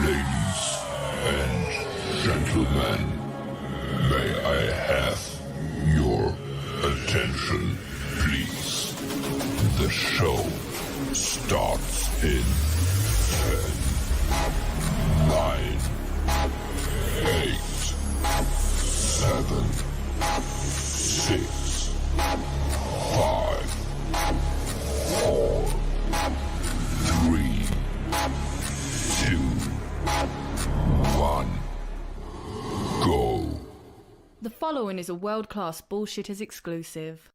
Ladies and gentlemen, may I have your attention, please? The show starts in 10, 9, 8, 7, 6, 5, 4, 3, 2, 1, go. The following is a world-class Bullshitters exclusive.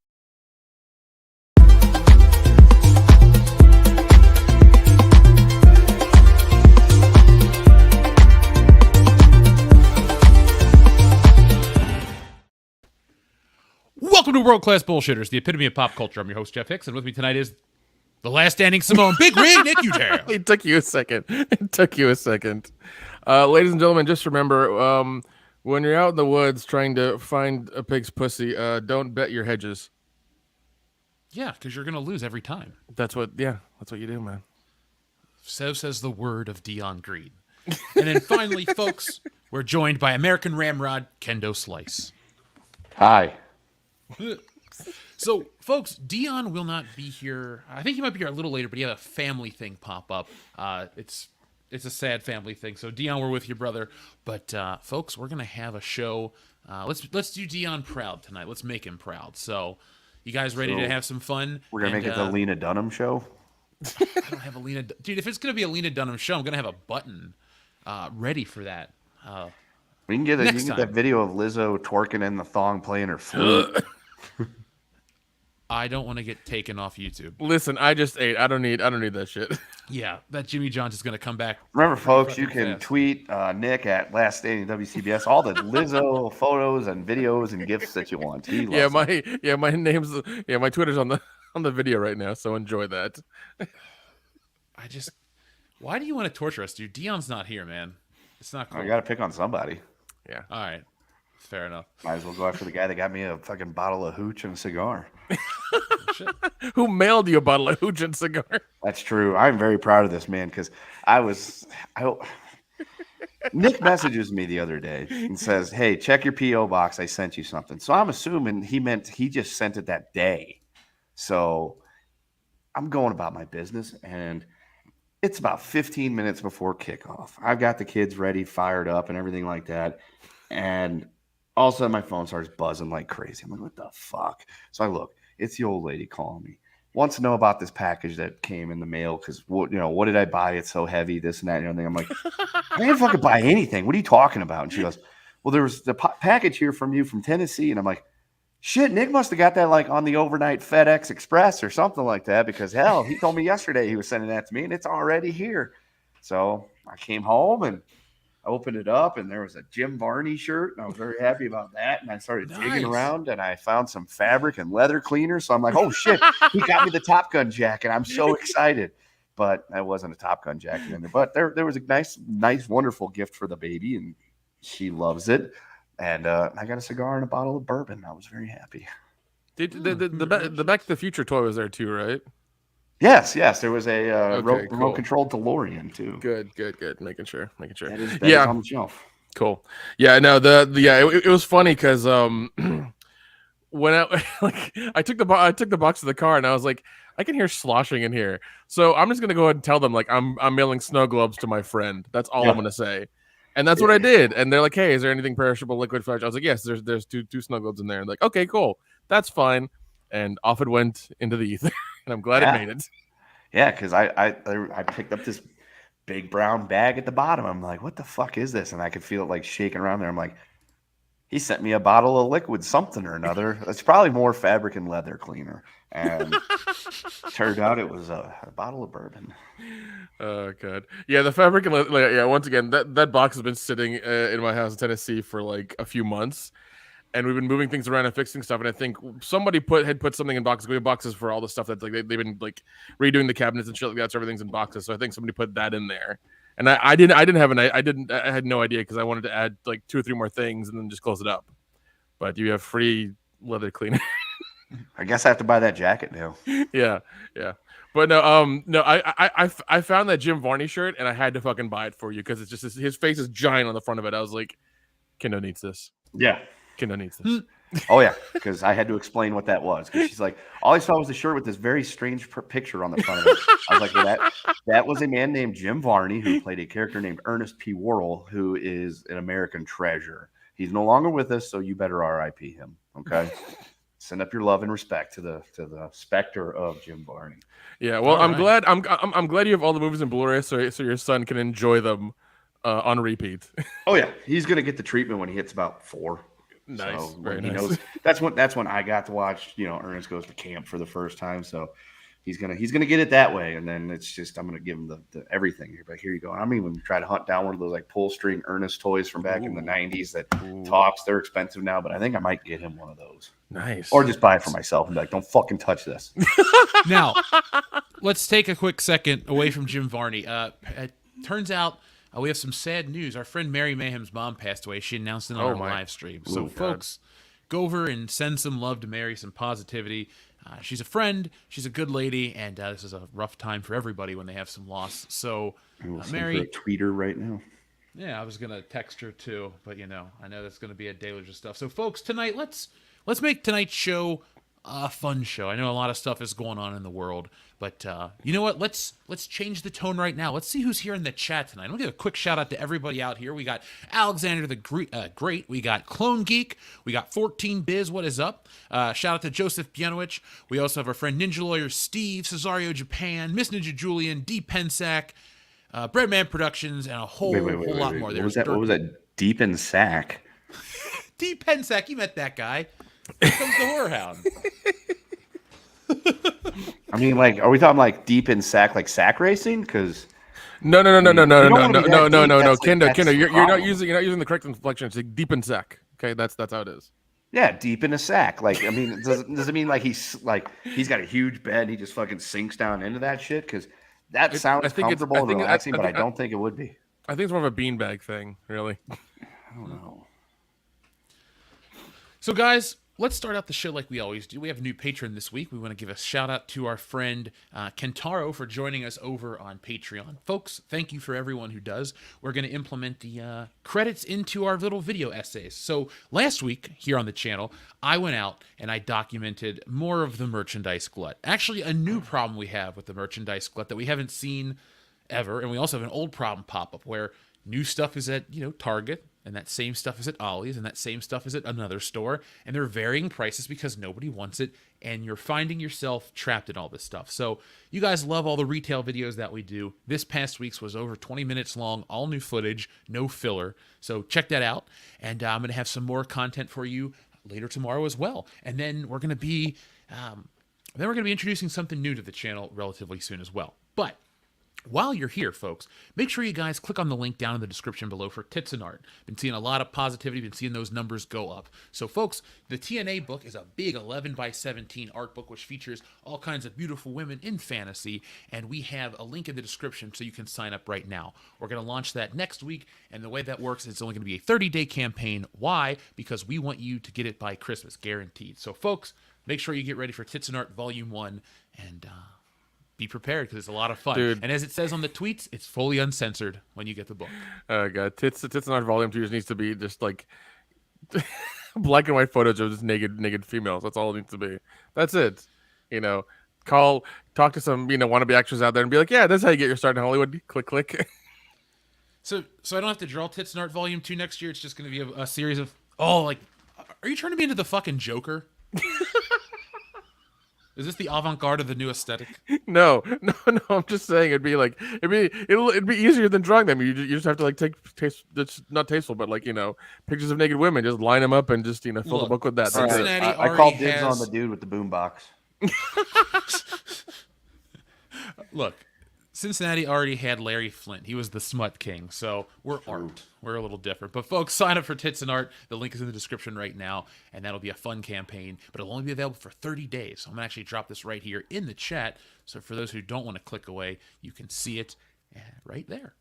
Welcome to World Class Bullshitters, the epitome of pop culture. I'm your host, Jeff Hicks, and with me tonight is the last standing Simone. Big Rig, Nick Utah. It took you a second. Ladies and gentlemen, just remember, when you're out in the woods trying to find a pig's pussy, don't bet your hedges. Yeah, because you're going to lose every time. That's what you do, man. So says the word of Dion Green. And then finally, folks, we're joined by American Ramrod, Kendo Slice. Hi. So, folks, Dion will not be here. I think he might be here a little later, but he had a family thing pop up. It's a sad family thing. So, Dion, we're with you, brother. But, folks, we're gonna have a show. Let's do Dion proud tonight. Let's make him proud. So, you guys ready to have some fun? We're gonna make it the Lena Dunham show. I don't have a Lena. Dude, if it's gonna be a Lena Dunham show, I'm gonna have a button ready for that. We can get that video of Lizzo twerking in the thong playing her flute. I don't want to get taken off YouTube. Listen, I just ate. I don't need that shit. Yeah, that Jimmy John's is going to come back. Remember, folks, you can tweet Nick at Last Standing WCBS all the Lizzo photos and videos and gifts that you want. My Twitter's on the video right now, so enjoy that. Why do you want to torture us, dude? Dion's not here, man. It's not cool. I got to pick on somebody. Yeah. All right. Fair enough. Might as well go after the guy that got me a fucking bottle of hooch and a cigar. Who mailed you a bottle of hooch and cigar? That's true. I'm very proud of this man because Nick messages me the other day and says, "Hey, check your P.O. box. I sent you something." So I'm assuming he meant he just sent it that day. So I'm going about my business, and it's about 15 minutes before kickoff. I've got the kids ready, fired up, and everything like that. And all of a sudden, my phone starts buzzing like crazy. I'm like, what the fuck? So I look. It's the old lady calling me. Wants to know about this package that came in the mail because, what did I buy? It's so heavy, this and that and everything. I'm like, I didn't fucking buy anything. What are you talking about? And she goes, well, there was the package here from you from Tennessee. And I'm like, shit, Nick must have got that like on the overnight FedEx Express or something like that because, hell, he told me yesterday he was sending that to me and it's already here. So I came home and I opened it up and there was a Jim Varney shirt and I was very happy about that. And I started digging around and I found some fabric and leather cleaner. So I'm like, oh shit, he got me the Top Gun jacket. I'm so excited. But that wasn't a Top Gun jacket in there. But there was a nice, wonderful gift for the baby and she loves it. And I got a cigar and a bottle of bourbon. I was very happy. The Back to the Future toy was there too, right? Yes. There was a remote controlled DeLorean too. Good. Making sure. That is on the shelf. Cool. Yeah. No. It was funny because when I took the box to the car and I was like, I can hear sloshing in here, so I'm just gonna go ahead and tell them like I'm mailing snow globes to my friend. That's all I'm gonna say. And that's what I did. And they're like, hey, is there anything perishable, liquid, fresh? I was like, yes, there's two snow globes in there. And like, okay, cool. That's fine. And off it went into the ether. And I'm glad it made it. Yeah, because I picked up this big brown bag at the bottom. I'm like, what the fuck is this? And I could feel it like shaking around there. I'm like, he sent me a bottle of liquid something or another. It's probably more fabric and leather cleaner. And turned out it was a bottle of bourbon. Oh, God. Yeah, the fabric and leather. Yeah, once again, that box has been sitting in my house in Tennessee for like a few months. And we've been moving things around and fixing stuff. And I think somebody had put something in boxes. We have boxes for all the stuff that's like they've been like redoing the cabinets and shit like that. So everything's in boxes. So I think somebody put that in there. And I had no idea because I wanted to add like 2 or 3 more things and then just close it up. But you have free leather cleaner. I guess I have to buy that jacket now. Yeah. But no, I found that Jim Varney shirt and I had to fucking buy it for you because it's just his face is giant on the front of it. I was like, Kendo needs this. Yeah. Kendo needs this. Oh yeah, because I had to explain what that was. Because she's like, all I saw was the shirt with this very strange picture on the front of it. I was like, well, that was a man named Jim Varney who played a character named Ernest P. Worrell, who is an American treasure. He's no longer with us, so you better RIP him. Okay, send up your love and respect to the specter of Jim Varney. Yeah, well, I'm glad you have all the movies in Blu-ray, so your son can enjoy them on repeat. Oh yeah, he's gonna get the treatment when he hits about 4. Nice. So Very he nice. knows that's when I got to watch, Ernest Goes to Camp for the first time. So he's gonna get it that way, and then it's just I'm gonna give him the everything here. But here you go. I'm even try to hunt down one of those like pull string Ernest toys from back in the 90s that talks. They're expensive now, but I think I might get him one of those. Nice. Or just buy it for myself and be like, don't fucking touch this. Now, let's take a quick second away from Jim Varney. It turns out we have some sad news. Our friend Mary Mayhem's mom passed away. She announced it on our live stream. So, folks, go over and send some love to Mary, some positivity. She's a friend. She's a good lady, and this is a rough time for everybody when they have some loss. So, Mary, tweet her right now. Yeah, I was gonna text her too, but I know that's gonna be a deluge of stuff. So, folks, tonight let's make tonight's show a fun show. I know a lot of stuff is going on in the world, but you know what? Let's change the tone right now. Let's see who's here in the chat tonight. I'll give a quick shout out to everybody out here. We got Alexander the Great. We got Clone Geek. We got 14 Biz. What is up? Shout out to Joseph Bienowicz. We also have our friend Ninja Lawyer Steve, Cesario Japan, Miss Ninja Julian, D Pensac, Breadman Productions, and a whole lot more. What was that? Deep in Sack. D Pensac, you met that guy. Here comes the Whorehound. I mean, like, are we talking like deep in sack, like sack racing? Because no, Kendo, That's you're not using the correct inflection. It's like deep in sack. Okay, that's how it is. Yeah, deep in a sack. Like, I mean, does it mean like he's got a huge bed and he just fucking sinks down into that shit? Because that sounds comfortable and relaxing, but I don't think it would be. I think it's more of a beanbag thing, really. I don't know. So, guys, let's start out the show like we always do. We have a new patron this week. We want to give a shout out to our friend Kentaro for joining us over on Patreon. Folks, thank you for everyone who does. We're going to implement the credits into our little video essays. So last week here on the channel, I went out and I documented more of the merchandise glut. Actually, a new problem we have with the merchandise glut that we haven't seen ever. And we also have an old problem pop up where new stuff is at, Target. And that same stuff is at Ollie's, and that same stuff is at another store, and they're varying prices because nobody wants it, and you're finding yourself trapped in all this stuff. So you guys love all the retail videos that we do. This past week's was over 20 minutes long, all new footage, no filler. So check that out, and I'm going to have some more content for you later tomorrow as well. And then we're going to be introducing something new to the channel relatively soon as well. But while you're here, folks, make sure you guys click on the link down in the description below for Tits and Art. Been seeing a lot of positivity, been seeing those numbers go up. So, folks, the TNA book is a big 11x17 art book which features all kinds of beautiful women in fantasy, and we have a link in the description so you can sign up right now. We're going to launch that next week, and the way that works is it's only going to be a 30-day campaign. Why? Because we want you to get it by Christmas, guaranteed. So, folks, make sure you get ready for Tits and Art Volume 1, and be prepared because it's a lot of fun. Dude. And as it says on the tweets, it's fully uncensored when you get the book. Oh god, Tits and Art Volume 2 just needs to be just like black and white photos of just naked females. That's all it needs to be. That's it. Talk to some wannabe actors out there and be like, yeah, that's how you get your start in Hollywood. Click. So I don't have to draw Tits and Art Volume 2 next year. It's just going to be a series of are you turning me into the fucking Joker? Is this the avant-garde of the new aesthetic? No. I'm just saying it'd be easier than drawing them. You just have to take that's not tasteful, but pictures of naked women. Just line them up and just fill the book with that. Cincinnati I called dibs on the dude with the boombox. Look, Cincinnati already had Larry Flint. He was the smut king, so we're art. We're a little different. But folks, sign up for Tits and Art. The link is in the description right now, and that'll be a fun campaign, but it'll only be available for 30 days. So I'm going to actually drop this right here in the chat, so for those who don't want to click away, you can see it right there.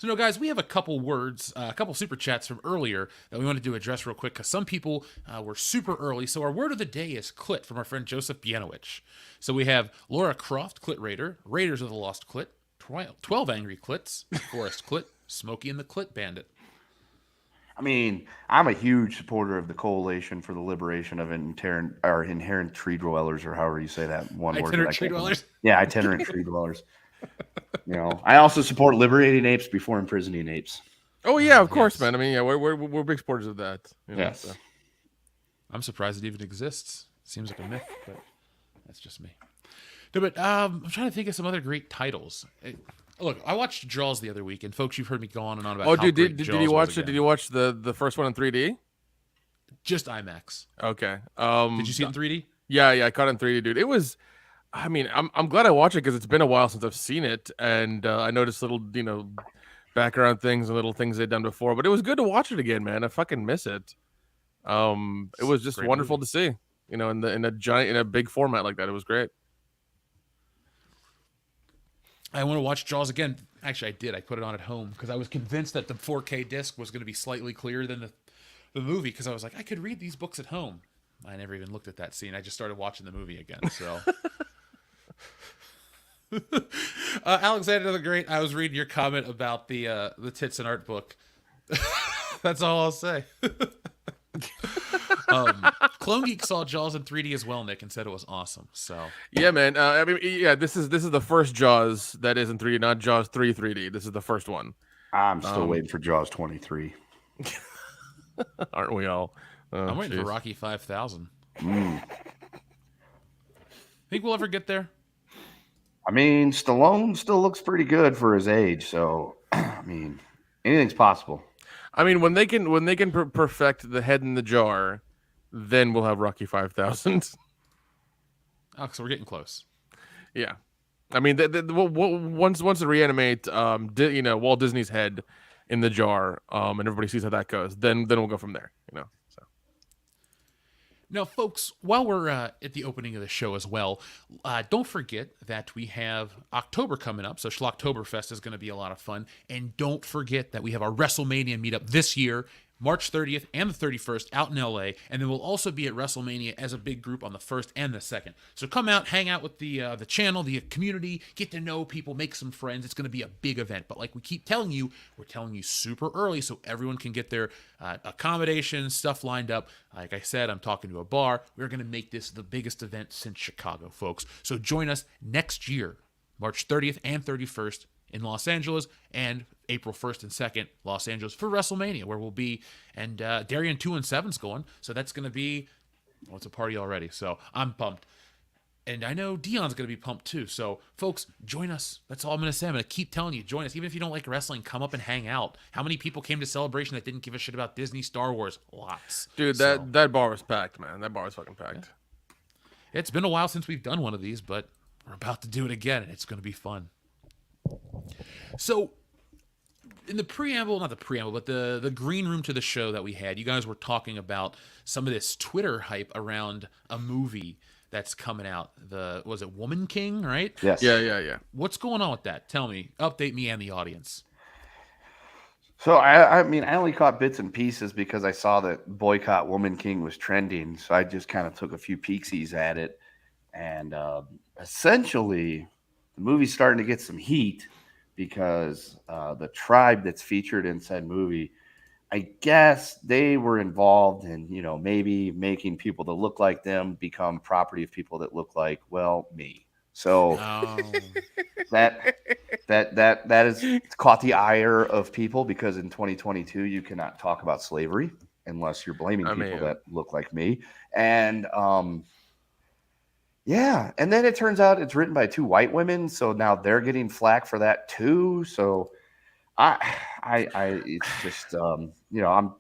So, no, guys, we have a couple words, a couple super chats from earlier that we wanted to address real quick because some people were super early. So, our word of the day is clit from our friend Joseph Bienowicz. So, we have Laura Croft, Clit Raider, Raiders of the Lost Clit, 12 Angry Clits, Forest Clit, Smokey and the Clit Bandit. I mean, I'm a huge supporter of the Coalition for the Liberation of Inherent Tree Dwellers, or however you say that one word. Itinerant Tree Dwellers? Yeah, itinerant tree dwellers. I also support liberating apes before imprisoning apes. Oh yeah, of course, Yes. man. I mean, yeah, we're big supporters of that. Yes. So. I'm surprised it even exists. Seems like a myth, but that's just me. No, but I'm trying to think of some other great titles. Look, I watched Jaws the other week, and folks, you've heard me go on and on about. Oh, how dude, great did Jaws you was watch it? again. Did you watch the first one in 3D? Just IMAX. Okay. Did you see it in 3D? Yeah, I caught it in 3D, dude. It was. I mean, I'm glad I watched it because it's been a while since I've seen it, and I noticed little, background things and little things they'd done before. But it was good to watch it again, man. I fucking miss it. It was just Great wonderful movie. to see. In a big format like that, it was great. I want to watch Jaws again. Actually, I did. I put it on at home because I was convinced that the 4K disc was going to be slightly clearer than the movie because I was like, I could read these books at home. I never even looked at that scene. I just started watching the movie again. So, Alexander the Great, I was reading your comment about the tits and art book. That's all I'll say. Clone Geek saw Jaws in 3D as well, Nick, and said it was awesome. So Yeah, man. I mean, yeah, this is the first Jaws that is in 3D, not Jaws 3 3D. This is the first one. I'm still waiting for Jaws 23. Aren't we all? Oh, I'm waiting for jeez. Rocky 5000. Think we'll ever get there? I mean, Stallone still looks pretty good for his age, so I mean, anything's possible. I mean, when they can perfect the head in the jar, then we'll have Rocky 5000. Oh, so we're getting close. Yeah, I mean, once they reanimate, Walt Disney's head in the jar, and everybody sees how that goes, then we'll go from there. So. Now, folks, while we're at the opening of the show as well, don't forget that we have October coming up. So Schlocktoberfest is going to be a lot of fun. And don't forget that we have our WrestleMania meetup this year, March 30th and the 31st out in LA. And then we'll also be at WrestleMania as a big group on the 1st and the 2nd. So come out, hang out with the channel, the community, get to know people, make some friends. It's going to be a big event. But like we keep telling you, we're telling you super early so everyone can get their accommodations, stuff lined up. Like I said, I'm talking to a bar. We're going to make this the biggest event since Chicago, folks. So join us next year, March 30th and 31st in Los Angeles, and April 1st and 2nd, Los Angeles, for WrestleMania, where we'll be. And Darien 2 and 7's going, so that's going to be, well, it's a party already, so I'm pumped. And I know Dion's going to be pumped too. So, folks, join us. That's all I'm going to say. I'm going to keep telling you, join us. Even if you don't like wrestling, come up and hang out. How many people came to Celebration that didn't give a shit about Disney, Star Wars? Lots. Dude, that bar was packed, man. That bar was fucking packed. Yeah. It's been a while since we've done one of these, but we're about to do it again, and it's going to be fun. So, in the preamble, not the preamble, but the green room to the show that we had, you guys were talking about some of this Twitter hype around a movie that's coming out. Was it Woman King, right? Yes. Yeah. What's going on with that? Tell me. Update me and the audience. So I mean, I only caught bits and pieces because I saw that Boycott Woman King was trending. So I just kind of took a few peeksies at it. And essentially, the movie's starting to get some heat because the tribe that's featured in said movie, I guess they were involved in, maybe making people that look like them become property of people that look like, well, me. So that is caught the ire of people because in 2022 you cannot talk about slavery unless you're blaming people that look like me. And yeah, and then it turns out it's written by two white women, so now they're getting flack for that too. So it's just I'm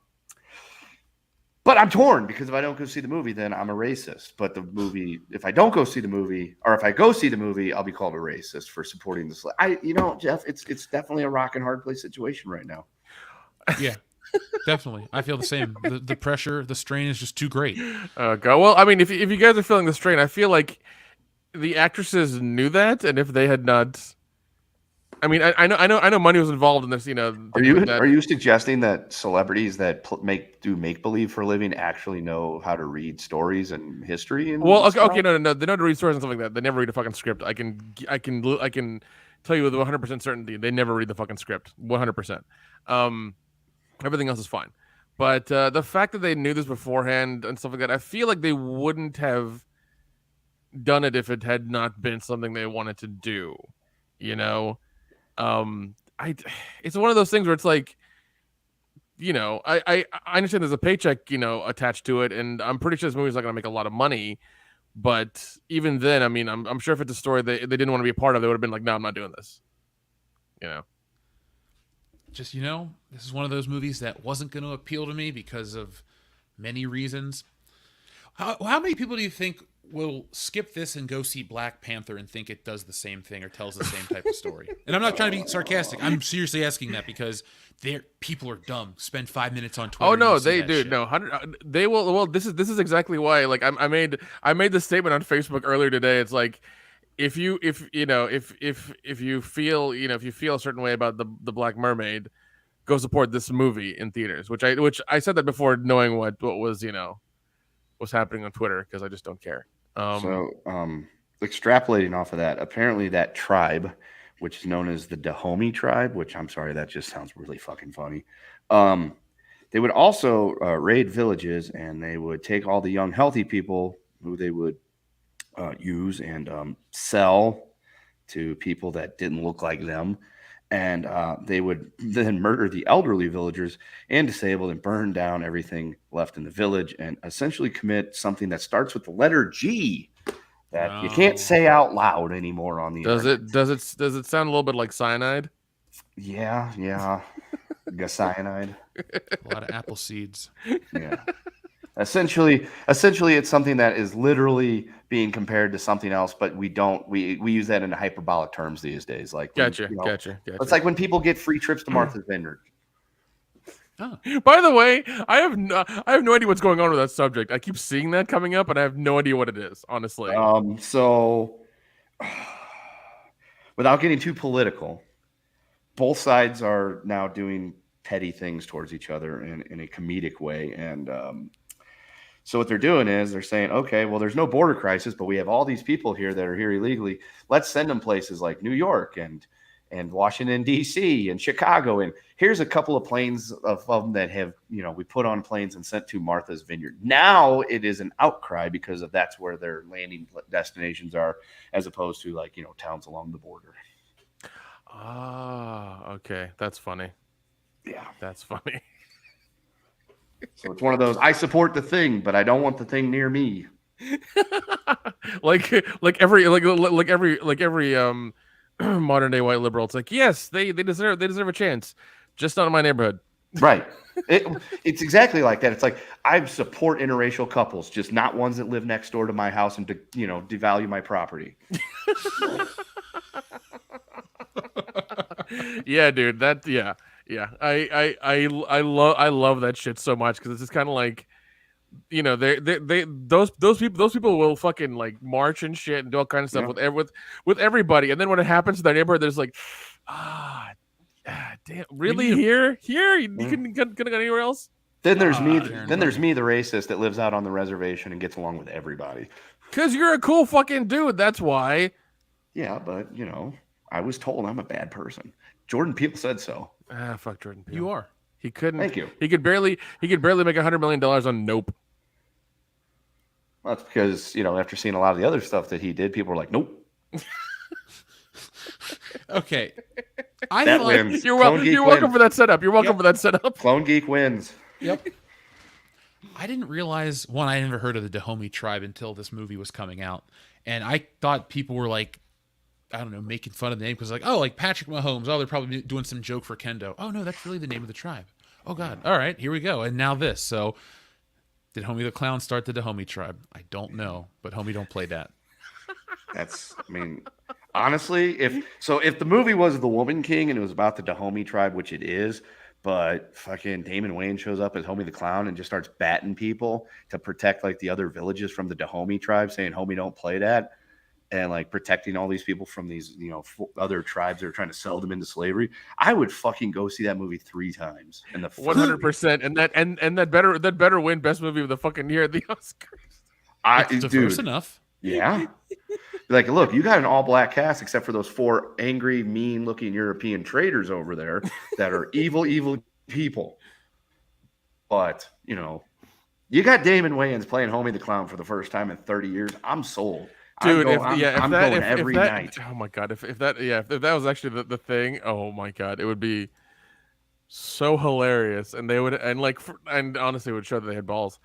torn because if I don't go see the movie, then I'm a racist. But the movie, if I don't go see the movie, or if I go see the movie, I'll be called a racist for supporting this. Jeff, it's definitely a rock and hard place situation right now. Yeah, definitely. I feel the same. The pressure, the strain is just too great. Well, I mean, if you guys are feeling the strain, I feel like the actresses knew that, and if they had not I mean, I know money was involved in this. You know, Are you suggesting that celebrities that do make believe for a living actually know how to read stories and history? And well, stuff? okay, no, they know how to read stories and stuff like that. They never read a fucking script. I can tell you with 100% certainty they never read the fucking script. 100%. Everything else is fine. But the fact that they knew this beforehand and stuff like that, I feel like they wouldn't have done it if it had not been something they wanted to do. You know, it's one of those things where it's like, you know, I understand there's a paycheck, you know, attached to it, and I'm pretty sure this movie's not going to make a lot of money. But even then, I mean, I'm sure if it's a story they didn't want to be a part of, they would have been like, no, I'm not doing this. You know. Just, you know, this is one of those movies that wasn't going to appeal to me because of many reasons. How many people do you think will skip this and go see Black Panther and think it does the same thing or tells the same type of story? And I'm not trying to be sarcastic. I'm seriously asking that because people are dumb. Spend 5 minutes on Twitter. Oh no, they do. No, they will. Well, this is exactly why. Like I made this statement on Facebook earlier today. It's like, if you feel a certain way about the Black Mermaid, go support this movie in theaters. Which I said that before knowing what was, you know, was happening on Twitter, because I just don't care. Extrapolating off of that, apparently that tribe, which is known as the Dahomey tribe, which I'm sorry, that just sounds really fucking funny. They would also raid villages, and they would take all the young, healthy people who they would use and sell to people that didn't look like them. And they would then murder the elderly villagers and disabled and burn down everything left in the village, and essentially commit something that starts with the letter G that you can't say out loud anymore on the internet. Does it sound a little bit like cyanide? Yeah. Cyanide. A lot of apple seeds. Yeah. Essentially, it's something that is literally being compared to something else, but we use that in hyperbolic terms these days. Like, gotcha. It's like when people get free trips to Martha's Vineyard. Oh. By the way, I have no idea what's going on with that subject. I keep seeing that coming up, and I have no idea what it is, honestly. So, without getting too political, both sides are now doing petty things towards each other in a comedic way, and so what they're doing is they're saying, okay, well, there's no border crisis, but we have all these people here that are here illegally. Let's send them places like New York and Washington, D.C. and Chicago. And here's a couple of planes of them that have, you know, we put on planes and sent to Martha's Vineyard. Now it is an outcry because that's where their landing destinations are, as opposed to, like, you know, towns along the border. Ah, okay. That's funny. Yeah. That's funny. So it's one of those, I support the thing, but I don't want the thing near me. like every modern day white liberal, it's like, yes, they deserve a chance, just not in my neighborhood. Right. It's exactly like that. It's like, I support interracial couples, just not ones that live next door to my house and devalue my property. Yeah, dude. Yeah, I love that shit so much, because it's just kind of like, you know, those people will fucking like march and shit and do all kinds of stuff with everybody, and then when it happens to their neighborhood, there's like, damn, really? Here you couldn't go anywhere else. Then there's me, the racist that lives out on the reservation and gets along with everybody. Because you're a cool fucking dude. That's why. Yeah, but you know, I was told I'm a bad person. Jordan Peele said so. Fuck Jordan Peele. You are. He couldn't. Thank you. He could barely make $100 million on Nope. Well, that's because, you know, after seeing a lot of the other stuff that he did, people were like, nope. Okay. Wins. You're welcome for that setup. You're welcome for that setup. Clone Geek wins. Yep. I didn't realize, I never heard of the Dahomey tribe until this movie was coming out. And I thought people were like, I don't know, making fun of the name, because like, oh, like Patrick Mahomes. Oh, they're probably doing some joke for Kendo. Oh, no, that's really the name of the tribe. Oh, God. All right, here we go. And now this. So did Homie the Clown start the Dahomey tribe? I don't know, but Homie don't play that. Honestly, if the movie was The Woman King and it was about the Dahomey tribe, which it is, but fucking Damon Wayans shows up as Homie the Clown and just starts batting people to protect like the other villages from the Dahomey tribe, saying Homie don't play that. and like protecting all these people from these, other tribes that are trying to sell them into slavery, I would fucking go see that movie 3 times. And the 100%, and that better win best movie of the fucking year at the Oscars. It's diverse enough. Yeah. Like, look, you got an all-black cast except for those 4 angry, mean-looking European traders over there that are evil people. But, you got Damon Wayans playing Homie the Clown for the first time in 30 years. I'm sold. Dude, I'm going every night. Oh my god, if that was actually the thing, oh my god, it would be so hilarious, and they would and honestly it would show that they had balls,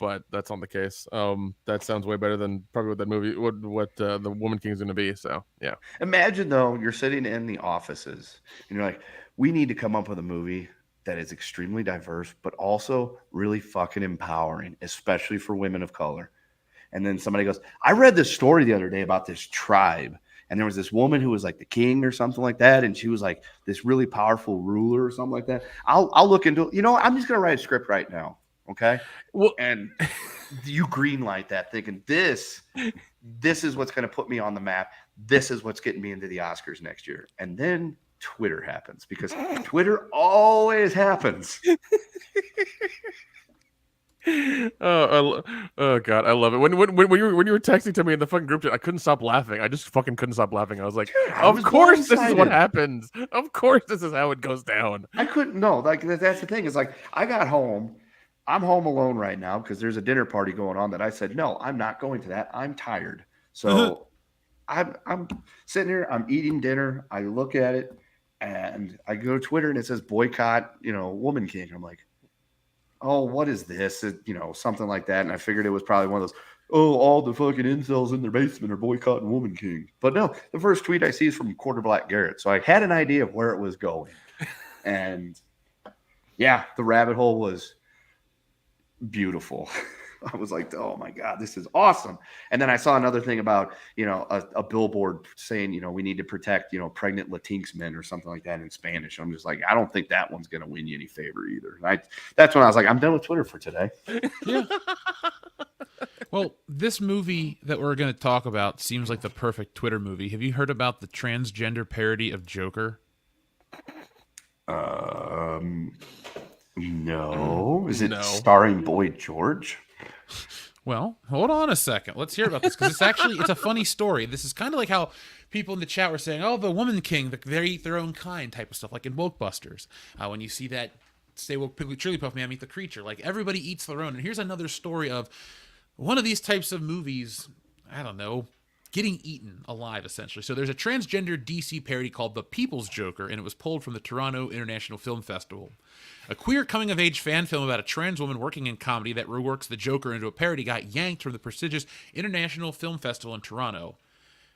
but that's not the case. That sounds way better than probably what that movie what the Woman King is going to be. So yeah, imagine though you're sitting in the offices and you're like, we need to come up with a movie that is extremely diverse, but also really fucking empowering, especially for women of color. And then somebody goes, I read this story the other day about this tribe. And there was this woman who was like the king or something like that. And she was like this really powerful ruler or something like that. I'll look into it. I'm just going to write a script right now. Okay. Well, and you green light that thinking this is what's going to put me on the map. This is what's getting me into the Oscars next year. And then Twitter happens, because Twitter always happens. Oh god, I love it. When you were texting to me in the fucking group chat, I couldn't stop laughing. I just fucking couldn't stop laughing. I was like, of course this is what happens. Of course this is how it goes down. I couldn't know. Like, that's the thing. Is like, I got home. I'm home alone right now because there's a dinner party going on that I said, no, I'm not going to that. I'm tired. So I'm sitting here, I'm eating dinner. I look at it and I go to Twitter and it says boycott, Woman King. I'm like, oh, what is this? Something like that. And I figured it was probably one of those, all the fucking incels in their basement are boycotting Woman King. But no, the first tweet I see is from Quarter Black Garrett. So I had an idea of where it was going. And yeah, the rabbit hole was beautiful. I was like, oh my God, this is awesome. And then I saw another thing about, a billboard saying, we need to protect, pregnant Latinx men or something like that in Spanish. I'm just like, I don't think that one's going to win you any favor either. That's when I was like, I'm done with Twitter for today. Yeah. Well, this movie that we're going to talk about seems like the perfect Twitter movie. Have you heard about the transgender parody of Joker? No. Is it starring Boy George? Well, hold on a second. Let's hear about this, because it's a funny story. This is kind of like how people in the chat were saying, oh, the Woman King, they eat their own kind type of stuff, like in Wokebusters. When you see that Stay Woke Piggly Chili Puff Man meet the creature, like everybody eats their own. And here's another story of one of these types of movies, I don't know, getting eaten alive, essentially. So there's a transgender DC parody called The People's Joker, and it was pulled from the Toronto International Film Festival. A queer coming-of-age fan film about a trans woman working in comedy that reworks the Joker into a parody got yanked from the prestigious International Film Festival in Toronto.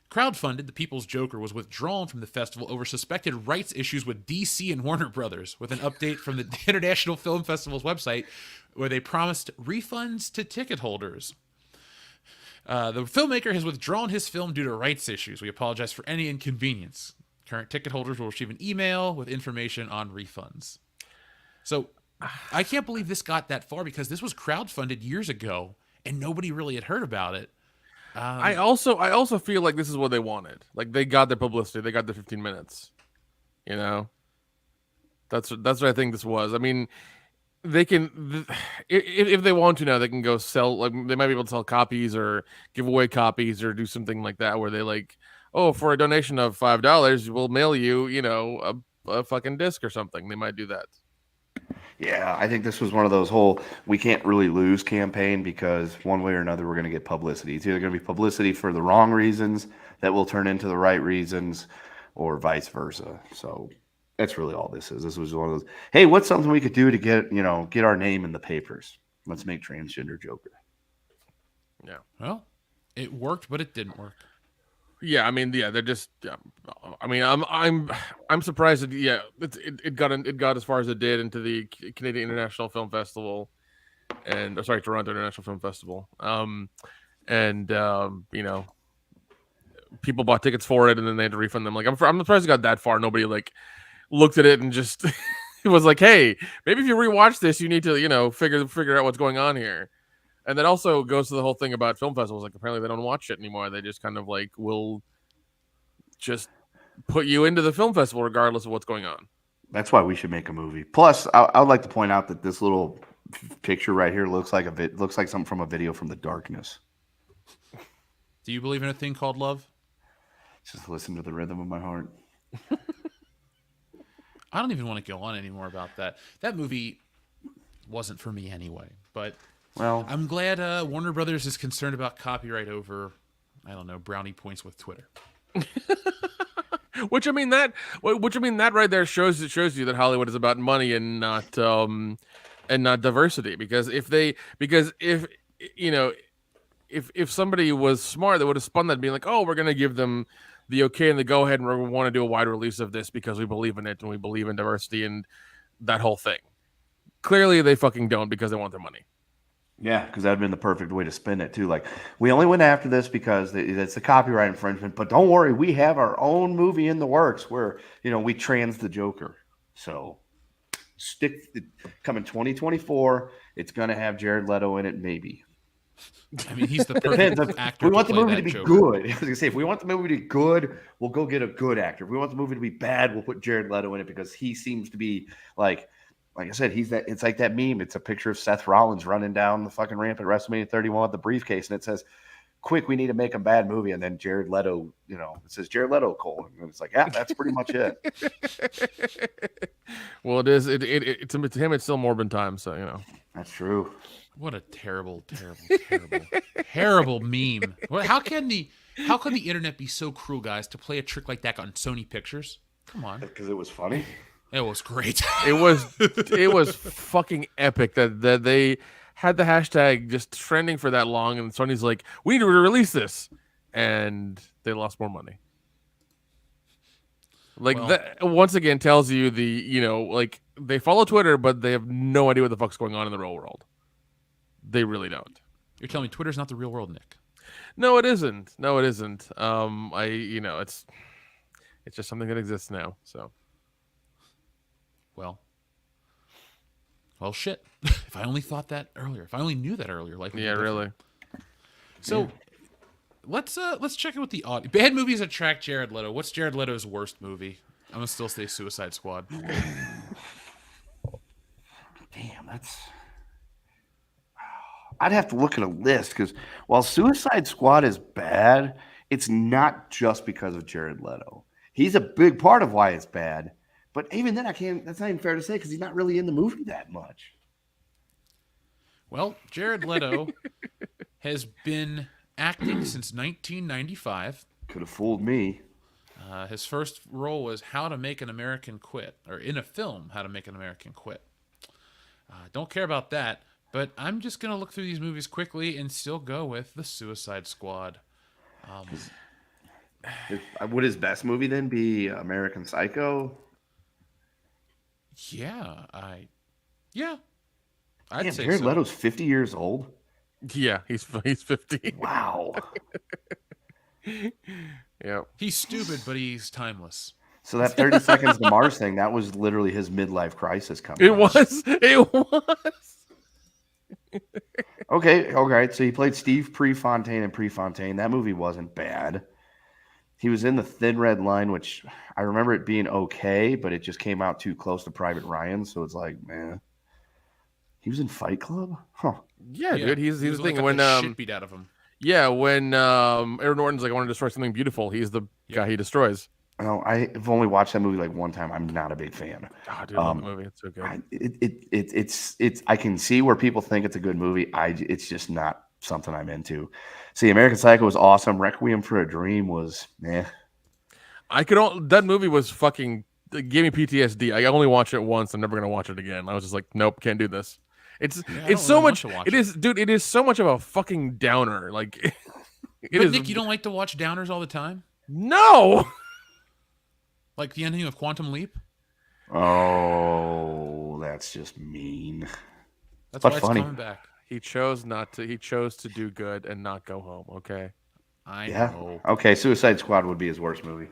Crowdfunded, The People's Joker was withdrawn from the festival over suspected rights issues with DC and Warner Brothers, with an update from the International Film Festival's website where they promised refunds to ticket holders. The filmmaker has withdrawn his film due to rights issues. We apologize for any inconvenience. Current ticket holders will receive an email with information on refunds. So I can't believe this got that far, because this was crowdfunded years ago and nobody really had heard about it. I also feel like this is what they wanted. Like, they got their publicity. They got their 15 minutes. That's what I think this was. I mean, they can, if they want to now, they can go sell, like, they might be able to sell copies or give away copies or do something like that, where they like, oh, for a donation of $5, we'll mail you, a fucking disc or something. They might do that. Yeah, I think this was one of those whole we can't really lose campaign, because one way or another we're going to get publicity. It's either going to be publicity for the wrong reasons that will turn into the right reasons, or vice versa. So that's really all this is. This was one of those, hey, what's something we could do to get our name in the papers? Let's make transgender Joker. Yeah. Well, it worked, but it didn't work. Yeah, I mean, yeah, they're just. I mean, I'm surprised that it got as far as it did into the Canadian International Film Festival, Toronto International Film Festival. People bought tickets for it and then they had to refund them. Like, I'm surprised it got that far. Nobody like looked at it and just it was like, hey, maybe if you rewatch this, you need to figure out what's going on here. And that also goes to the whole thing about film festivals. Like apparently they don't watch shit anymore. They just kind of like will just put you into the film festival regardless of what's going on. That's why we should make a movie. Plus, I would like to point out that this little picture right here looks like something from a video from the darkness. Do you believe in a thing called love? Just listen to the rhythm of my heart. I don't even want to go on anymore about that. That movie wasn't for me anyway. But Well, I'm glad Warner Brothers is concerned about copyright over, I don't know, brownie points with Twitter. Which I mean that right there shows you that Hollywood is about money and not diversity. Because if somebody was smart, they would have spun that being like, oh, we're gonna give them the okay and the go ahead, and we want to do a wide release of this because we believe in it and we believe in diversity and that whole thing. Clearly, they fucking don't because they want their money. yeah, because that'd been the perfect way to spin it too. Like, we only went after this because it's a copyright infringement. But don't worry, we have our own movie in the works where we trans the Joker. So coming 2024. It's gonna have Jared Leto in it, maybe. I mean, he's the perfect actor. We want to the movie play to be that good. I was gonna say, if we want the movie to be good, we'll go get a good actor. If we want the movie to be bad, we'll put Jared Leto in it because he seems to be like I said, it's like that meme. It's a picture of Seth Rollins running down the fucking ramp at WrestleMania 31 with the briefcase, and it says, "Quick, we need to make a bad movie." And then Jared Leto, it says Jared Leto : and it's like, yeah, that's pretty much it. Well, it is. To him, it's still Morbid time. So That's true. What a terrible, terrible, terrible meme. How can the internet be so cruel, guys, to play a trick like that on Sony Pictures? Come on. Because it was funny. It was great. It was fucking epic that they had the hashtag just trending for that long, and Sony's like, we need to release this, and they lost more money. That once again tells you they follow Twitter, but they have no idea what the fuck's going on in the real world. They really don't. You're telling me Twitter's not the real world, Nick? No, it isn't. It's just something that exists now. So, well, shit. If I only thought that earlier. If I only knew that earlier. Really. So, let's check in with the audience. Bad movies attract Jared Leto. What's Jared Leto's worst movie? I'm gonna still say Suicide Squad. Damn, that's. I'd have to look at a list because while Suicide Squad is bad, it's not just because of Jared Leto. He's a big part of why it's bad. But even then, that's not even fair to say because he's not really in the movie that much. Well, Jared Leto has been acting since 1995. Could have fooled me. His first role was How to Make an American Quit, or in a film, How to Make an American Quit. Don't care about that. But I'm just going to look through these movies quickly and still go with The Suicide Squad. Would his best movie then be American Psycho? Yeah, I'd Damn, say Jared so. Leto's 50 years old? Yeah, he's 50. Wow. Yeah. He's stupid, but he's timeless. So that 30 Seconds to Mars thing, that was literally his midlife crisis coming It out. was. Okay. So he played Steve Prefontaine in Prefontaine. That movie wasn't bad. He was in The Thin Red Line, which I remember it being okay, but it just came out too close to Private Ryan. So it's like, man. He was in Fight Club? Huh. Yeah, dude. He's the thing like when shit beat out of him. Yeah, when Aaron Norton's like, I want to destroy something beautiful, he's the guy he destroys. No, I've only watched that movie like one time. I'm not a big fan. Oh, dude, I love the movie. It's so good. It's I can see where people think it's a good movie. It's just not something I'm into. See, American Psycho was awesome. Requiem for a Dream was that movie was fucking gave me PTSD. I only watched it once. I'm never gonna watch it again. I was just like, nope, can't do this. It's so much. It is, dude. It is so much of a fucking downer. Like, Nick, you don't like to watch downers all the time? No. Like the ending of Quantum Leap? Oh, that's just mean. That's but why funny. It's coming back. He chose not to. He chose to do good and not go home. Okay. I know. Okay, Suicide Squad would be his worst movie.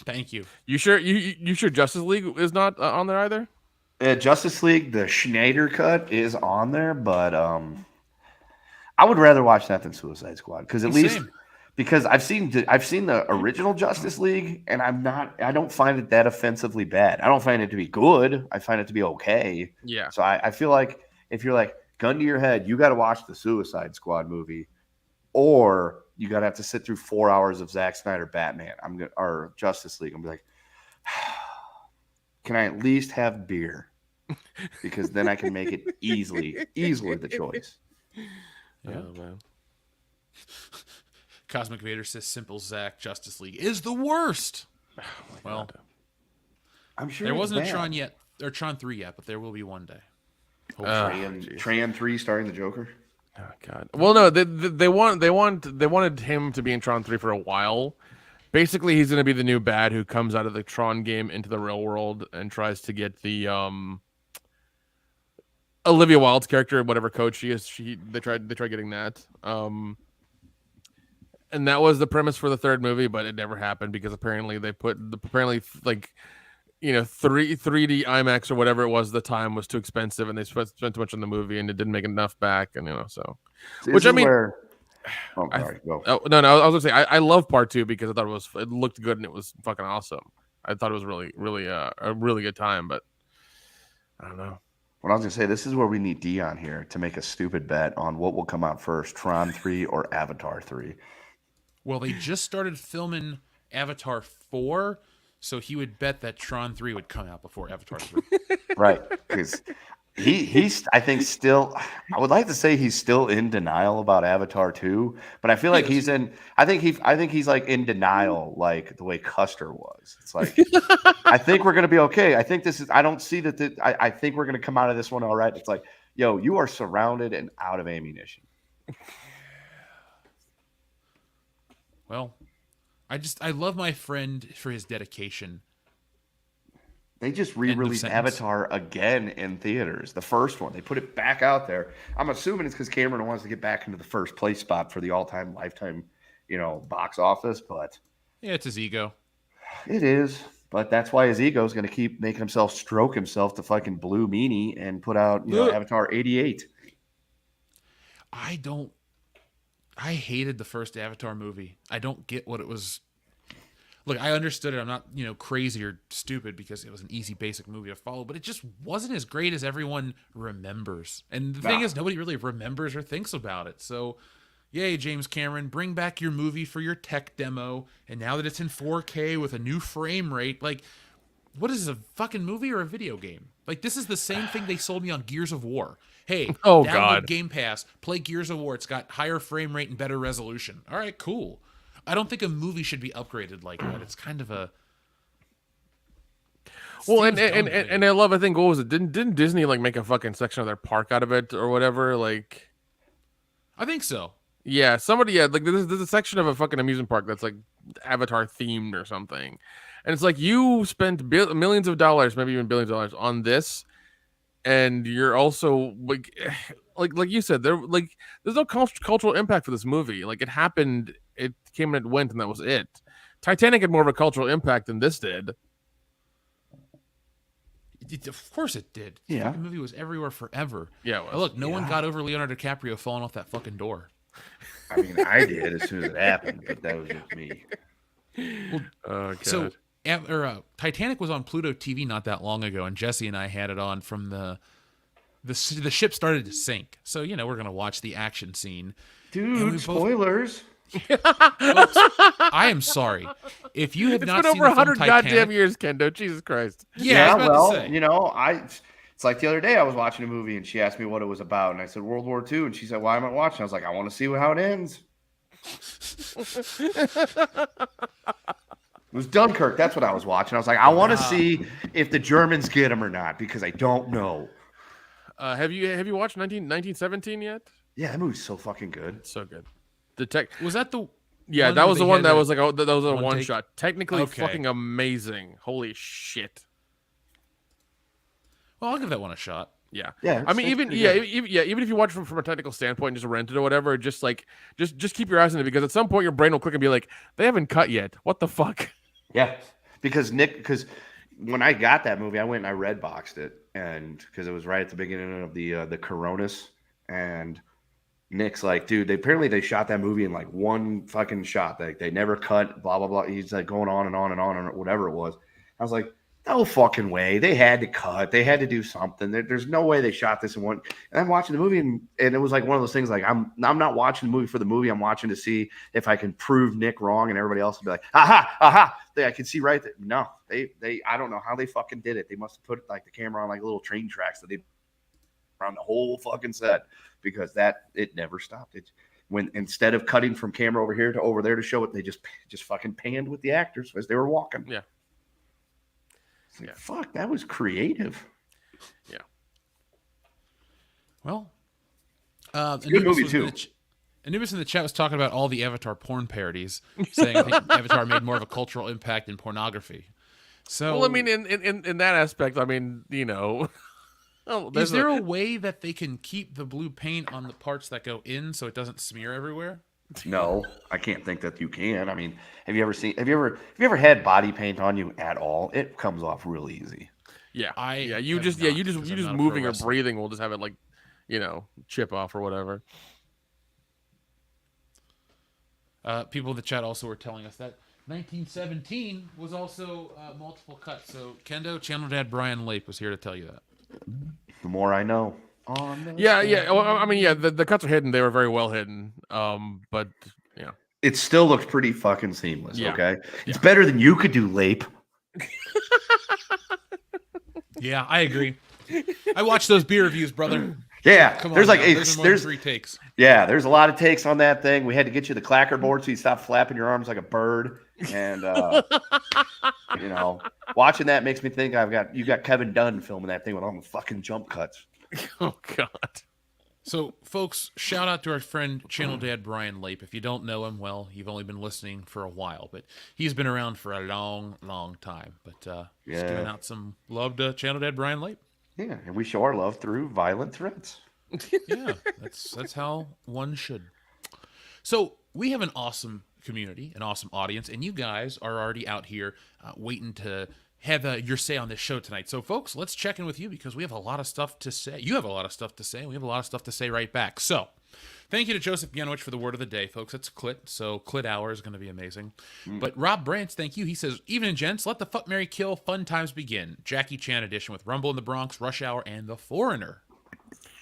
Thank you. You sure? You sure Justice League is not on there either? Justice League, the Schneider cut is on there, but I would rather watch that than Suicide Squad because at least Same. because I've seen the original Justice League and I don't find it that offensively bad. I don't find it to be good. I find it to be okay. Yeah. So I feel like if you're like gun to your head, you got to watch the Suicide Squad movie, or you got to have to sit through 4 hours of Zack Snyder Batman. Or Justice League. I'm gonna be like, can I at least have beer? Because then I can make it easily the choice. Yeah, man. Cosmic Vader says simple Zach Justice League is the worst. Well, I'm sure there it's wasn't a bad. Tron yet, or Tron 3 yet, but there will be one day. Tran 3 starring the Joker. Oh God. Well, no, they wanted him to be in Tron 3 for a while. Basically, he's going to be the new bad who comes out of the Tron game into the real world and tries to get the Olivia Wilde's character, whatever coach she is. They tried getting that. And that was the premise for the third movie, but it never happened because apparently 3D IMAX or whatever it was at the time was too expensive, and they spent too much on the movie, and it didn't make enough back, and so. Which I mean, sorry, go. Oh, no, I was gonna say I love part 2 because I thought it looked good and it was fucking awesome. I thought it was really, really a really good time, but I don't know. What I was gonna say, this is where we need Dion here to make a stupid bet on what will come out first, Tron 3 or Avatar 3. Well, they just started filming Avatar 4, so he would bet that Tron 3 would come out before Avatar 3. Right, because he's I think still. I would like to say he's still in denial about Avatar 2, but I feel like he's in. I think he's like in denial, like the way Custer was. It's like I think we're gonna be okay. I think this is. I don't see that. I think we're gonna come out of this one all right. It's like, yo, you are surrounded and out of ammunition. Well, I love my friend for his dedication. They just re-released Avatar again in theaters. The first one, they put it back out there. I'm assuming it's because Cameron wants to get back into the first place spot for the all-time lifetime, box office. But Yeah, it's his ego. it is. But that's why his ego is going to keep making himself stroke himself to fucking blue meanie and put out Avatar 88. I hated the first Avatar movie. I don't get what it was. Look, I understood it. I'm not, crazy or stupid because it was an easy, basic movie to follow, but it just wasn't as great as everyone remembers. And the thing is, nobody really remembers or thinks about it. So, yay, James Cameron, bring back your movie for your tech demo. And now that it's in 4K with a new frame rate, like, what is this, a fucking movie or a video game? Like, this is the same thing they sold me on Gears of War. Hey, download God. Game Pass, play Gears of War. It's got higher frame rate and better resolution. All right, cool. I don't think a movie should be upgraded like that. It's kind of a... Well, and I love, I think, what was it? Didn't Disney make a fucking section of their park out of it or whatever? Like, I think so. yeah, there's a section of a fucking amusement park that's like Avatar themed or something, and it's like you spent millions of dollars, maybe even billions of dollars on this, and you're also like you said, there's no cultural impact for this movie. Like, it happened, it came and it went, and that was it. Titanic had more of a cultural impact than this did. Of course it did. Yeah. The movie was everywhere forever. Yeah, it was. Look, no one got over Leonardo DiCaprio falling off that fucking door. I mean, I did as soon as it happened, but that was just me. Oh, God. So, Titanic was on Pluto TV not that long ago, and Jesse and I had it on from the ship started to sink. So, we're going to watch the action scene. Dude, spoilers. Folks, I am sorry. If you have It's not been seen over the film 100 Titanic, goddamn years, Kendo. Jesus Christ. Yeah, I was about to say. It's like the other day I was watching a movie and she asked me what it was about, and I said World War II, and she said, "Why am I watching?" I was like, "I want to see how it ends." It was Dunkirk. That's what I was watching. I was like, I want to see if the Germans get him or not because I don't know. Have you watched 1917 yet? Yeah, that movie's so fucking good. So good. Was that the? Yeah, one that was they the one had that a- was like that was a one one take? shot. Technically, Okay. fucking amazing. Holy shit. Well, I'll give that one a shot. Yeah. Yeah, I mean, it's even pretty yeah, good. even if you watch from a technical standpoint, and just rent it or whatever, just keep your eyes on it because at some point your brain will click and be like, they haven't cut yet. What the fuck? Yeah, because when I got that movie, I went and I red boxed it, and because it was right at the beginning of the Coronas, and Nick's like, dude, they shot that movie in like one fucking shot. They never cut, blah, blah, blah. He's like going on and on and on and whatever it was. I was like, no fucking way. They had to cut. They had to do something. There's no way they shot this in one. And I'm watching the movie, and it was like one of those things like, I'm not watching the movie for the movie. I'm watching to see if I can prove Nick wrong, and everybody else will be like, aha. I can see right there. No, they I don't know how they fucking did it. They must have put like the camera on like little train tracks that they around the whole fucking set, because it never stopped. It when instead of cutting from camera over here to over there to show it, they just fucking panned with the actors as they were walking. Yeah. Like, fuck, that was creative. Yeah. Well, good movie too. Anubis in the chat was talking about all the Avatar porn parodies, saying I think Avatar made more of a cultural impact in pornography. So, well, I mean, in that aspect, I mean, you know, is there a way that they can keep the blue paint on the parts that go in so it doesn't smear everywhere? No, I can't think that you can. I mean, have you ever had body paint on you at all? It comes off real easy. Yeah, you just moving or breathing will just have it like, you know, chip off or whatever. People in the chat also were telling us that 1917 was also multiple cuts. So Kendo, Channel Dad Brian Lape was here to tell you that. The more I know. Yeah. Well, I mean, yeah, the cuts are hidden. They were very well hidden. But yeah, it still looked pretty fucking seamless. Yeah. Okay, it's better than you could do, Lape. Yeah, I agree. I watched those beer reviews, brother. Yeah, Come on, there's like there's 3 takes. Yeah, there's a lot of takes on that thing. We had to get you the clacker board so you stop flapping your arms like a bird. And you know, watching that makes me think you got Kevin Dunn filming that thing with all the fucking jump cuts. Oh God. So, folks, shout out to our friend Channel Dad Brian Lape. If you don't know him, well, you've only been listening for a while, but he's been around for a long, long time. But just giving out some love to Channel Dad Brian Lape. Yeah, and we show our love through violent threats. Yeah, that's how one should. So we have an awesome community, an awesome audience, and you guys are already out here waiting to have your say on this show tonight. So, folks, let's check in with you because we have a lot of stuff to say. You have a lot of stuff to say. We have a lot of stuff to say right back. So, thank you to Joseph Yanowich for the word of the day, folks. It's Clit, so Clit Hour is going to be amazing. But Rob Brandt, thank you. He says, evening, gents. Let the fuck, marry, kill. Fun times begin. Jackie Chan edition with Rumble in the Bronx, Rush Hour, and The Foreigner.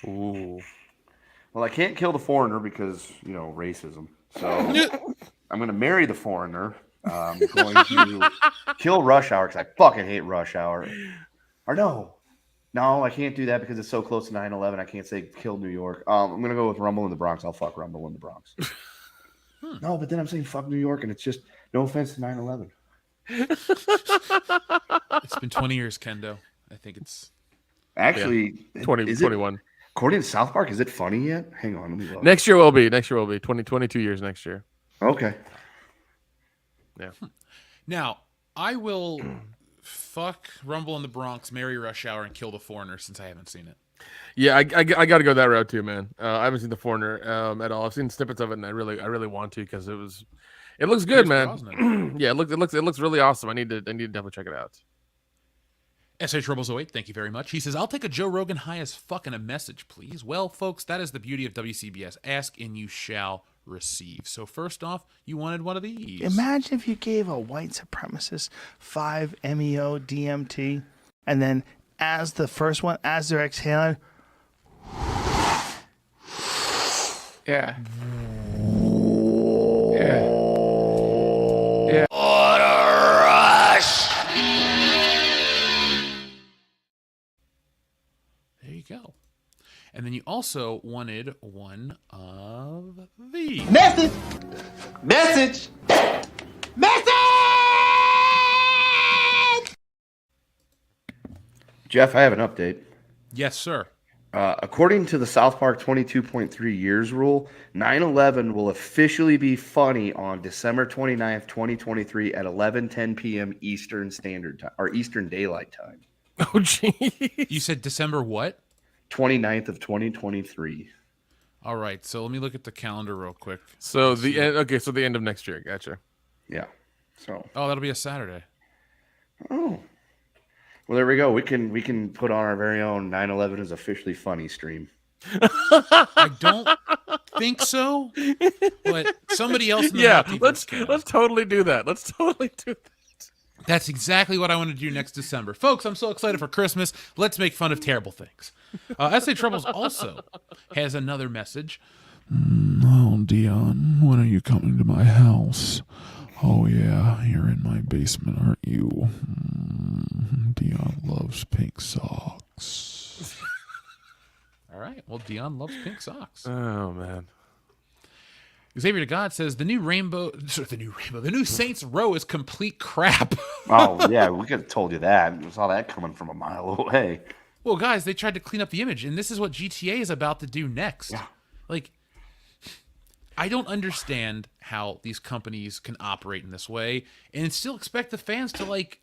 Ooh. Well, I can't kill the Foreigner because, you know, racism. So, I'm going to marry the Foreigner. I'm going to kill Rush Hour because I fucking hate Rush Hour. Or no, I can't do that because it's so close to 9/11. I can't say kill New York. I'm going to go with Rumble in the Bronx. I'll fuck Rumble in the Bronx. No, but then I'm saying fuck New York, and it's just no offense to 9/11. It's been 20 years, Kendo. I think it's actually 21. According to South Park, is it funny yet? Hang on, let me look. Next year will be 22 years next year. Okay. Yeah. Now, I will fuck Rumble in the Bronx, marry Rush Hour, and kill the Foreigner since I haven't seen it. Yeah, I got to go that route too, man. I haven't seen the Foreigner at all. I've seen snippets of it, and I really want to because it looks good, man. Yeah, it looks really awesome. I need to definitely check it out. SH Rebels 08, thank you very much. He says, I'll take a Joe Rogan high as fucking a message, please. Well, folks, that is the beauty of WCBS. Ask and you shall receive. So first off, you wanted one of these. Imagine if you gave a white supremacist 5-MeO DMT, and then as the first one, as they're exhaling, Yeah. There you go. And then you also wanted one of these. Message. Jeff, I have an update. Yes, sir. According to the South Park 22.3 years rule, 9/11 will officially be funny on December 29th, 2023 at 11:10 p.m. Eastern Standard Time or Eastern Daylight Time. Oh, gee. You said December what? 29th of 2023. All right, so let me look at the calendar real quick. So the end. Okay, so the end of next year. Gotcha. Yeah. So. Oh, that'll be a Saturday. Oh. Well, there we go. We can put on our very own 9/11 is officially funny stream. I think so, but somebody else in the Yeah, multiverse can. let's totally do that. Let's totally do that. That's exactly what I want to do next December. Folks, I'm so excited for Christmas. Let's make fun of terrible things. S.A. Troubles also has another message. Oh, Dion, when are you coming to my house? Oh, yeah, you're in my basement, aren't you? Dion loves pink socks. All right. Well, Dion loves pink socks. Oh man. Xavier to God says the new Saints Row is complete crap. Oh yeah, we could have told you that. We saw that coming from a mile away. Well, guys, they tried to clean up the image, and this is what GTA is about to do next. Yeah. Like, I don't understand how these companies can operate in this way and still expect the fans to, like,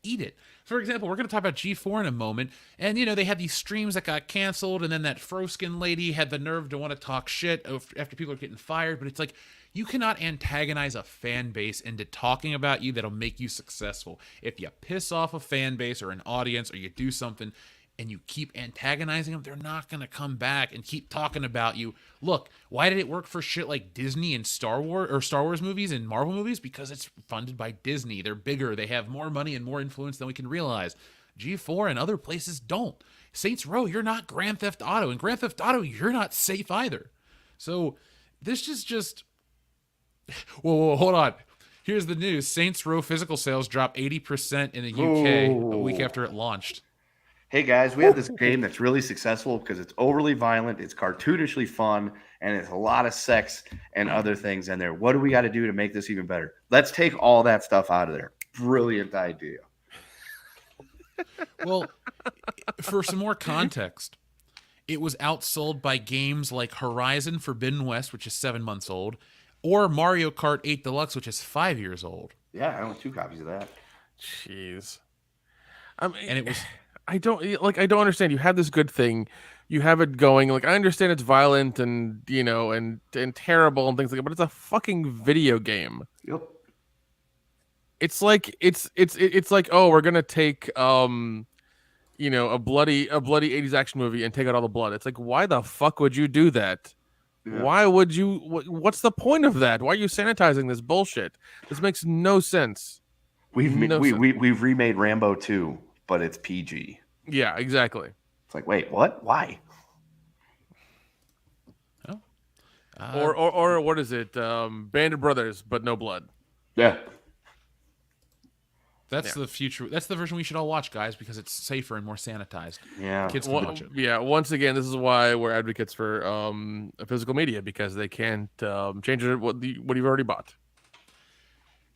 eat it. For example, we're going to talk about G4 in a moment, and, they had these streams that got canceled, and then that Froskin lady had the nerve to want to talk shit after people are getting fired, but it's like, you cannot antagonize a fan base into talking about you that'll make you successful. If you piss off a fan base or an audience or you do something and you keep antagonizing them, they're not going to come back and keep talking about you. Look, why did it work for shit like Disney and Star Wars movies and Marvel movies? Because it's funded by Disney. They're bigger. They have more money and more influence than we can realize. G4 and other places don't. Saints Row, you're not Grand Theft Auto. And Grand Theft Auto, you're not safe either. So this is just... Whoa, hold on. Here's the news. Saints Row physical sales dropped 80% in the UK a week after it launched. Hey guys, we have this game that's really successful because it's overly violent, it's cartoonishly fun, and it's a lot of sex and other things in there. What do we got to do to make this even better? Let's take all that stuff out of there. Brilliant idea. Well, for some more context, it was outsold by games like Horizon Forbidden West, which is 7 months old, or Mario Kart 8 Deluxe, which is 5 years old. Yeah, I own 2 copies of that. Jeez. I mean, And it was... I don't understand. You have this good thing, you have it going. Like, I understand it's violent and and terrible and things like that, but it's a fucking video game. Yep. It's like it's like, oh, we're gonna take a bloody 80s action movie and take out all the blood. It's like, why the fuck would you do that? Yeah. Why would you? What's the point of that? Why are you sanitizing this bullshit? This makes no sense. We've remade Rambo 2. But it's PG. Yeah, exactly. It's like, wait, what? Why? Oh. Or what is it? Band of Brothers, but no blood. Yeah. That's the future. That's the version we should all watch, guys, because it's safer and more sanitized. Yeah. Kids can watch it. Yeah. Once again, this is why we're advocates for physical media, because they can't change it what you've already bought.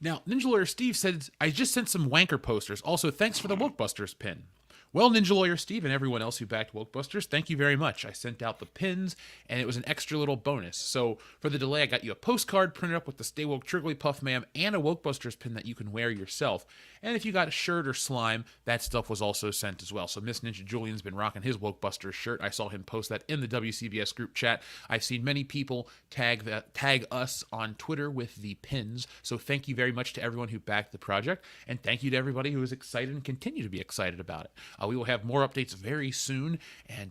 Now, Ninja Lawyer Steve said, I just sent some wanker posters. Also, thanks for the Wokebusters pin. Well, Ninja Lawyer Steve and everyone else who backed Wokebusters, thank you very much. I sent out the pins, and it was an extra little bonus. So, for the delay, I got you a postcard printed up with the Stay Woke Triggly Ma'am and a Wokebusters pin that you can wear yourself. And if you got a shirt or slime, that stuff was also sent as well. So, Miss Ninja Julian's been rocking his Wokebusters shirt. I saw him post that in the WCBS group chat. I've seen many people tag us on Twitter with the pins. So, thank you very much to everyone who backed the project, and thank you to everybody who is excited and continue to be excited about it. We will have more updates very soon, and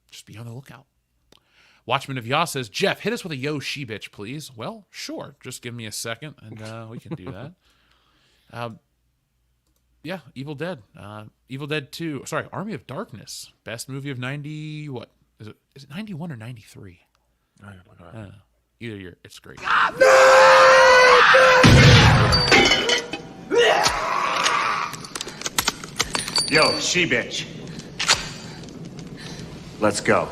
just be on the lookout. Watchman of Yah says, Jeff, hit us with a yo she bitch, please. Well, sure. Just give me a second, and we can do that. Yeah, Evil Dead. Evil Dead 2. Sorry, Army of Darkness. Best movie of 90... What? Is it 91 or 93? Either year. It's great. Yo, she bitch. Let's go.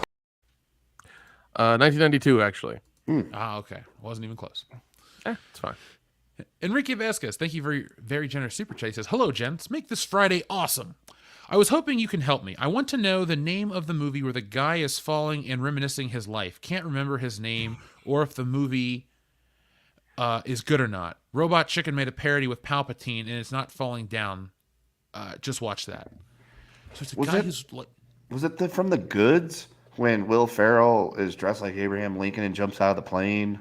1992, actually. Okay. Wasn't even close. It's fine. Enrique Vasquez, thank you for your very generous super chat. He says, hello, gents. Make this Friday awesome. I was hoping you can help me. I want to know the name of the movie where the guy is falling and reminiscing his life. Can't remember his name or if the movie is good or not. Robot Chicken made a parody with Palpatine and it's not falling down. Just watch that. So it's a guy who's like... Was it from The Goods when Will Ferrell is dressed like Abraham Lincoln and jumps out of the plane,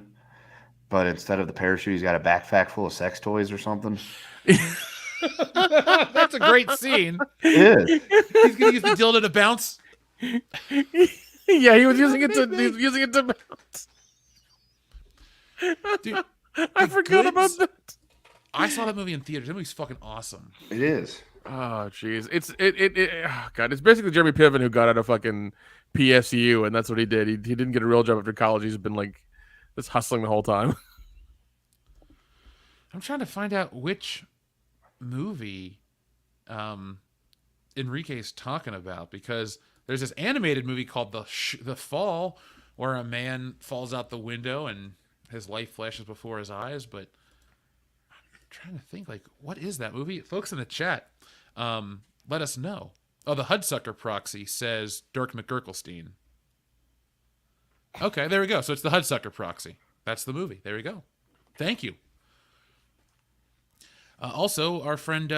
but instead of the parachute, he's got a backpack full of sex toys or something? That's a great scene. It is. He's gonna use the dildo to bounce. Yeah, he was using it to bounce. Dude, I The forgot about Goods- that. I saw that movie in theaters. That movie's fucking awesome. It is. Oh, jeez. God, it's basically Jeremy Piven who got out of fucking PSU, and that's what he did. He didn't get a real job after college. He's been like just hustling the whole time. I'm trying to find out which movie Enrique's talking about, because there's this animated movie called The Fall, where a man falls out the window and his life flashes before his eyes. But I'm trying to think, like, what is that movie? Folks in the chat, let us know. Oh, the Hudsucker Proxy says Dirk McGurkelstein. Okay, there we go. So it's the Hudsucker Proxy. That's the movie. There we go. Thank you. Also, our friend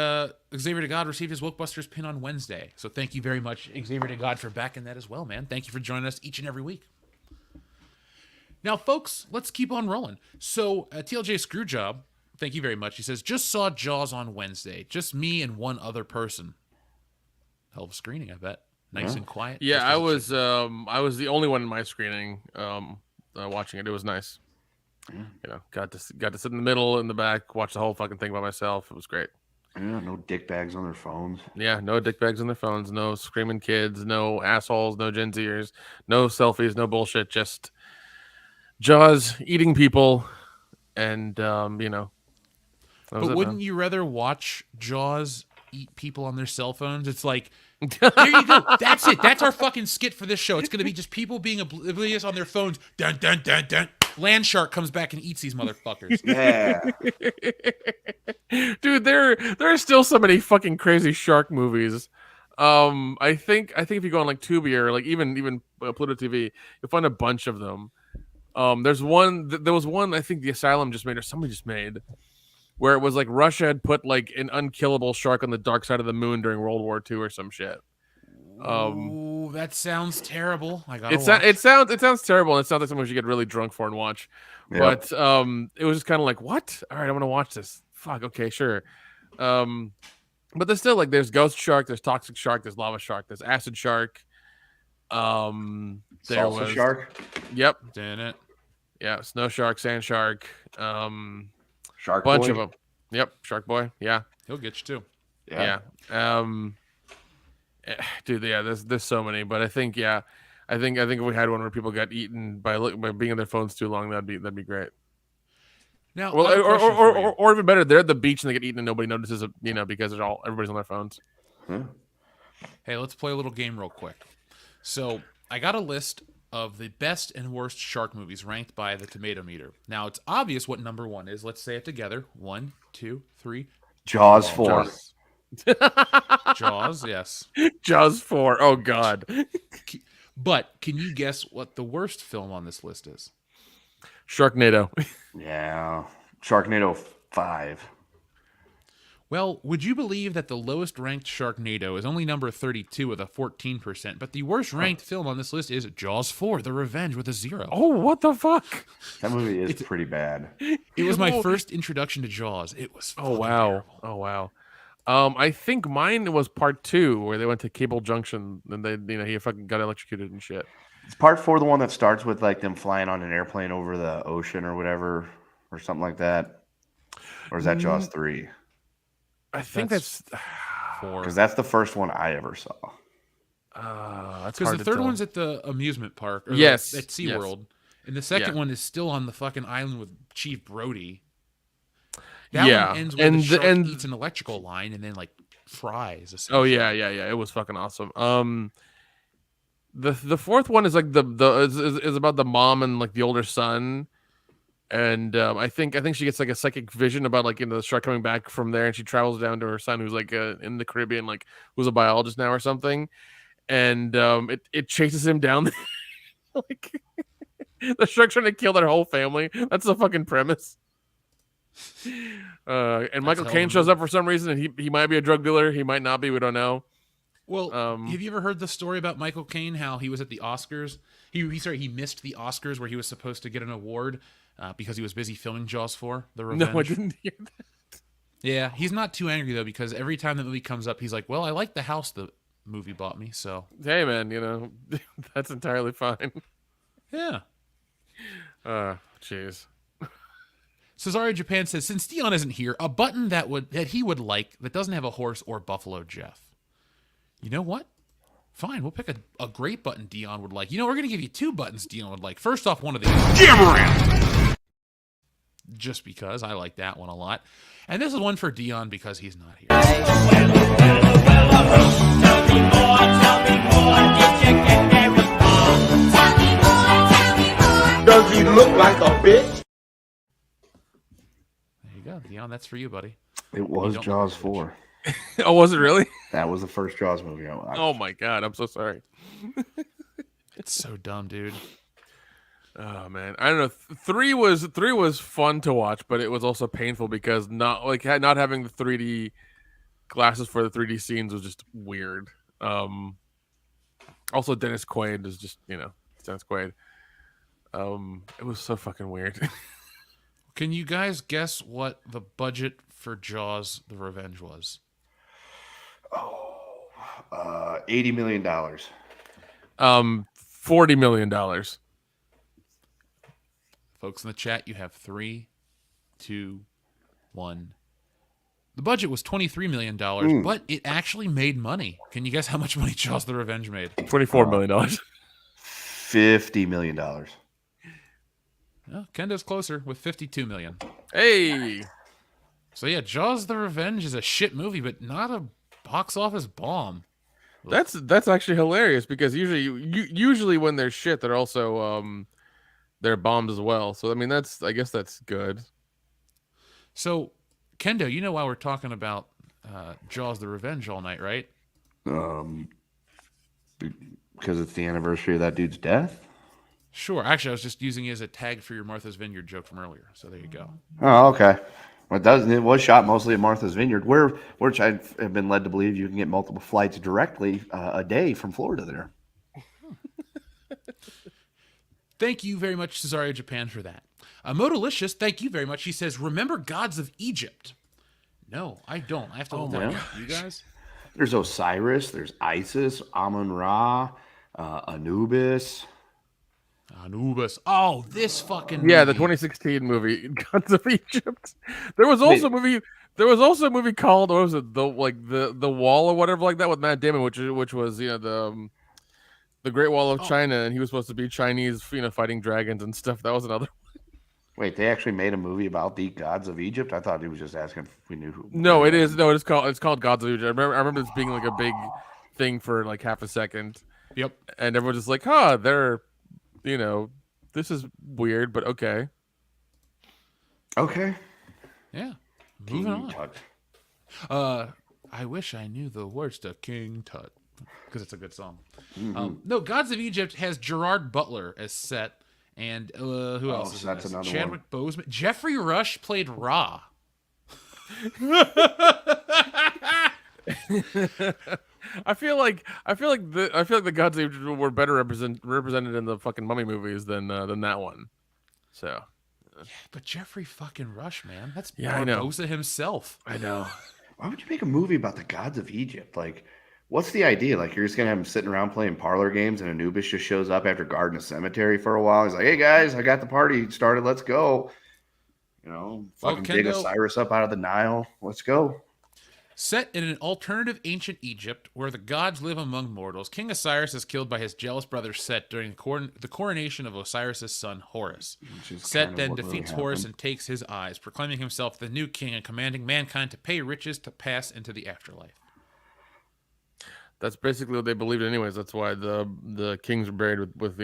Xavier to God received his Wokebusters pin on Wednesday. So thank you very much, Xavier to God, for backing that as well, man. Thank you for joining us each and every week. Now, folks, let's keep on rolling. So TLJ Screwjob, thank you very much. He says, just saw Jaws on Wednesday. Just me and one other person. Hell of a screening, I bet. Nice and quiet. Yeah, just I as it should was the only one in my screening watching it. It was nice. You know, got to sit in the middle, in the back, watch the whole fucking thing by myself. It was great. Yeah, no dick bags on their phones. Yeah, no dickbags on their phones, no screaming kids, no assholes, no Gen Zers, no selfies, no bullshit. Just Jaws eating people, and you know. that was But it, wouldn't man. you rather watch Jaws eat people on their cell phones? It's like, there you go. That's it. That's our fucking skit for this show. It's going to be just people being oblivious on their phones. Dun, dun, dun, dun. Land shark comes back and eats these motherfuckers. Yeah. Dude, there are still so many fucking crazy shark movies. I think if you go on like Tubi or like even Pluto TV, you'll find a bunch of them. There was one I think the Asylum just made or somebody just made, where it was like Russia had put like an unkillable shark on the dark side of the moon during World War II or some shit. Ooh, that sounds terrible. I got It sounds terrible, and it sounds like something we should get really drunk for and watch. Yep. But it was just kind of like, what? All right, I'm gonna watch this. Fuck, okay, sure. But there's still like there's ghost shark, there's toxic shark, there's lava shark, there's acid shark. There Salsa was shark. Yep, Damn it. yeah, snow shark, sand shark, Shark bunch boy. of them. Yep, shark boy. Yeah, He'll get you too. yeah. Dude, yeah, there's so many, but I think if we had one where people got eaten by being on their phones too long, that'd be great. Now, Well, I have a question for you. or even better, they're at the beach and they get eaten and nobody notices it, you know, because everybody's on their phones. Hey, let's play a little game real quick. So I got a list of the best and worst shark movies ranked by the Tomato Meter. Now it's obvious what number one is. Let's say it together. 1, 2, 3. Jaws 4. Jaws, yes. Jaws 4. Oh God. But can you guess what the worst film on this list is? Sharknado. Yeah. Sharknado 5. Well, would you believe that the lowest ranked Sharknado is only number 32 with a 14%, but the worst ranked film on this list is Jaws 4: The Revenge with a 0. Oh, what the fuck? That movie is pretty bad. It was my first introduction to Jaws. It was Oh wow. terrible. Oh wow. I think mine was part 2 where they went to Cable Junction and he fucking got electrocuted and shit. Is part 4 the one that starts with like them flying on an airplane over the ocean or whatever, or something like that? Or is that Jaws 3? I think that's 4. Because that's the first one I ever saw. that's Because hard the to third tell. one's at the amusement park. Or Yes, at yes. SeaWorld. And the second Yeah. one is still on the fucking island with Chief Brody. That Yeah, one ends where and the the- shark and- eats an electrical line and then like fries. Oh essentially. yeah. It was fucking awesome. The fourth one is like is about the mom and like the older son, and I think she gets like a psychic vision about like the shark coming back from there, and she travels down to her son who's like in the Caribbean, like who's a biologist now or something, and it chases him down. Like the shark's trying to kill their whole family. That's the fucking premise. And Michael hell of a Caine shows movie. up for some reason, and he might be a drug dealer. He might not be. We don't know. Well, have you ever heard the story about Michael Caine? How he was at the Oscars? He missed the Oscars where he was supposed to get an award because he was busy filming Jaws 4: The Revenge. No, I didn't hear that. Yeah, he's not too angry though because every time the movie comes up, he's like, "Well, I like the house the movie bought me, so Hey, man, that's entirely fine. yeah." Jeez. Cesario Japan says, since Dion isn't here, a button that he would like that doesn't have a horse or Buffalo Jeff. You know what? Fine, we'll pick a great button Dion would like. You know, we're going to give you 2 buttons Dion would like. First off, one of these. Just because I like that one a lot. And this is one for Dion because he's not here. Does he look like a bitch? There you go, Dion. That's for you, buddy. It was Jaws 4. Oh, was it really? That was the first Jaws movie I watched. Oh my god, I'm so sorry. It's so dumb, dude. Oh man, I don't know. 3 was fun to watch, but it was also painful because not having the 3D glasses for the 3D scenes was just weird. Also, Dennis Quaid is just Dennis Quaid. It was so fucking weird. Can you guys guess what the budget for Jaws: The Revenge was? $80 million. $40 million. Folks in the chat, you have 3, 2, 1. The budget was $23 million, but it actually made money. Can you guess how much money Jaws: The Revenge made? $24 million. $50 million. Well, Kendo's closer with $52 million. Hey. So yeah, Jaws: The Revenge is a shit movie, but not a box office bomb. That's actually hilarious because usually when they're shit, they're also they're bombs as well. So I mean, I guess that's good. So, Kendo, you know why we're talking about Jaws: The Revenge all night, right? Because it's the anniversary of that dude's death. Sure. Actually, I was just using it as a tag for your Martha's Vineyard joke from earlier. So there you go. Oh, okay. Well, it was shot mostly at Martha's Vineyard, which I have been led to believe you can get multiple flights directly a day from Florida there. Thank you very much, Cesario Japan, for that. Modalicious, thank you very much. He says, remember Gods of Egypt? No, I don't. I have to look that up. You guys? There's Osiris, there's Isis, Amun-Ra, Anubis. Anubis. Oh, this fucking movie. Yeah, the 2016 movie Gods of Egypt. There was also a movie. There was also a movie called what was it? The Wall or whatever like that with Matt Damon, which was the Great Wall of China, and he was supposed to be Chinese, fighting dragons and stuff. That was another. Wait, they actually made a movie about the gods of Egypt? I thought he was just asking if we knew who. No, it is. No, it's called Gods of Egypt. I remember this being like a big thing for like half a second. Yep. And everyone's just like, "Huh, they're, this is weird, but okay." Okay. Yeah. Moving on. I wish I knew the words to King Tut because it's a good song. Mm-hmm. No, Gods of Egypt has Gerard Butler as Set. And who else? So that's another Chadwick one. Boseman. Jeffrey Rush played Ra. I feel like the Gods of Egypt were better represented in the fucking Mummy movies than that one. So, yeah, but Jeffrey fucking Rush, man, that's I know. Barbosa himself. I know. Why would you make a movie about the gods of Egypt? Like, what's the idea? Like, you're just gonna have him sitting around playing parlor games, and Anubis just shows up after guarding a cemetery for a while. He's like, "Hey guys, I got the party started. Let's go." Fucking dig Osiris up out of the Nile. Let's go. Set in an alternative ancient Egypt where the gods live among mortals, King Osiris is killed by his jealous brother Set during the coronation of Osiris' son Horus. Set then defeats Horus and takes his eyes, proclaiming himself the new king and commanding mankind to pay riches to pass into the afterlife. That's basically what they believed anyways. That's why the kings were buried with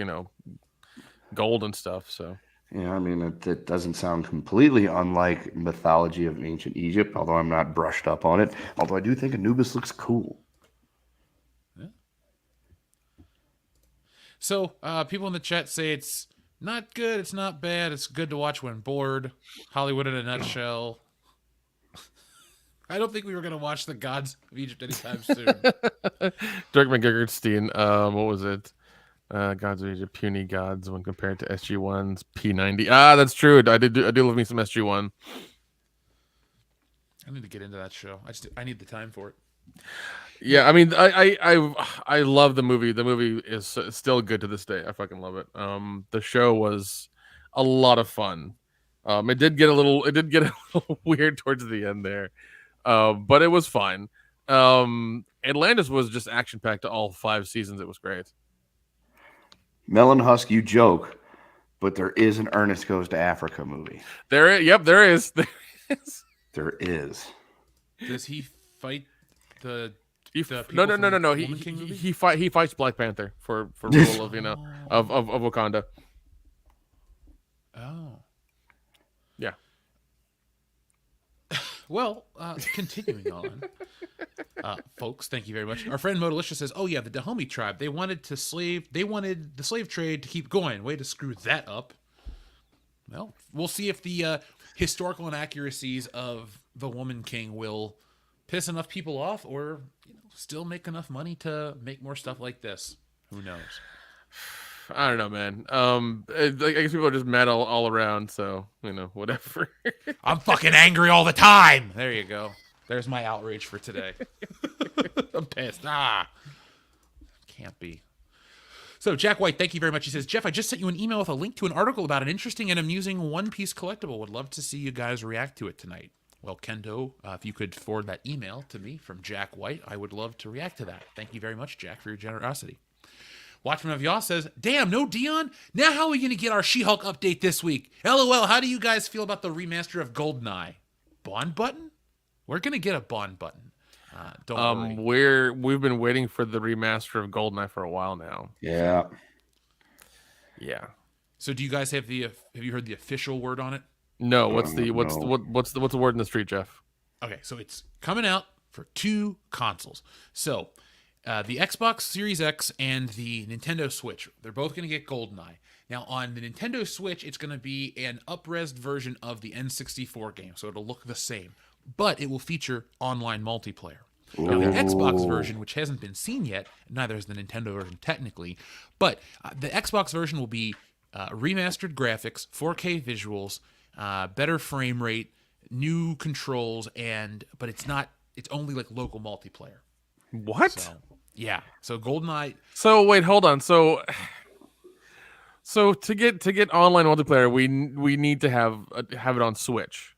gold and stuff. So yeah, I mean, it doesn't sound completely unlike mythology of ancient Egypt, although I'm not brushed up on it. Although I do think Anubis looks cool. Yeah. So people in the chat say it's not good, it's not bad, it's good to watch when bored. Hollywood in a nutshell. I don't think we were going to watch the Gods of Egypt anytime soon. Dirk McGiggertstein, what was it? Gods of Egypt, puny gods when compared to SG-1's P90. That's true. I do love me some SG-1. I need to get into that show. I need the time for it. Yeah, I mean, I love the movie. The movie is still good to this day. I fucking love it. The show was a lot of fun. It did get a little weird towards the end there, but it was fine. Atlantis was just action packed to all 5 seasons. It was great. Melon Husk, you joke, but there is an Ernest Goes to Africa movie. There is. There is. Does he fight the No. people from the Woman King movie? He fights Black Panther for rule of of Wakanda. Oh. Yeah. Well, continuing on, folks, thank you very much. Our friend Modalisha says, "Oh yeah, the Dahomey tribe. They wanted the slave trade to keep going. Way to screw that up." Well, we'll see if the historical inaccuracies of the Woman King will piss enough people off, or still make enough money to make more stuff like this. Who knows? I don't know, man. I guess people are just mad all around, so whatever. I'm fucking angry all the time. There you go. There's my outrage for today. I'm pissed. Can't be. So Jack White, thank you very much. He says, Jeff, I just sent you an email with a link to an article about an interesting and amusing One Piece collectible. Would love to see you guys react to it tonight. Well, Kendo, if you could forward that email to me from Jack White, I would love to react to that. Thank you very much, Jack, for your generosity. Watchman of Yaw says, damn, no Dion? Now how are we going to get our She-Hulk update this week? LOL, how do you guys feel about the remaster of GoldenEye? Bond button? We're going to get a Bond button. Don't worry. We've been waiting for the remaster of GoldenEye for a while now. Yeah. Yeah. So do you guys have you heard the official word on it? No, what's the word in the street, Jeff? Okay, so it's coming out for 2 consoles. So the Xbox Series X and the Nintendo Switch, they're both going to get GoldenEye. Now, on the Nintendo Switch, it's going to be an up-resed version of the N64 game, so it'll look the same. But it will feature online multiplayer. Now, the Xbox version, which hasn't been seen yet, neither has the Nintendo version technically, but the Xbox version will be remastered graphics, 4K visuals, better frame rate, new controls, but it's only like local multiplayer. What? Yeah. So GoldenEye. So wait, hold on. So to get online multiplayer, we need to have it on Switch.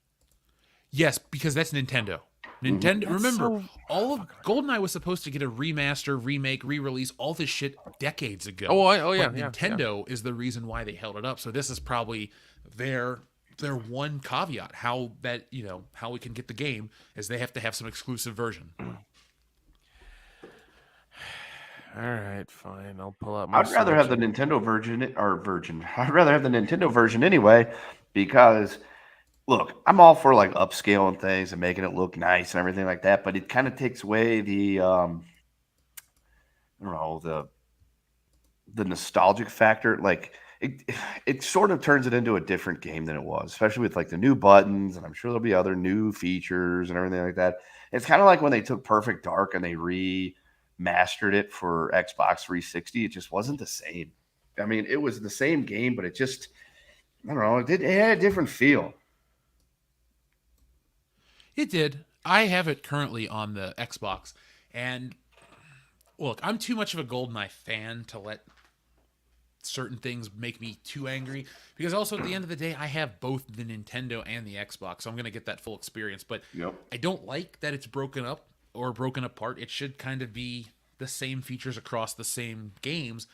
Yes, because that's Nintendo. Remember, all of GoldenEye was supposed to get a remaster, remake, re-release, all this shit decades ago. Nintendo is the reason why they held it up. So this is probably their one caveat. How we can get the game is they have to have some exclusive version. All right, fine. I'll pull out my. I'd rather have the Nintendo version. I'd rather have the Nintendo version anyway, because look, I'm all for like upscaling things and making it look nice and everything like that, but it kind of takes away the the nostalgic factor. Like it sort of turns it into a different game than it was, especially with like the new buttons, and I'm sure there'll be other new features and everything like that. It's kind of like when they took Perfect Dark and they remastered it for Xbox 360. It just wasn't the same. I mean, it was the same game, but it just, I don't know, it had a different feel. It did. I have it currently on the Xbox, and look, I'm too much of a GoldenEye fan to let certain things make me too angry, because also at the end of the day, I have both the Nintendo and the Xbox, so I'm going to get that full experience, but I don't like that it's broken up or broken apart. It should kind of be the same features across the same games,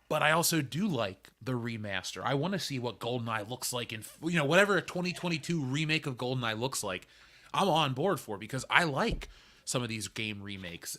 but I also do like the remaster. I want to see what GoldenEye looks like in, whatever a 2022 remake of GoldenEye looks like. I'm on board for, because I like some of these game remakes.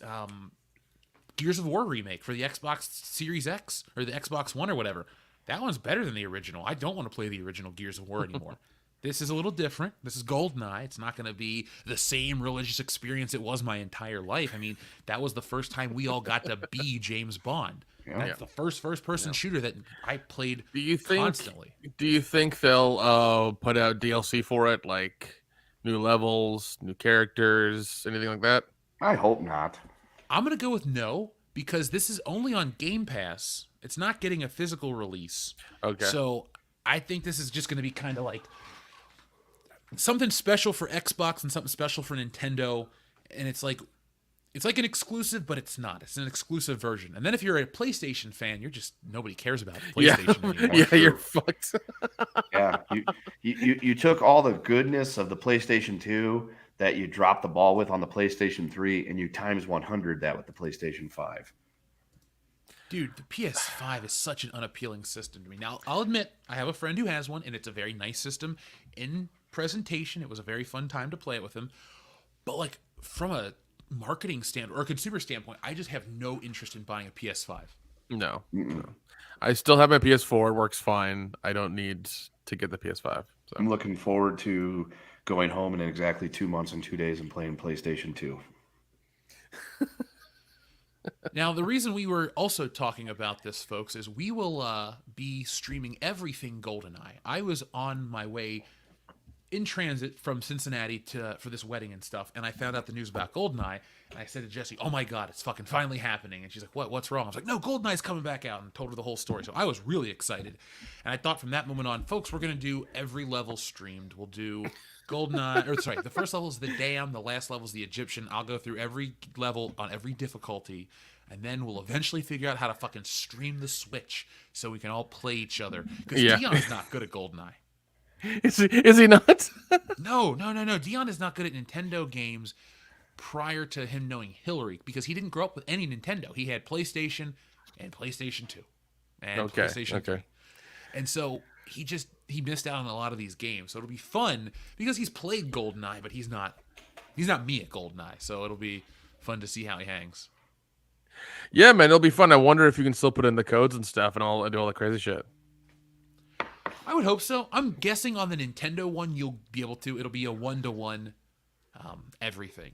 Gears of War remake for the Xbox Series X or the Xbox One or whatever. That one's better than the original. I don't want to play the original Gears of War anymore. This is a little different. This is GoldenEye. It's not going to be the same religious experience it was my entire life. I mean, that was the first time we all got to be James Bond. That's the first-person shooter that I played constantly. Do you think they'll put out DLC for it, like new levels, new characters, anything like that? I hope not. I'm going to go with no, because this is only on Game Pass. It's not getting a physical release. Okay. So I think this is just going to be kind of like something special for Xbox and something special for Nintendo. And it's like, It's like an exclusive, but it's not. It's an exclusive version. And then if you're a PlayStation fan, nobody cares about PlayStation anymore. Yeah, you're fucked. Yeah, you took all the goodness of the PlayStation 2 that you dropped the ball with on the PlayStation 3, and you times 100 that with the PlayStation 5. Dude, the PS5 is such an unappealing system to me. Now, I'll admit, I have a friend who has one, and it's a very nice system. In presentation, it was a very fun time to play it with him. But, like, from a marketing standpoint or a consumer standpoint, I just have no interest in buying a PS5. No. I still have my PS4. It works fine. I don't need to get the PS5. So. I'm looking forward to going home in exactly 2 months and 2 days and playing PlayStation 2. Now, the reason we were also talking about this, folks, is we will be streaming everything GoldenEye. I was on my way in transit from Cincinnati for this wedding and stuff, and I found out the news about GoldenEye, and I said to Jesse, "Oh my God, it's fucking finally happening." And she's like, "What's wrong?" I was like, "No, GoldenEye's coming back out," and told her the whole story. So I was really excited, and I thought from that moment on, folks, we're gonna do every level streamed. We'll do GoldenEye, the first level is the Dam, the last level is the Egyptian. I'll go through every level on every difficulty, and then we'll eventually figure out how to fucking stream the Switch so we can all play each other. Because Dion's not good at GoldenEye. Is he not? No. Dion is not good at Nintendo games prior to him knowing Hillary, because he didn't grow up with any Nintendo. He had PlayStation and PlayStation 2 and PlayStation 3. And so he missed out on a lot of these games. So it'll be fun because he's played GoldenEye, but he's not me at GoldenEye. So it'll be fun to see how he hangs. Yeah, man, it'll be fun. I wonder if you can still put in the codes and stuff and do all the crazy shit. I would hope so. I'm guessing on the Nintendo one, you'll be able to. It'll be a 1-to-1 everything.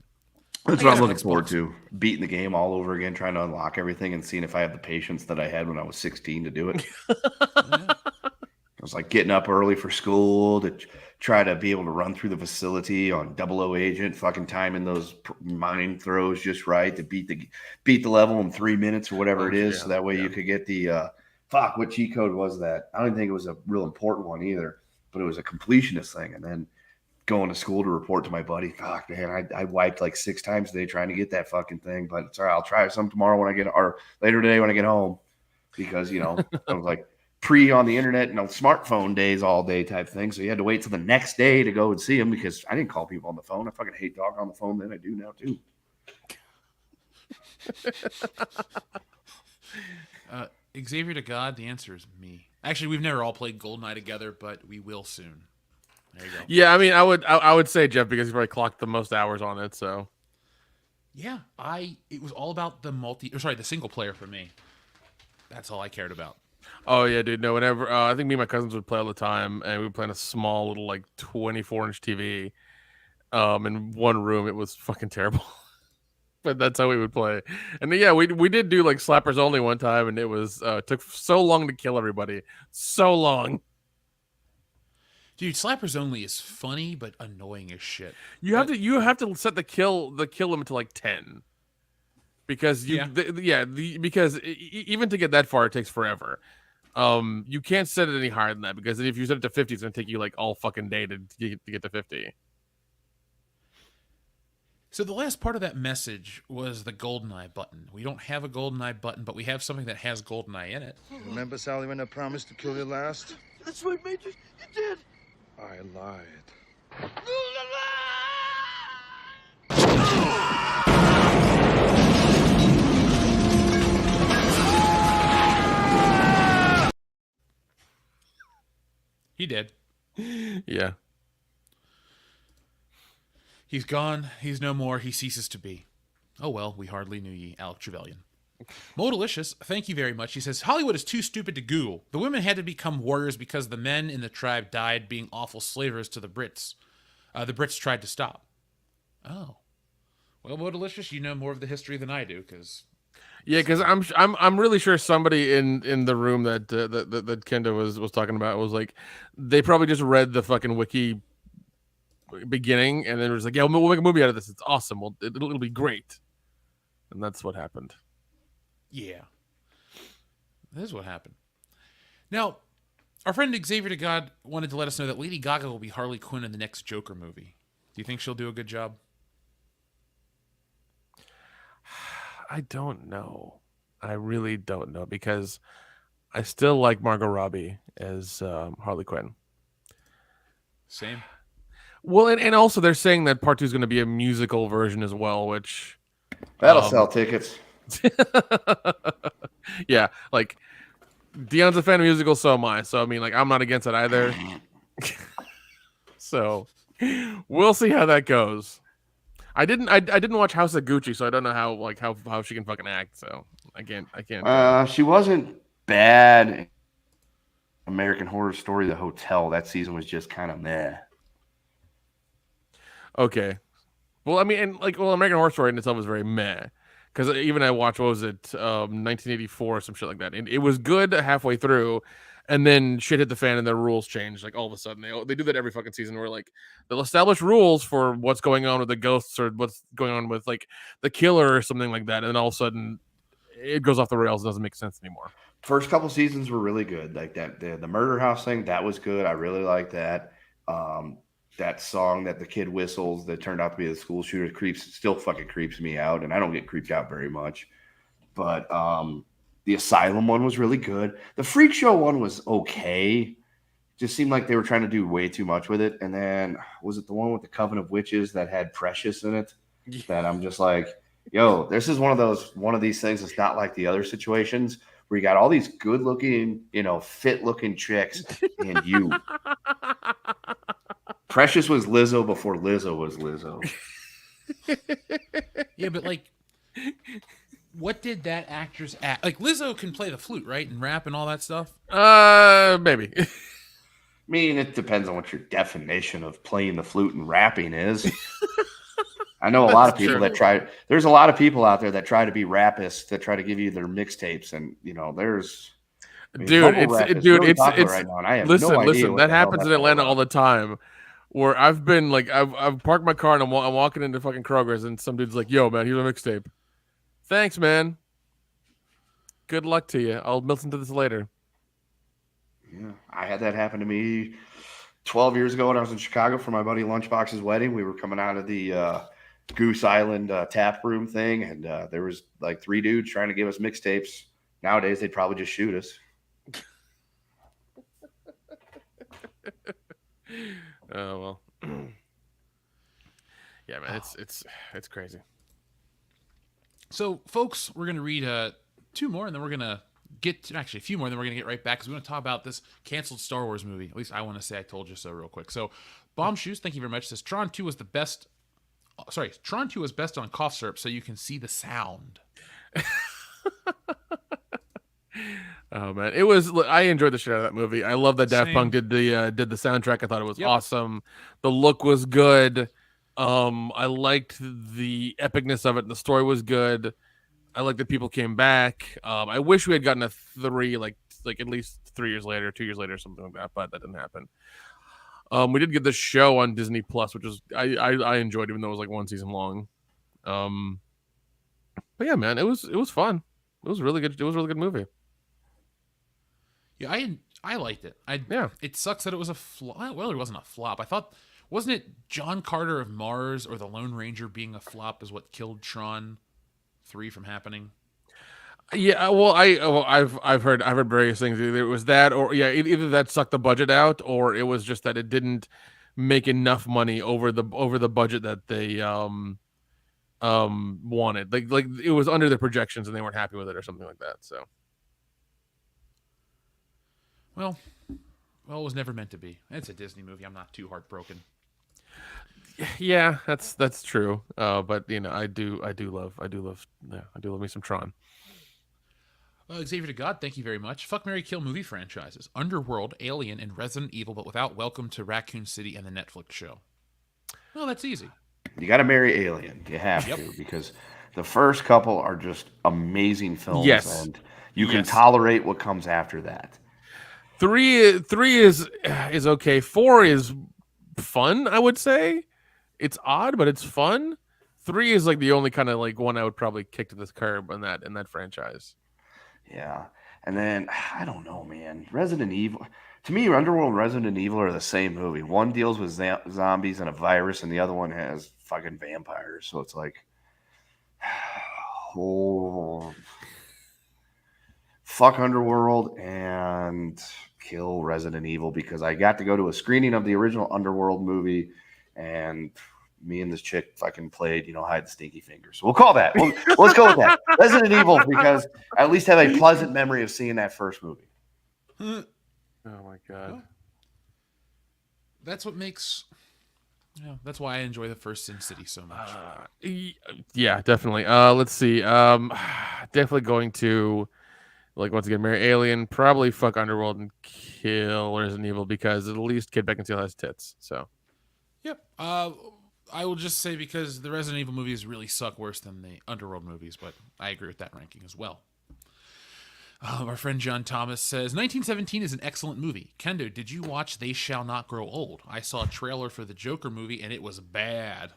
That's what I'm looking forward to. Beating the game all over again, trying to unlock everything and seeing if I have the patience that I had when I was 16 to do it. I was like getting up early for school to try to be able to run through the facility on 00 agent, fucking timing those mine throws just right to beat the level in 3 minutes or whatever it is. Yeah, so that way you could get the what cheat code was that? I don't think it was a real important one either, but it was a completionist thing. And then going to school to report to my buddy, fuck, man, I wiped like 6 times today trying to get that fucking thing. But it's all right, I'll try some tomorrow or later today when I get home. Because, I was like pre on the internet and on smartphone days all day type thing. So you had to wait till the next day to go and see him because I didn't call people on the phone. I fucking hate talking on the phone then. I do now too. Xavier to God, the answer is me. Actually, we've never all played GoldenEye together, but we will soon. There you go. Yeah, I mean, I would say Jeff because he's probably clocked the most hours on it. So yeah, it was all about the single player for me. That's all I cared about. Oh yeah, dude. No, whenever I think me and my cousins would play all the time, and we would play in a small little like 24-inch TV, in one room. It was fucking terrible. But that's how we would play. And yeah, we did do like slappers only one time, and it was took so long to kill everybody. So long. Dude, slappers only is funny but annoying as shit. You have to set the kill limit to like 10. Because because even to get that far it takes forever. You can't set it any higher than that because if you set it to 50 it's going to take you like all fucking day to get to 50. So the last part of that message was the GoldenEye button. We don't have a GoldenEye button, but we have something that has GoldenEye in it. Remember, Sally, when I promised to kill you last? That's right, Major. You did. I lied. He did. Yeah. He's gone. He's no more. He ceases to be. Oh well, we hardly knew ye, Alec Trevelyan. Modalicious, thank you very much. He says, Hollywood is too stupid to Google. The women had to become warriors because the men in the tribe died being awful slavers to the Brits. The Brits tried to stop. Oh. Well, Modalicious, you know more of the history than I do, because... Yeah, because I'm really sure somebody in the room that Kenda was talking about was like, they probably just read the fucking wiki beginning and then it was like, yeah, we'll make a movie out of this. It's awesome. It'll be great. And that's what happened. Yeah. That is what happened. Now, our friend Xavier to God wanted to let us know that Lady Gaga will be Harley Quinn in the next Joker movie. Do you think she'll do a good job? I don't know. I really don't know because I still like Margot Robbie as Harley Quinn. Same. Well, and also they're saying that part 2 is going to be a musical version as well, which That'll sell tickets. yeah, like Dion's a fan of musicals, so am I. So I mean, like, I'm not against it either. So we'll see how that goes. I didn't watch House of Gucci, so I don't know how she can fucking act. So I can't. She wasn't bad. American Horror Story, The Hotel. That season was just kind of meh. Okay. Well, I mean, and American Horror Story in itself was very meh. Because even I watched, what was it, 1984 or some shit like that. And it was good halfway through, and then shit hit the fan and their rules changed. Like, all of a sudden. They do that every fucking season where, like, they'll establish rules for what's going on with the ghosts or what's going on with, like, the killer or something like that. And then all of a sudden, it goes off the rails. It doesn't make sense anymore. First couple seasons were really good. Like that, the murder house thing, that was good. I really liked that. That song that the kid whistles that turned out to be the school shooter still fucking creeps me out, and I don't get creeped out very much. But the Asylum one was really good. The Freak Show one was okay. Just seemed like they were trying to do way too much with it. And then was it the one with the Coven of Witches that had Precious in it? Yeah. That I'm just like, yo, this is one of these things that's not like the other situations where you got all these good looking, fit looking chicks and you. Precious was Lizzo before Lizzo was Lizzo. Yeah, but like, what did that actress act? Like, Lizzo can play the flute, right? And rap and all that stuff? Maybe. I mean, it depends on what your definition of playing the flute and rapping is. I know a lot of people that try. There's a lot of people out there that try to be rapists that try to give you their mixtapes, and there's. Dude, it's really right now, and I have listen. no idea That happens in Atlanta all the time. Where I've been like, I've parked my car and I'm walking into fucking Kroger's, and some dude's like, "Yo, man, here's a mixtape." Thanks, man. Good luck to you. I'll listen to this later. Yeah, I had that happen to me 12 years ago when I was in Chicago for my buddy Lunchbox's wedding. We were coming out of the Goose Island tap room thing, and there was like 3 dudes trying to give us mixtapes. Nowadays, they'd probably just shoot us. Oh well. Yeah, man, it's crazy. So, folks, we're gonna read 2 more, and then we're gonna get to, actually a few more, and then we're gonna get right back because we want to talk about this canceled Star Wars movie. At least I want to say I told you so real quick. So, Bomb Shoes, thank you very much. Says Tron 2 was the best. Sorry, Tron 2 was best on cough syrup, so you can see the sound. Oh man, it was. I enjoyed the shit out of that movie. I love that Daft Punk did the soundtrack. I thought it was awesome. The look was good. I liked the epicness of it. The story was good. I liked that people came back. I wish we had gotten a 3, like at least 3 years later, 2 years later, something like that. But that didn't happen. We did get the show on Disney Plus, which was I enjoyed, even though it was like 1 season long. But yeah, man, it was fun. It was really good. It was a really good movie. Yeah, I liked it. It sucks that it was a flop. Well, it wasn't a flop. I thought, wasn't it John Carter of Mars or the Lone Ranger being a flop is what killed Tron 3 from happening? Yeah, well, I've heard various things. Either it was that, or either that sucked the budget out, or it was just that it didn't make enough money over the budget that they wanted. Like it was under their projections and they weren't happy with it or something like that. So. Well, it was never meant to be. It's a Disney movie. I'm not too heartbroken. Yeah, that's true. But I do love me some Tron. Xavier to God, thank you very much. Fuck, Marry, Kill movie franchises: Underworld, Alien, and Resident Evil, but without Welcome to Raccoon City and the Netflix show. Well, that's easy. You got to marry Alien. You have to, because the first couple are just amazing films, and you can tolerate what comes after that. 3 is okay. 4 is fun, I would say. It's odd, but it's fun. 3 is like the only kind of like one I would probably kick to the curb in that franchise. Yeah. And then I don't know, man. Resident Evil, to me, Underworld and Resident Evil are the same movie. One deals with zombies and a virus, and the other one has fucking vampires. So it's like, Oh, fuck Underworld and kill Resident Evil because I got to go to a screening of the original Underworld movie, and me and this chick fucking played, hide the stinky fingers. So we'll call that. Let's go with that. Resident Evil because I at least have a pleasant memory of seeing that first movie. Oh my god. Well, that's what makes. That's why I enjoy the first Sin City so much. Yeah, definitely. Let's see. Definitely going to, once again, marry Alien. Probably fuck Underworld and kill Resident Evil because at least Kid Beckinsale has tits. So. Yep. I will just say because the Resident Evil movies really suck worse than the Underworld movies, but I agree with that ranking as well. Our friend John Thomas says, 1917 is an excellent movie. Kendo, did you watch They Shall Not Grow Old? I saw a trailer for the Joker movie, and it was bad.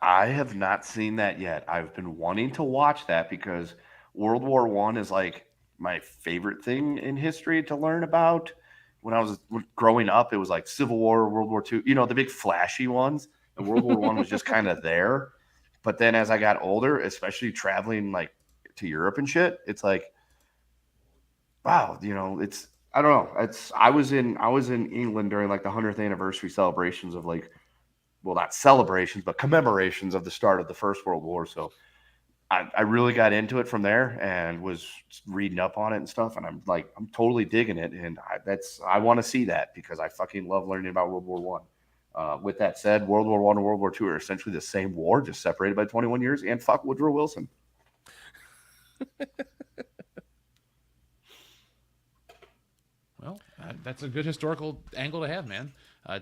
I have not seen that yet. I've been wanting to watch that because World War I is my favorite thing in history to learn about. When I was growing up, it was like Civil War, World War II, the big flashy ones. And World War I was just kind of there. But then as I got older, especially traveling to Europe and shit, it's wow, it's I don't know. I was in England during the 100th anniversary celebrations of not celebrations, but commemorations of the start of the First World War. So I really got into it from there and was reading up on it and stuff. And I'm totally digging it. And I want to see that because I fucking love learning about World War One. With that said, World War One and World War II are essentially the same war, just separated by 21 years. And fuck Woodrow Wilson. Well, that's a good historical angle to have, man.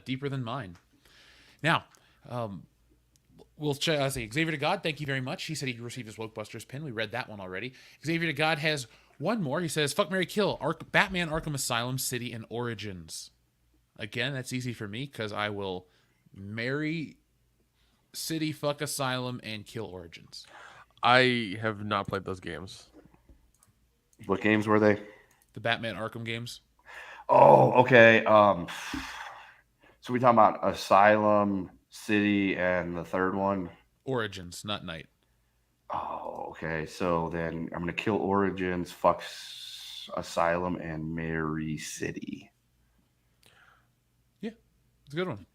Deeper than mine. Now, we'll check. I say Xavier to God. Thank you very much. He said he received his Wokebusters pin. We read that one already. Xavier to God has one more. He says, "Fuck, Mary, kill Batman, Arkham Asylum, City, and Origins." Again, that's easy for me because I will marry City, fuck Asylum, and kill Origins. I have not played those games. What games were they? The Batman Arkham games. Oh, okay. So we talking about Asylum, City, and the third one? Origins, not Night. Oh, okay. So then I'm going to kill Origins, fuck Asylum, and marry City. Yeah, it's a good one.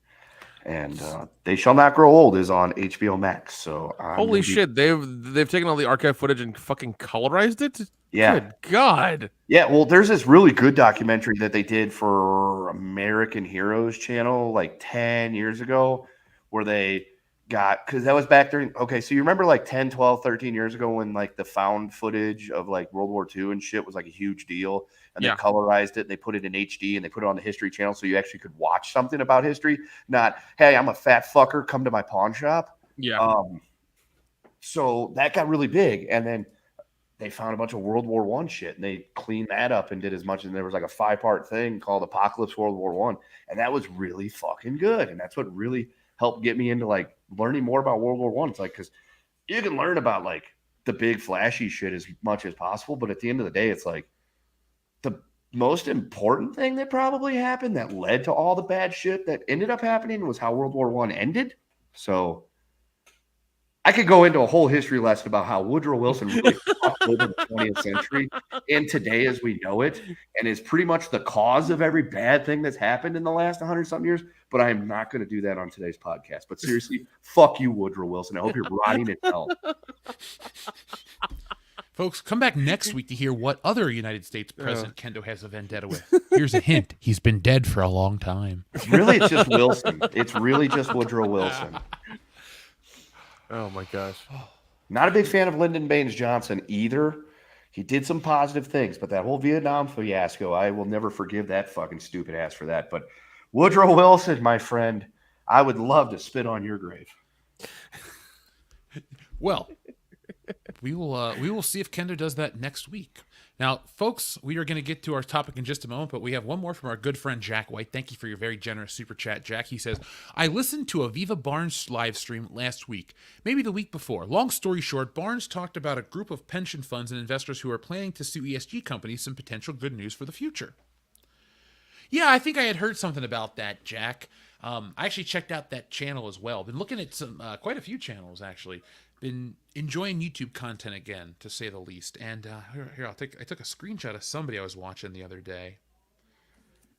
And They Shall Not Grow Old is on HBO Max. So holy shit, they've taken all the archive footage and fucking colorized it? Yeah. Good God. Yeah, well, there's this really good documentary that they did for American Heroes channel 10 years ago where they got, because that was back during, okay, so you remember 10, 12, 13 years ago when the found footage of World War II and shit was a huge deal, and they colorized it and they put it in HD and they put it on the History Channel so you actually could watch something about history, not, hey, I'm a fat fucker, come to my pawn shop. Yeah. So that got really big, and then they found a bunch of World War I shit and they cleaned that up and did as much. And there was a 5-part thing called Apocalypse World War I. And that was really fucking good. And that's what really helped get me into learning more about World War I. It's because you can learn about the big flashy shit as much as possible. But at the end of the day, it's the most important thing that probably happened that led to all the bad shit that ended up happening was how World War I ended. So I could go into a whole history lesson about how Woodrow Wilson really fucked over the 20th century and today as we know it, and is pretty much the cause of every bad thing that's happened in the last 100-something years. But I am not going to do that on today's podcast. But seriously, fuck you, Woodrow Wilson. I hope you're rotting in hell. Folks, come back next week to hear what other United States president Kendo has a vendetta with. Here's a hint. He's been dead for a long time. Really, it's just Wilson. It's really just Woodrow Wilson. Oh my gosh. Not a big fan of Lyndon Baines Johnson either. He did some positive things, but that whole Vietnam fiasco, I will never forgive that fucking stupid ass for that. But Woodrow Wilson, my friend, I would love to spit on your grave. Well, we will see if Kendo does that next week. Now, folks, we are going to get to our topic in just a moment, but we have one more from our good friend Jack White. Thank you for your very generous super chat, Jack. He says, I listened to Aviva Barnes' live stream last week, maybe the week before. Long story short, Barnes talked about a group of pension funds and investors who are planning to sue ESG companies, some potential good news for the future. Yeah, I think I had heard something about that, Jack. I actually checked out that channel as well. Been looking at some quite a few channels, actually. been enjoying YouTube content again, to say the least. And here I took a screenshot of somebody I was watching the other day.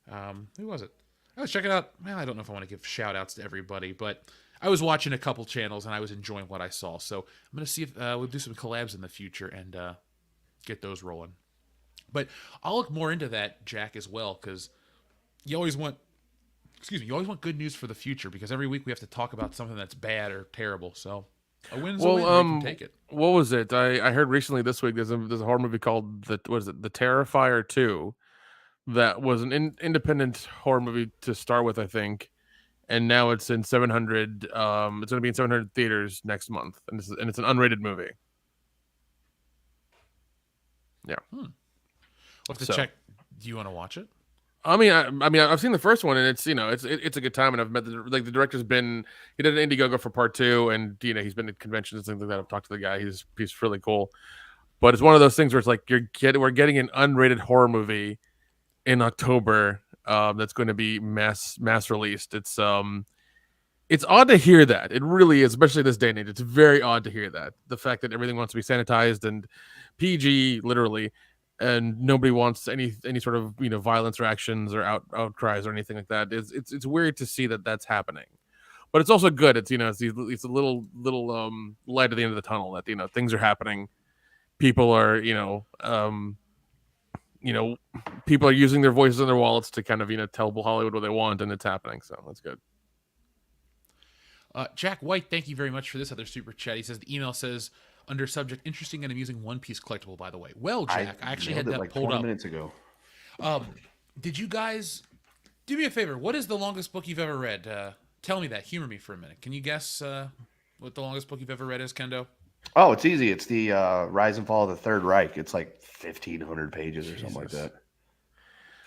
Who was it? I was checking out. Well, I don't know if I want to give shout outs to everybody, but I was watching a couple channels and I was enjoying what I saw. So I'm gonna see if we'll do some collabs in the future and get those rolling. But I'll look more into that, Jack, as well, because you always want good news for the future, because every week we have to talk about something that's bad or terrible. So a win's a win. We can take it. What was it? I heard recently this week there's a horror movie called The Terrifier 2 that was an independent horror movie to start with, I think, and now it's in 700. It's going to be in 700 theaters next month, and it's an unrated movie. Yeah. We'll have to check. Do you want to watch it? I mean, I've seen the first one, and it's it's a good time, and I've met the director's he did an Indiegogo for part 2, and he's been at conventions and things like that. I've talked to the guy; he's really cool. But it's one of those things where it's like we're getting an unrated horror movie in October that's going to be mass released. It's odd to hear that. It really is, especially this day and age. It's very odd to hear that. The fact that everything wants to be sanitized and PG, literally. And nobody wants any sort of violence or actions or outcries or anything like that. It's weird to see that that's happening, but it's also good. It's it's a little light at the end of the tunnel that things are happening. People are people are using their voices and their wallets to kind of tell Hollywood what they want, and it's happening. So that's good. Jack White, thank you very much for this other super chat. He says the email says, under subject, interesting and amusing One Piece collectible, by the way. Well, Jack, I actually had that like pulled 20 up minutes ago. Did you guys do me a favor? What is the longest book you've ever read? Tell me that. Humor me for a minute. Can you guess what the longest book you've ever read is, Kendo? Oh, it's easy. It's the Rise and Fall of the Third Reich. It's like 1,500 pages or something like that.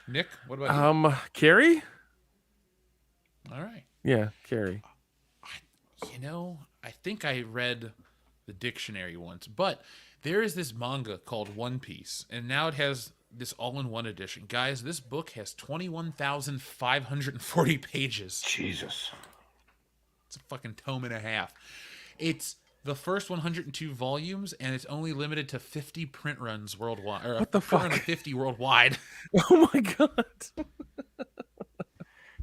Nick, what about you? Carrie? All right. Yeah, Carrie. I think I read the dictionary once, but there is this manga called One Piece, and now it has this all-in-one edition. Guys, this book has 21,540 pages. Jesus. It's a fucking tome and a half. It's the first 102 volumes, and it's only limited to 50 print runs worldwide. Or what the fuck? 50 worldwide. Oh my god.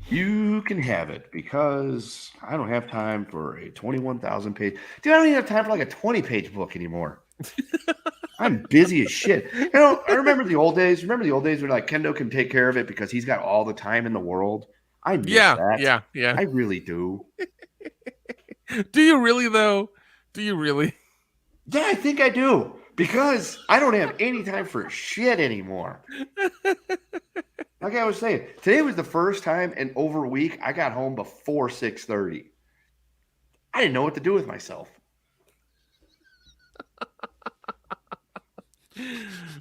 You can have it, because I don't have time for a 21,000 page. Dude, I don't even have time for like a 20-page book anymore. I'm busy as shit. I remember the old days. Remember the old days when like Kendo can take care of it because he's got all the time in the world? I miss that. Yeah. I really do. Do you really, though? Do you really? Yeah, I think I do. Because I don't have any time for shit anymore. Like I was saying, today was the first time in over a week I got home before 6:30. I didn't know what to do with myself.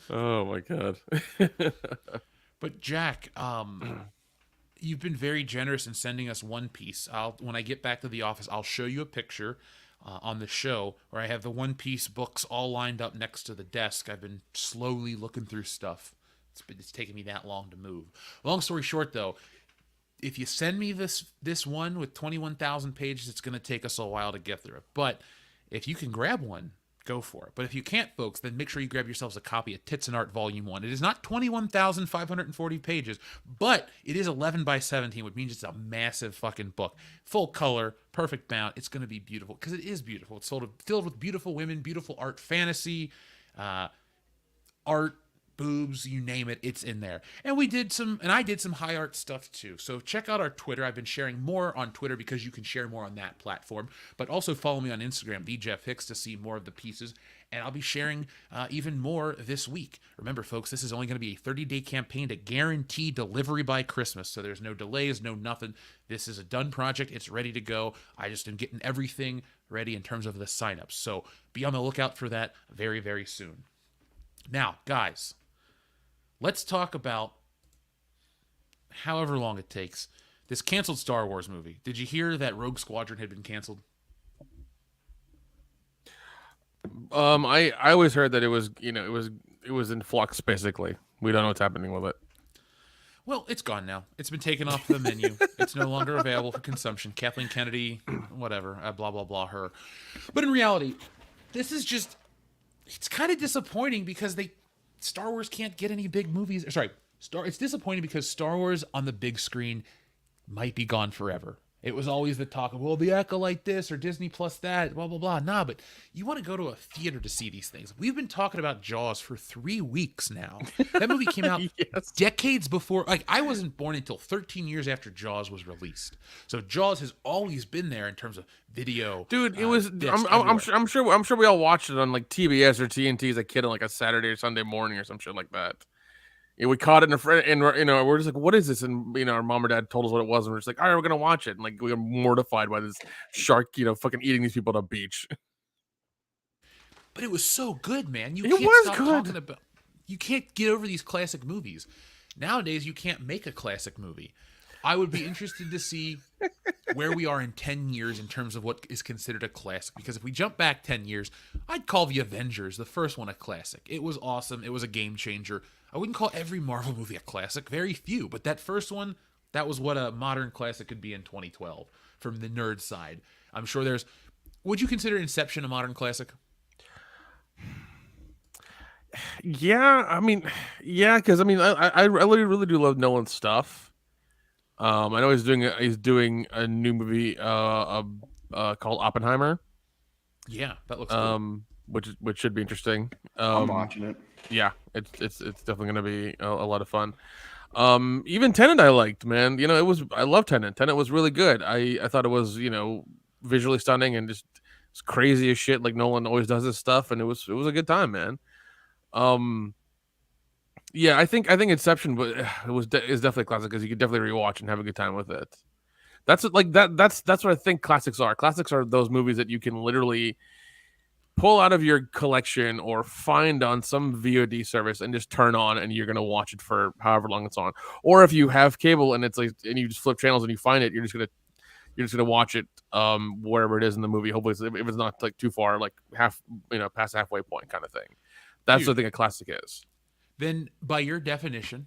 Oh my god. But Jack, you've been very generous in sending us One Piece. When I get back to the office, I'll show you a picture on the show where I have the One Piece books all lined up next to the desk. I've been slowly looking through stuff. It's taken me that long to move. Long story short, though, if you send me this one with 21,000 pages, it's going to take us a while to get through it. But if you can grab one, go for it. But if you can't, folks, then make sure you grab yourselves a copy of Tits and Art Volume 1. It is not 21,540 pages, but it is 11 by 17, which means it's a massive fucking book. Full color, perfect bound. It's going to be beautiful, because it is beautiful. It's filled with beautiful women, beautiful art, fantasy, art, boobs, you name it, it's in there. And I did some high art stuff too. So check out our Twitter. I've been sharing more on Twitter because you can share more on that platform. But also follow me on Instagram, @TheJeffHicks, to see more of the pieces. And I'll be sharing even more this week. Remember, folks, this is only going to be a 30-day campaign to guarantee delivery by Christmas. So there's no delays, no nothing. This is a done project. It's ready to go. I just am getting everything ready in terms of the signups. So be on the lookout for that very, very soon. Now, guys, let's talk about, however long it takes, this canceled Star Wars movie. Did you hear that Rogue Squadron had been canceled? I always heard that it was in flux, basically. We don't know what's happening with it. Well, it's gone now. It's been taken off the menu. It's no longer available for consumption. Kathleen Kennedy, whatever, blah, blah, blah, her. But in reality, this is just, it's kind of disappointing because Star Wars can't get any big movies. Sorry, it's disappointing because Star Wars on the big screen might be gone forever. It was always the talk of, well, the Acolyte this or Disney Plus that, blah, blah, blah. Nah, but you want to go to a theater to see these things. We've been talking about Jaws for 3 weeks now. That movie came out decades before. Like, I wasn't born until 13 years after Jaws was released. So Jaws has always been there in terms of video. Dude, it was. I'm sure we all watched it on like TBS or TNT as a kid on like a Saturday or Sunday morning or some shit like that. Yeah, we caught it in a friend, and we're just like, "What is this?" And our mom or dad told us what it was, and we're just like, "All right, we're gonna watch it." And like, we were mortified by this shark, fucking eating these people at a beach. But it was so good, man. You can't get over these classic movies. Nowadays, you can't make a classic movie. I would be interested to see where we are in 10 years in terms of what is considered a classic. Because if we jump back 10 years, I'd call The Avengers, the first one, a classic. It was awesome. It was a game changer. I wouldn't call every Marvel movie a classic. Very few. But that first one, that was what a modern classic could be in 2012 from the nerd side. I'm sure there's... Would you consider Inception a modern classic? Yeah, I mean, because I really do love Nolan's stuff. I know he's doing a new movie called Oppenheimer. Yeah, that looks cool. Which should be interesting. I'm watching it. Yeah, it's definitely gonna be a lot of fun. Even Tenet I liked, man. I love Tenet. Tenet was really good. I thought it was visually stunning and just it's crazy as shit. Like Nolan always does this stuff, and it was a good time, man. Yeah, I think Inception, but is definitely a classic because you could definitely rewatch and have a good time with it. That's what I think classics are. Classics are those movies that you can literally pull out of your collection or find on some VOD service and just turn on, and you're gonna watch it for however long it's on. Or if you have cable and it's like, and you just flip channels and you find it, you're just gonna watch it wherever it is in the movie. Hopefully, if it's not like too far, like past the halfway point kind of thing. That's what I think a classic is. Then, by your definition,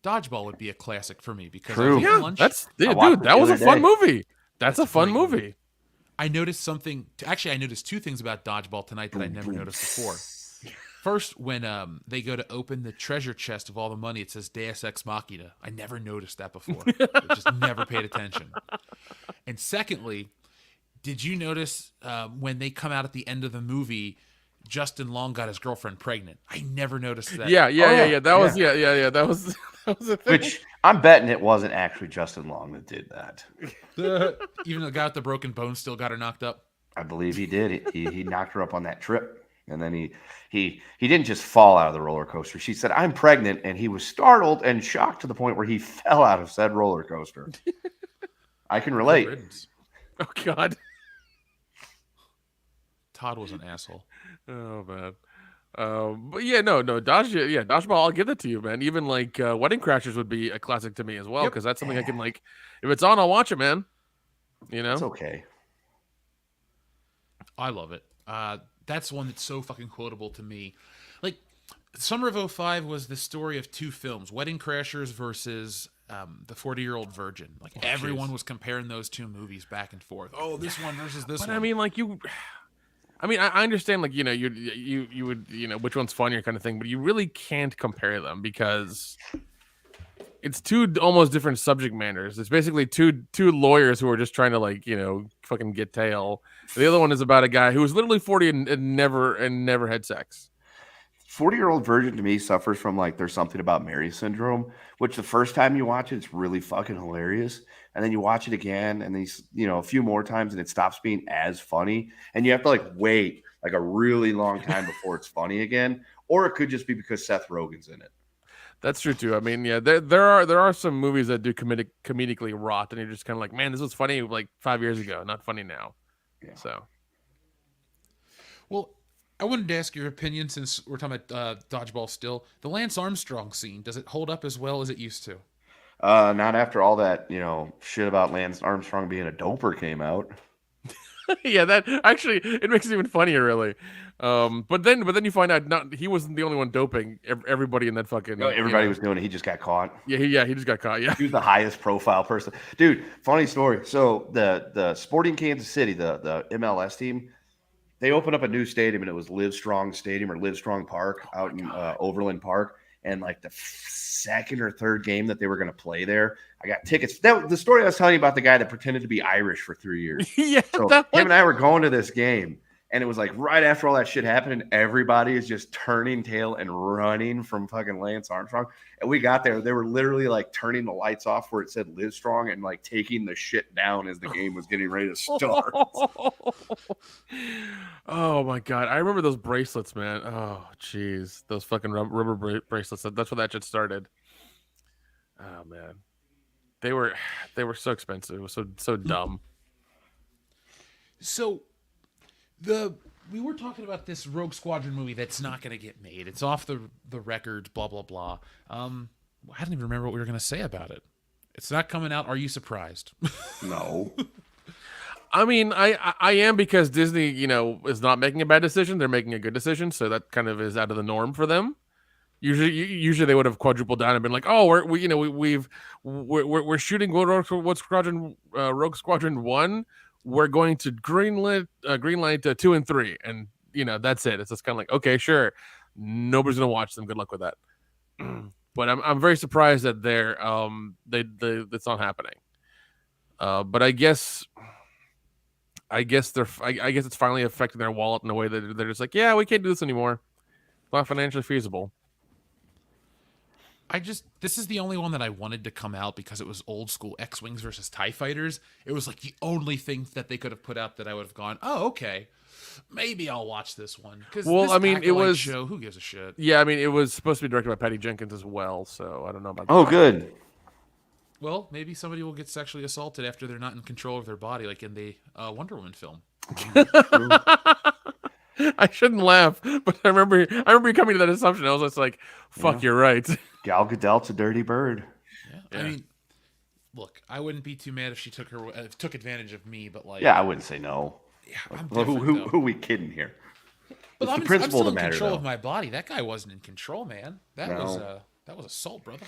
Dodgeball would be a classic for me because True. That was a fun movie. That's a fun movie. I noticed something. Actually, I noticed 2 things about Dodgeball tonight that I never noticed before. First, when they go to open the treasure chest of all the money, it says Deus Ex Machina. I never noticed that before. I just never paid attention. And secondly, did you notice when they come out at the end of the movie, Justin Long got his girlfriend pregnant? I never noticed that. Yeah. That was a thing. Which I'm betting it wasn't actually Justin Long that did that. Even the guy with the broken bone still got her knocked up. I believe he did. He knocked her up on that trip, and then he didn't just fall out of the roller coaster. She said, "I'm pregnant," and he was startled and shocked to the point where he fell out of said roller coaster. I can relate. Oh God. Todd was an asshole. Oh man. But Dodgeball, I'll give that to you, man. Even like Wedding Crashers would be a classic to me as well, because that's something I can like, if it's on, I'll watch it, man. It's okay. I love it. That's one that's so fucking quotable to me. Like, Summer of 2005 was the story of 2 films, Wedding Crashers versus The 40-Year-Old Virgin. Like, everyone was comparing those 2 movies back and forth. Oh, this one versus this one. I mean, like I understand, like, you would, which one's funnier kind of thing, but you really can't compare them because it's 2 almost different subject matters. It's basically two lawyers who are just trying to, like, fucking get tail. The other one is about a guy who was literally 40 and never had sex. 40-Year-Old Virgin to me suffers from like There's Something About Mary syndrome, which the first time you watch it, it's really fucking hilarious. And then you watch it again and these, a few more times and it stops being as funny. And you have to like wait like a really long time before it's funny again. Or it could just be because Seth Rogen's in it. That's true too. I mean, yeah, there are some movies that do comedically rot, and you're just kind of like, man, this was funny like 5 years ago, not funny now. Yeah. So, well, I wanted to ask your opinion since we're talking about Dodgeball still. The Lance Armstrong scene, does it hold up as well as it used to? Not after all that, shit about Lance Armstrong being a doper came out. Yeah, that actually it makes it even funnier, really. But then you find out he wasn't the only one doping. Everybody in that fucking everybody was doing it. He just got caught. Yeah, he just got caught. Yeah, he was the highest profile person, dude. Funny story. So the Sporting Kansas City, the MLS team, They opened up a new stadium, and it was Live Strong Stadium or Live Strong Park out in Overland Park. And like the second or third game that they were going to play there, I got tickets. The story I was telling you about the guy that pretended to be Irish for 3 years. Yeah, So him and I were going to this game, and it was like right after all that shit happened, and everybody is just turning tail and running from fucking Lance Armstrong. And we got there. They were literally like turning the lights off where it said Live Strong and like taking the shit down as the game was getting ready to start. Oh my god, I remember those bracelets, man. Oh jeez, those fucking rubber bracelets. That's where that shit started. Oh man, they were so expensive. It was so dumb. So we were talking about this Rogue Squadron movie that's not going to get made. It's off the record, blah blah blah. I don't even remember what we were going to say about it. It's not coming out. Are you surprised? No. I mean, I am, because Disney, is not making a bad decision. They're making a good decision, so that kind of is out of the norm for them. Usually they would have quadrupled down and been like, "Oh, we're shooting Rogue Squadron 1. We're going to greenlight 2 and 3, and that's it." It's just kind of like, okay, sure, nobody's gonna watch them. Good luck with that. But I'm very surprised that it's not happening. But I guess it's finally affecting their wallet in a way that they're just like, yeah, we can't do this anymore. It's not financially feasible. This is the only one that I wanted to come out because it was old school X-Wings versus TIE Fighters. It was like the only thing that they could have put out that I would have gone, oh, okay, maybe I'll watch this one. Well, I mean, it was show. Who gives a shit? Yeah, I mean, it was supposed to be directed by Patty Jenkins as well, so I don't know about that. Oh, good. Well, maybe somebody will get sexually assaulted after they're not in control of their body, like in the Wonder Woman film. I shouldn't laugh, but I remember you coming to that assumption. I was just like, fuck, you're right. Gal Gadot's a dirty bird. Yeah. I mean, look, I wouldn't be too mad if she took advantage of me, but like, yeah, I wouldn't say no. Yeah, I'm who are we kidding here? But it's the principle I'm still that matters. In control of my body. That guy wasn't in control, man. That was assault, brother.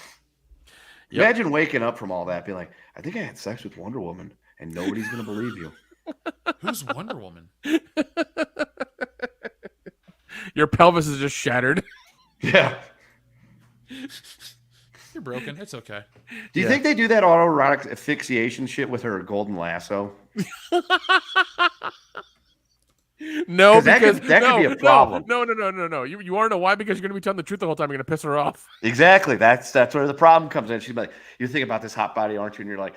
Yep. Imagine waking up from all that, being like, I think I had sex with Wonder Woman, and nobody's gonna believe you. Who's Wonder Woman? Your pelvis is just shattered. Yeah. You're broken. It's okay. Do you think they do that autoerotic asphyxiation shit with her golden lasso? No, because that could be a problem. No. You want to know why? Because you're going to be telling the truth the whole time. You're going to piss her off. Exactly. That's where the problem comes in. She's like, you're thinking about this hot body, aren't you? And you're like,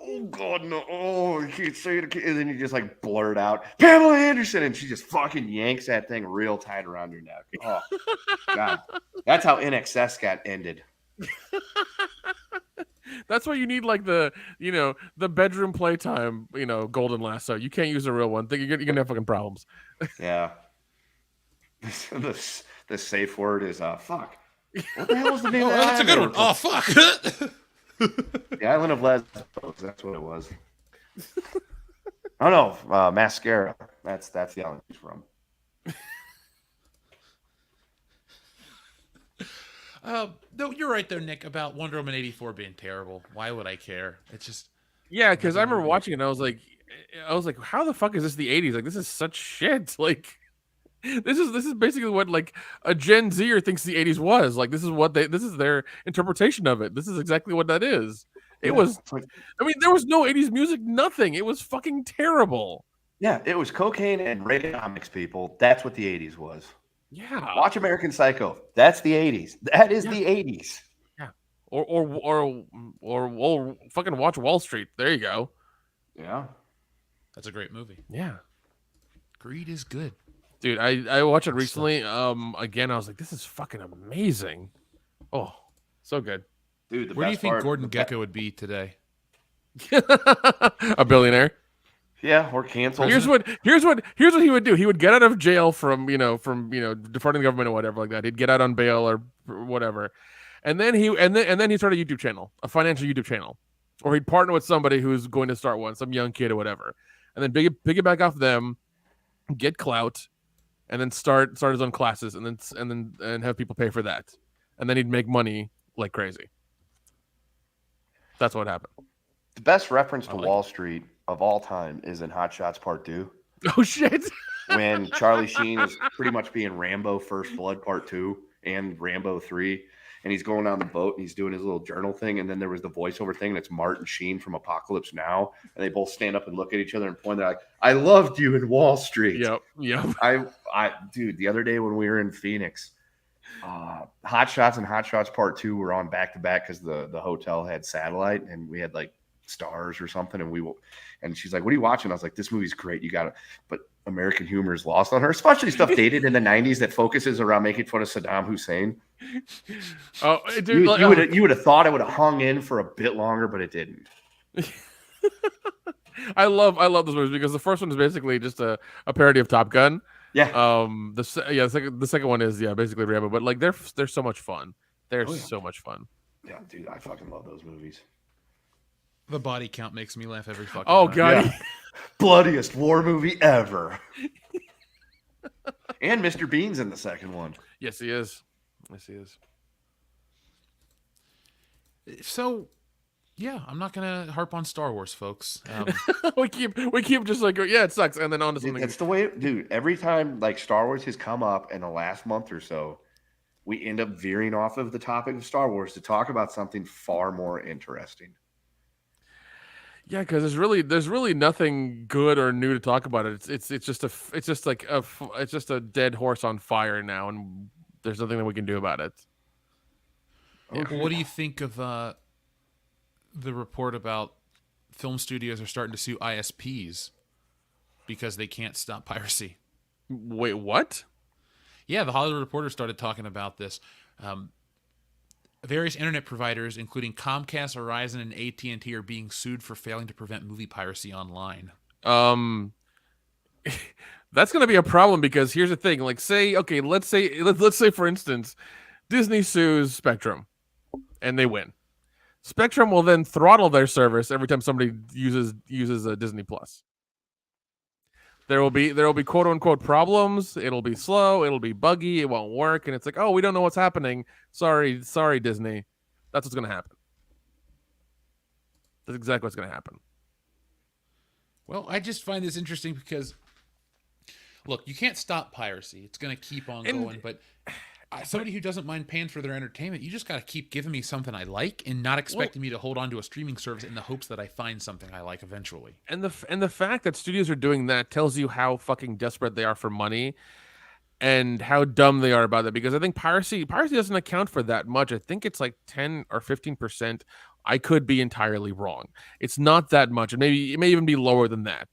oh God, no! Oh, you can't say it. And then you just like blurt out Pamela Anderson, and she just fucking yanks that thing real tight around your neck. Oh God, that's how NXS got ended. That's why you need like the bedroom playtime golden lasso. You can't use a real one. You're gonna have fucking problems. Yeah. The safe word is fuck. What the hell was the name? Oh, that's a good one. Oh fuck. The Island of Lesbos. That's what it was. Oh no, mascara. That's the island he's from. No, you're right there, Nick, about Wonder Woman 84 being terrible. Why would I care? It's just because I remember watching it and I was like, how the fuck is this the 80s? Like, this is such shit. Like, this is basically what like a Gen Zer thinks the 80s was. Like, this is their interpretation of it. This is exactly what that is. It was I mean, there was no 80s music, nothing. It was fucking terrible. Yeah, it was cocaine and Reaganomics, people. That's what the 80s was. Yeah. Watch American Psycho. That's the 80s. That is the 80s. Yeah. Or fucking watch Wall Street. There you go. Yeah. That's a great movie. Yeah. Greed is good. Dude, I watched it recently. Again, I was like, this is fucking amazing. Oh, so good. Dude, where do you think Gordon Gekko would be today? A billionaire. Yeah, or canceled. Here's what he would do. He would get out of jail from defrauding the government or whatever like that. He'd get out on bail or whatever, and then he started a YouTube channel, a financial YouTube channel, or he'd partner with somebody who's going to start one, some young kid or whatever, and then piggyback off them, get clout, and then start his own classes, and then have people pay for that, and then he'd make money like crazy. That's what happened. The best reference to Wall Street of all time is in Hot Shots Part 2. Oh shit! when Charlie Sheen is pretty much being Rambo First Blood Part 2 and Rambo 3. And he's going on the boat and he's doing his little journal thing. And then there was the voiceover thing. And it's Martin Sheen from Apocalypse Now. And they both stand up and look at each other and point. They're like, I loved you in Wall Street. Yep. Dude, the other day when we were in Phoenix, Hot Shots and Hot Shots Part 2 were on back to back because the hotel had satellite and we had like Stars or something. And she's like, what are you watching? I was like, this movie's great. You got it. But American humor is lost on her, especially stuff dated in the 90s that focuses around making fun of Saddam Hussein. Oh, dude, you would have thought it would have hung in for a bit longer, but it didn't. I love those movies because the first one is basically just a parody of Top Gun. Yeah. The second one is basically Rambo, but like they're so much fun. They're so much fun. Yeah, dude, I fucking love those movies. The body count makes me laugh every fucking Oh time. god. Yeah. Bloodiest war movie ever. And Mr. Bean's in the second one. Yes, he is. So, yeah, I'm not gonna harp on Star Wars, folks. we keep just like, yeah, it sucks, and then on to something. That's the way, dude. Every time like Star Wars has come up in the last month or so, we end up veering off of the topic of Star Wars to talk about something far more interesting. Yeah, because there's really nothing good or new to talk about it. It's just a dead horse on fire now, and there's nothing that we can do about it. Yeah. Well, what do you think of the report about film studios are starting to sue ISPs because they can't stop piracy? Wait, what? Yeah, the Hollywood Reporter started talking about this. Various internet providers, including Comcast, Verizon, and AT&T, are being sued for failing to prevent movie piracy online. That's going to be a problem because here's the thing. Like, let's say for instance, Disney sues Spectrum, and they win. Spectrum will then throttle their service every time somebody uses a Disney Plus. There will be quote unquote problems. It'll be slow. It'll be buggy. It won't work. And it's like, oh, we don't know what's happening. Sorry, Disney. That's what's going to happen. That's exactly what's going to happen. Well, I just find this interesting because, look, you can't stop piracy. It's going to keep on going. But somebody who doesn't mind paying for their entertainment, you just got to keep giving me something I like and not expecting me to hold on to a streaming service in the hopes that I find something I like eventually. And the fact that studios are doing that tells you how fucking desperate they are for money and how dumb they are about it. Because I think piracy doesn't account for that much. I think it's like 10 or 15%. I could be entirely wrong. It's not that much. It may even be lower than that.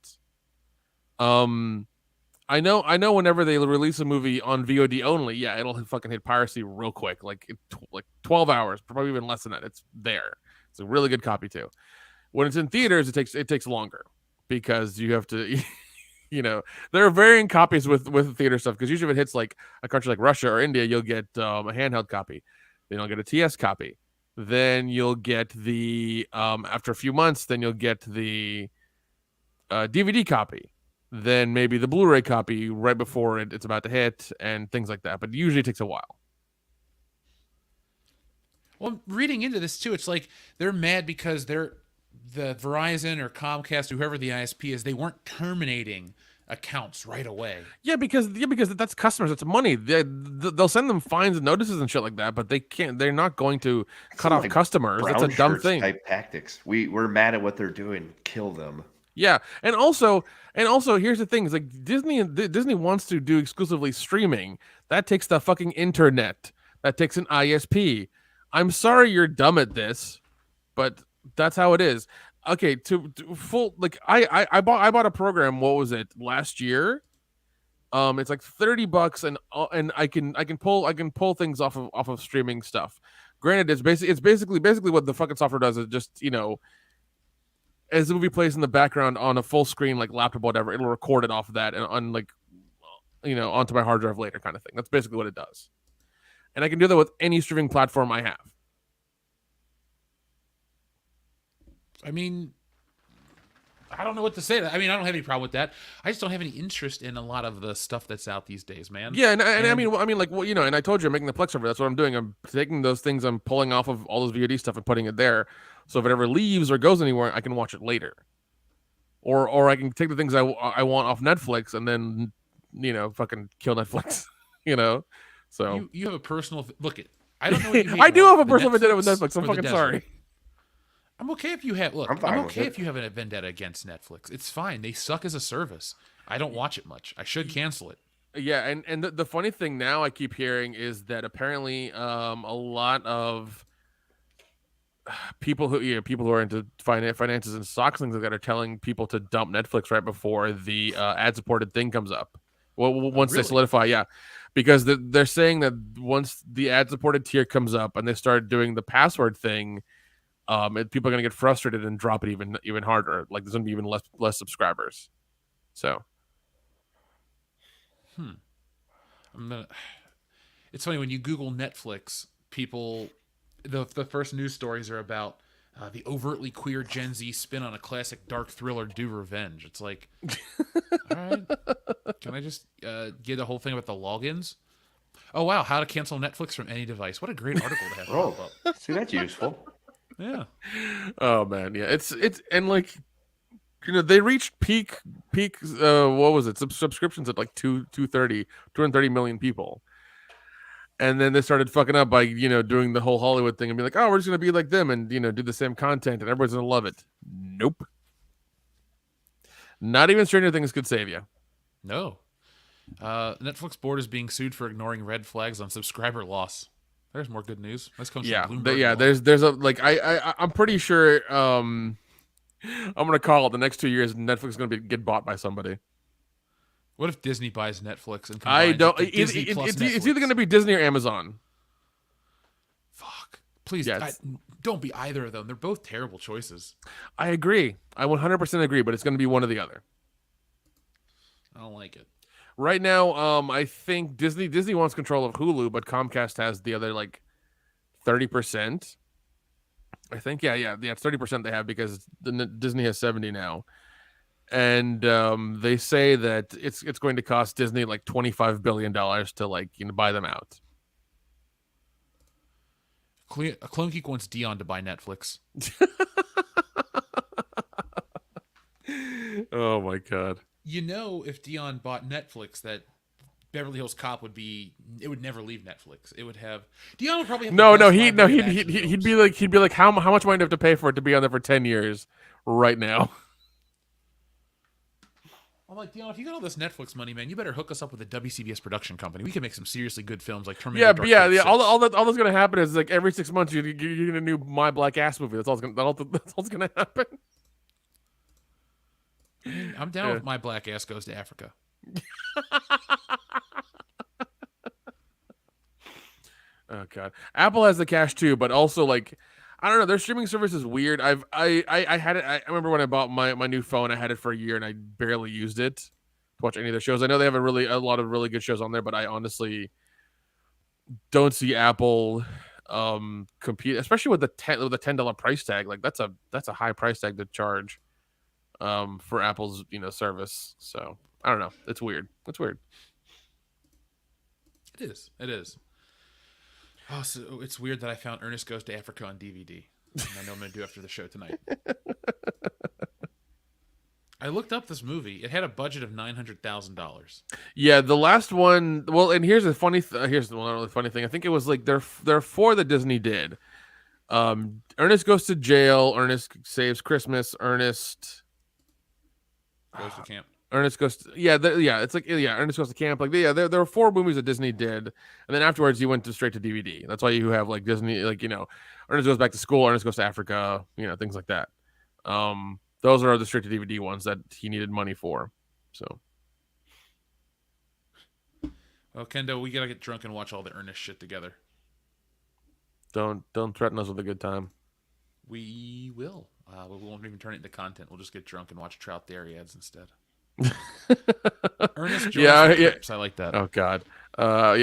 I know whenever they release a movie on VOD only, yeah, it'll fucking hit piracy real quick. Like 12 hours, probably even less than that. It's there. It's a really good copy too. When it's in theaters, it takes longer because you have to there are varying copies with theater stuff because usually if it hits like a country like Russia or India, you'll get a handheld copy. Then you'll get a TS copy. Then you'll get the after a few months, then you'll get the DVD copy. Then maybe the Blu-ray copy right before it's about to hit and things like that. But usually it takes a while. Well, reading into this too, it's like they're mad because the Verizon or Comcast, whoever the ISP is, they weren't terminating accounts right away. Yeah, because that's customers. It's money. They'll send them fines and notices and shit like that, but they can't. They're not going to cut off customers. That's a dumb thing. Type tactics. We're mad at what they're doing. Kill them. Yeah, and also, here's the thing: is like Disney wants to do exclusively streaming. That takes the fucking internet. That takes an ISP. I'm sorry you're dumb at this, but that's how it is. Okay, to full like I bought a program. What was it last year? It's like $30, and I can pull things off of streaming stuff. Granted, it's basically what the fucking software does is just as the movie plays in the background on a full screen like laptop, whatever, it'll record it off of that and on onto my hard drive later, kind of thing. That's basically what it does, and I can do that with any streaming platform I have. I mean, I don't know what to say. I mean, I don't have any problem with that. I just don't have any interest in a lot of the stuff that's out these days, man. Yeah, and I mean, and I told you I'm making the Plex server. That's what I'm doing. I'm taking those things I'm pulling off of all those VOD stuff and putting it there. So if it ever leaves or goes anywhere, I can watch it later. Or I can take the things I want off Netflix and then fucking kill Netflix. So You have a personal look at. I don't know what you hate I do more, have a the personal vendetta with Netflix. I'm or the fucking desert. sorry. I'm okay if you have look. I'm fine I'm with okay it. if you have a vendetta against Netflix. It's fine. They suck as a service. I don't watch it much. I should cancel it. Yeah, and the funny thing now I keep hearing is that apparently a lot of people who are into finances and stocks things like that are telling people to dump Netflix right before the ad-supported thing comes up. Well, once they really? solidify, yeah, because they're saying that once the ad-supported tier comes up and they start doing the password thing, people are gonna get frustrated and drop it even harder. Like there's gonna be even less subscribers. So, It's funny when you Google Netflix, people, the first news stories are about the overtly queer Gen Z spin on a classic dark thriller, Do Revenge. It's like, all right, can I just get the whole thing about the logins? Oh wow, how to cancel Netflix from any device. What a great article to have. Oh, pop up. see, that's useful. Yeah. oh man, yeah, it's and like they reached peak what was it, subscriptions at like 230 million people, and then they started fucking up by doing the whole Hollywood thing and be like, oh, we're just gonna be like them and do the same content and everybody's gonna love it. Nope, not even Stranger Things could save you. No. Netflix board is being sued for ignoring red flags on subscriber loss. There's more good news. This comes from Bloomberg. There's a like I'm pretty sure I'm gonna call it the next 2 years Netflix is gonna get bought by somebody. What if Disney buys Netflix and I combines don't. it to Disney plus It's Netflix? either gonna be Disney or Amazon. Fuck. Please, Yes. don't be either of them. They're both terrible choices. I agree. I 100% agree, but it's gonna be one or the other. I don't like it. Right now, I think Disney wants control of Hulu, but Comcast has the other like 30%. I think yeah, it's 30% they have because Disney has 70 now, and they say that it's going to cost Disney like $25 billion to buy them out. Clone Geek wants Dion to buy Netflix. Oh my god. If Dion bought Netflix, that Beverly Hills Cop would never leave Netflix. It would have Dion would probably have he'd be like how much money do I have to pay for it to be on there for 10 years right now? I'm like, Dion, if you got all this Netflix money, man, you better hook us up with a WCBs production company. We can make some seriously good films like Terminator. Dark Fate 6. All that's gonna happen is like every 6 months you get a new My Black Ass movie. That's all that's gonna happen. I'm down with My Black Ass Goes to Africa. Oh god, Apple has the cash too, but also like I don't know, their streaming service is weird. I had it. I remember when I bought my new phone, I had it for a year and I barely used it to watch any of their shows. I know they have a lot of really good shows on there, but I honestly don't see Apple compete, especially with the $10 price tag. Like that's a high price tag to charge for Apple's service. So I don't know. It's weird. It is. Oh, so it's weird that I found Ernest Goes to Africa on DVD. And I know I'm going to do after the show tonight. I looked up this movie. It had a budget of $900,000. Yeah, the last one. Well, and here's the funny. Here's the one really funny thing. I think it was like there are 4 that Disney did. Ernest Goes to Jail. Ernest Saves Christmas. Ernest Goes to Camp. Ernest Goes to, it's like Ernest Goes to Camp. Like there were 4 movies that Disney did, and then afterwards you went straight to DVD. That's why you have like Disney, like Ernest Goes Back to School, Ernest Goes to Africa, things like that. Those are the straight to DVD ones that he needed money for. So, well, Kendo, we gotta get drunk and watch all the Ernest shit together. Don't threaten us with a good time. We will. We won't even turn it into content. We'll just get drunk and watch Trout Dairy ads instead. Ernest joins Crips. I like that. Oh god.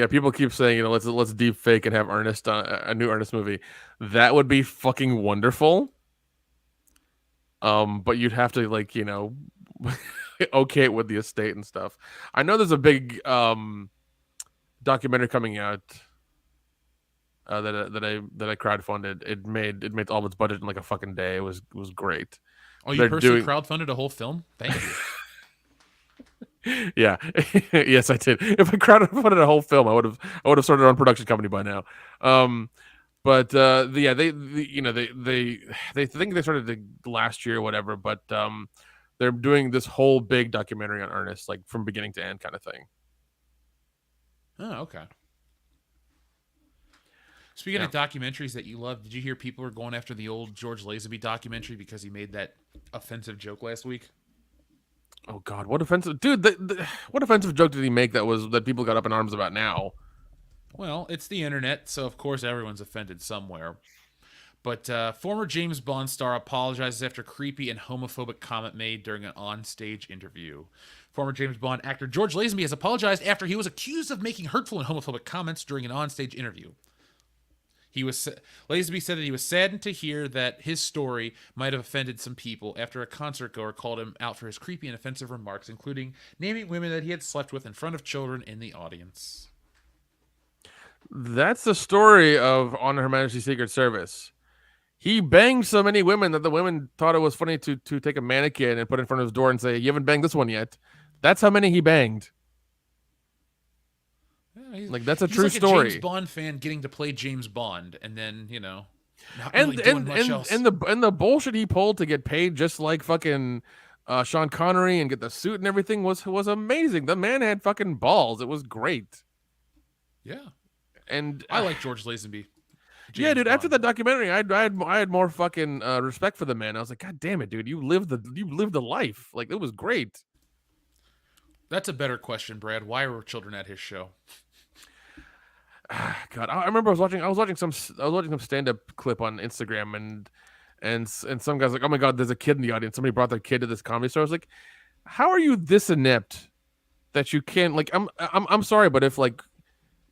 People keep saying, let's deep fake and have Ernest a new Ernest movie. That would be fucking wonderful. But you'd have to okay it with the estate and stuff. I know there's a big documentary coming out that I crowdfunded. It made all of its budget in like a fucking day. It was great. Oh, you personally crowdfunded a whole film? Thank you. Yeah, yes, I did. If I crowdfunded a whole film, I would have started our own production company by now. But they think they started last year or whatever. But they're doing this whole big documentary on Ernest, like from beginning to end, kind of thing. Oh, okay. Speaking of documentaries that you love, did you hear people are going after the old George Lazenby documentary because he made that offensive joke last week? Oh God, what offensive, dude! What offensive joke did he make that people got up in arms about now? Well, it's the internet, so of course everyone's offended somewhere. But former James Bond star apologizes after creepy and homophobic comment made during an on-stage interview. Former James Bond actor George Lazenby has apologized after he was accused of making hurtful and homophobic comments during an on-stage interview. Lazenby said that he was saddened to hear that his story might have offended some people after a concert goer called him out for his creepy and offensive remarks, including naming women that he had slept with in front of children in the audience. That's the story of On Her Majesty's Secret Service. He banged so many women that the women thought it was funny to take a mannequin and put it in front of his door and say, "You haven't banged this one yet." That's how many he banged. Yeah, like that's a he's true like story. A James Bond fan getting to play James Bond, and then not and really doing much else. And the bullshit he pulled to get paid just like fucking Sean Connery and get the suit and everything was amazing. The man had fucking balls. It was great. Yeah, and I like George Lazenby. Yeah, dude. After that documentary, I had more fucking respect for the man. I was like, God damn it, dude! You lived the life. Like it was great. That's a better question, Brad. Why were children at his show? God, I remember I was watching some stand-up clip on Instagram and some guys like, oh my God, there's a kid in the audience. Somebody brought their kid to this comedy store. I was like, how are you this inept that you can't, like, I'm sorry, but if like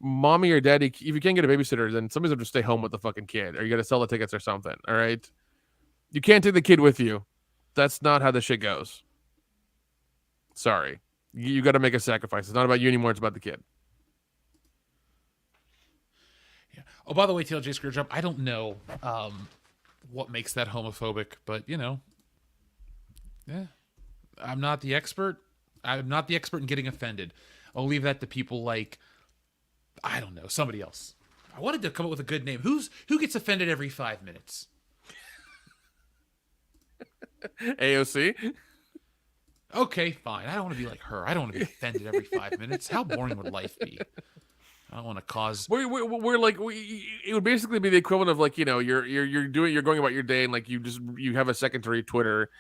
mommy or daddy, if you can't get a babysitter, then somebody's gonna stay home with the fucking kid, or you gotta sell the tickets or something. All right, you can't take the kid with you. That's not how this shit goes. Sorry, you got to make a sacrifice. It's not about you anymore. It's about the kid. Yeah. Oh, by the way, TLJ Screwjob, I don't know what makes that homophobic, but yeah, I'm not the expert. I'm not the expert in getting offended. I'll leave that to people like, I don't know, somebody else. I wanted to come up with a good name. Who gets offended every 5 minutes? AOC. Okay, fine. I don't want to be like her. I don't want to be offended every 5 minutes. How boring would life be? I don't want to cause. We're like it would basically be the equivalent of like you're going about your day and like you have a second to read Twitter,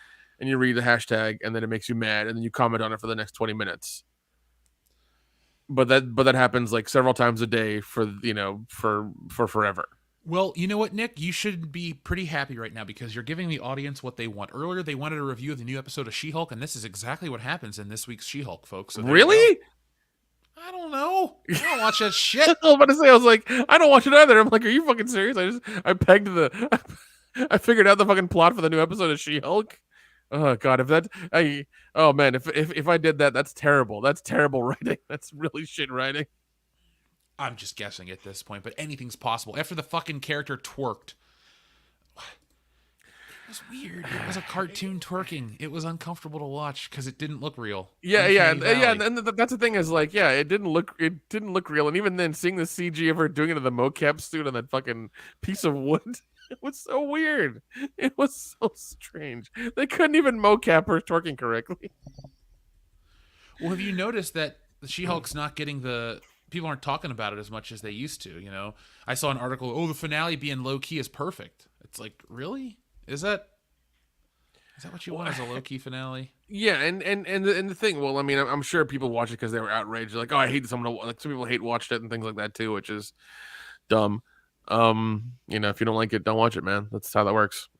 and you read the hashtag and then it makes you mad and then you comment on it for the next 20 minutes. But that happens like several times a day for forever. Well, you know what, Nick? You should be pretty happy right now because you're giving the audience what they want. Earlier, they wanted a review of the new episode of She-Hulk, and this is exactly what happens in this week's She-Hulk, folks. So really? I don't know. I don't watch that shit. I was about to say, I was like, I don't watch it either. I'm like, are you fucking serious? I figured out the fucking plot for the new episode of She-Hulk. Oh God, if I did that, that's terrible. That's terrible writing. That's really shit writing. I'm just guessing at this point, but anything's possible. After the fucking character twerked, it was weird. It was a cartoon twerking. It was uncomfortable to watch because it didn't look real. Yeah. And that's the thing is like, yeah, it didn't look real. And even then, seeing the CG of her doing it in the mocap suit on that fucking piece of wood, it was so weird. It was so strange. They couldn't even mocap her twerking correctly. Well, have you noticed that the She-Hulk's not getting people aren't talking about it as much as they used to, I saw an article, the finale being low-key is perfect. It's like, really? Is that what you want as a low-key finale? Yeah, and the thing, well, I mean, I'm sure people watch it because they were outraged. Like, oh, I hate someone. Like, some people watched it and things like that too, which is dumb. If you don't like it, don't watch it, man. That's how that works.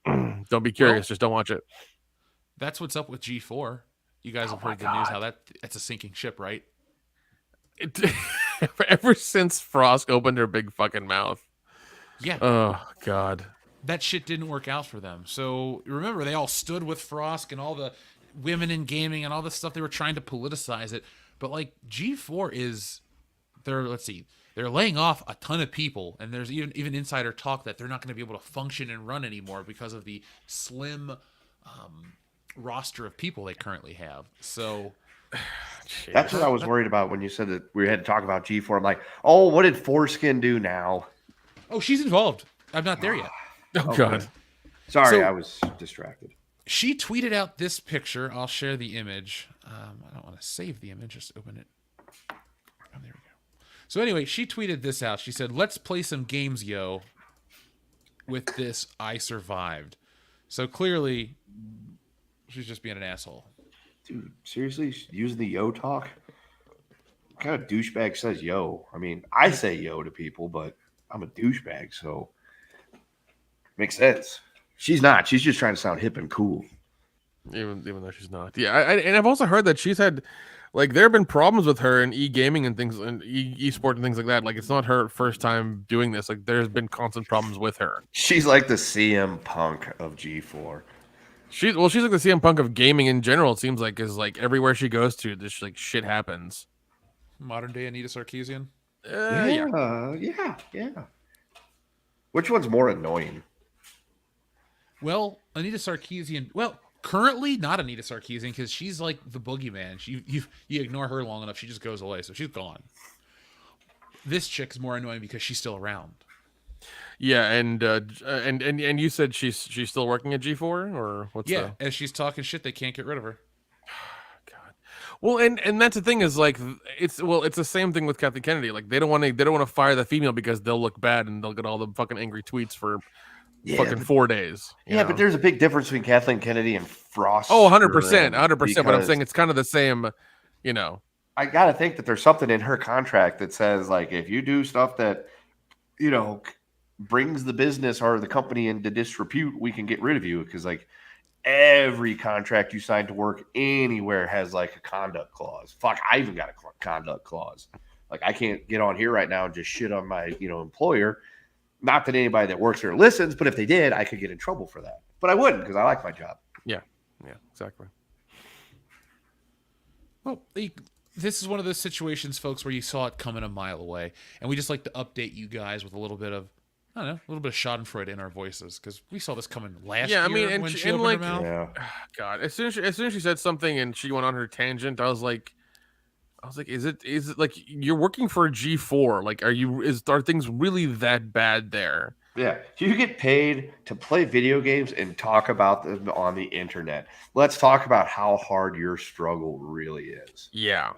Don't be curious, just don't watch it. That's what's up with G4. You guys have heard the news how that's a sinking ship, right? Ever since Frost opened her big fucking mouth. Yeah. Oh God. That shit didn't work out for them. So remember, they all stood with Frost and all the women in gaming and all this stuff. They were trying to politicize it. But like G4 they're laying off a ton of people. And there's even insider talk that they're not going to be able to function and run anymore because of the slim roster of people they currently have. So That's what I was worried about when you said that we had to talk about G4. I'm like, oh, what did Foreskin do now? Oh, she's involved. I'm not there yet. Oh, God. Sorry, So- I was distracted. She tweeted out this picture. I'll share the image. I don't want to save the image. Just open it. Oh, there we go. So anyway, she tweeted this out. She said, "Let's play some games, yo. With this, I survived." So clearly, she's just being an asshole. Dude, seriously? Using the yo talk? What kind of douchebag says yo? I mean, I say yo to people, but I'm a douchebag, so makes sense. She's not. She's just trying to sound hip and cool. Even though she's not. Yeah, and I've also heard that she's had, like, there have been problems with her in e-gaming and things, and e-sport and things like that. Like, it's not her first time doing this. Like, there's been constant problems with her. She's like the CM Punk of G4. She's like the CM Punk of gaming in general. It seems like, is like everywhere she goes to, this like shit happens. Modern day Anita Sarkeesian. Yeah. Which one's more annoying? Well, Anita Sarkeesian. Well, currently not Anita Sarkeesian because she's like the boogeyman. You ignore her long enough, she just goes away, so she's gone. This chick's more annoying because she's still around. Yeah, and you said she's still working at G4 or what's as she's talking shit, they can't get rid of her. God. Well, and that's the thing is like it's the same thing with Kathy Kennedy. Like they don't want to fire the female because they'll look bad and they'll get all the fucking angry tweets for fucking 4 days. Yeah, but there's a big difference between Kathleen Kennedy and Frost. Oh, 100%. But I'm saying it's kind of the same, you know. I got to think that there's something in her contract that says, like, if you do stuff that, you know, brings the business or the company into disrepute, we can get rid of you. Because, like, every contract you sign to work anywhere has, like, a conduct clause. Fuck, I even got a conduct clause. Like, I can't get on here right now and just shit on my, you know, employer. Not that anybody that works here listens, but if they did, I could get in trouble for that. But I wouldn't because I like my job. Yeah, exactly. Well, this is one of those situations, folks, where you saw it coming a mile away, and we just like to update you guys with a little bit of, I don't know, a little bit of Schadenfreude in our voices because we saw this coming last year. I mean, when she opened her mouth. Yeah. God, as soon as she said something and she went on her tangent, I was like, is it like you're working for a G4? Like, are things really that bad there? Yeah. You get paid to play video games and talk about them on the internet. Let's talk about how hard your struggle really is. Yeah.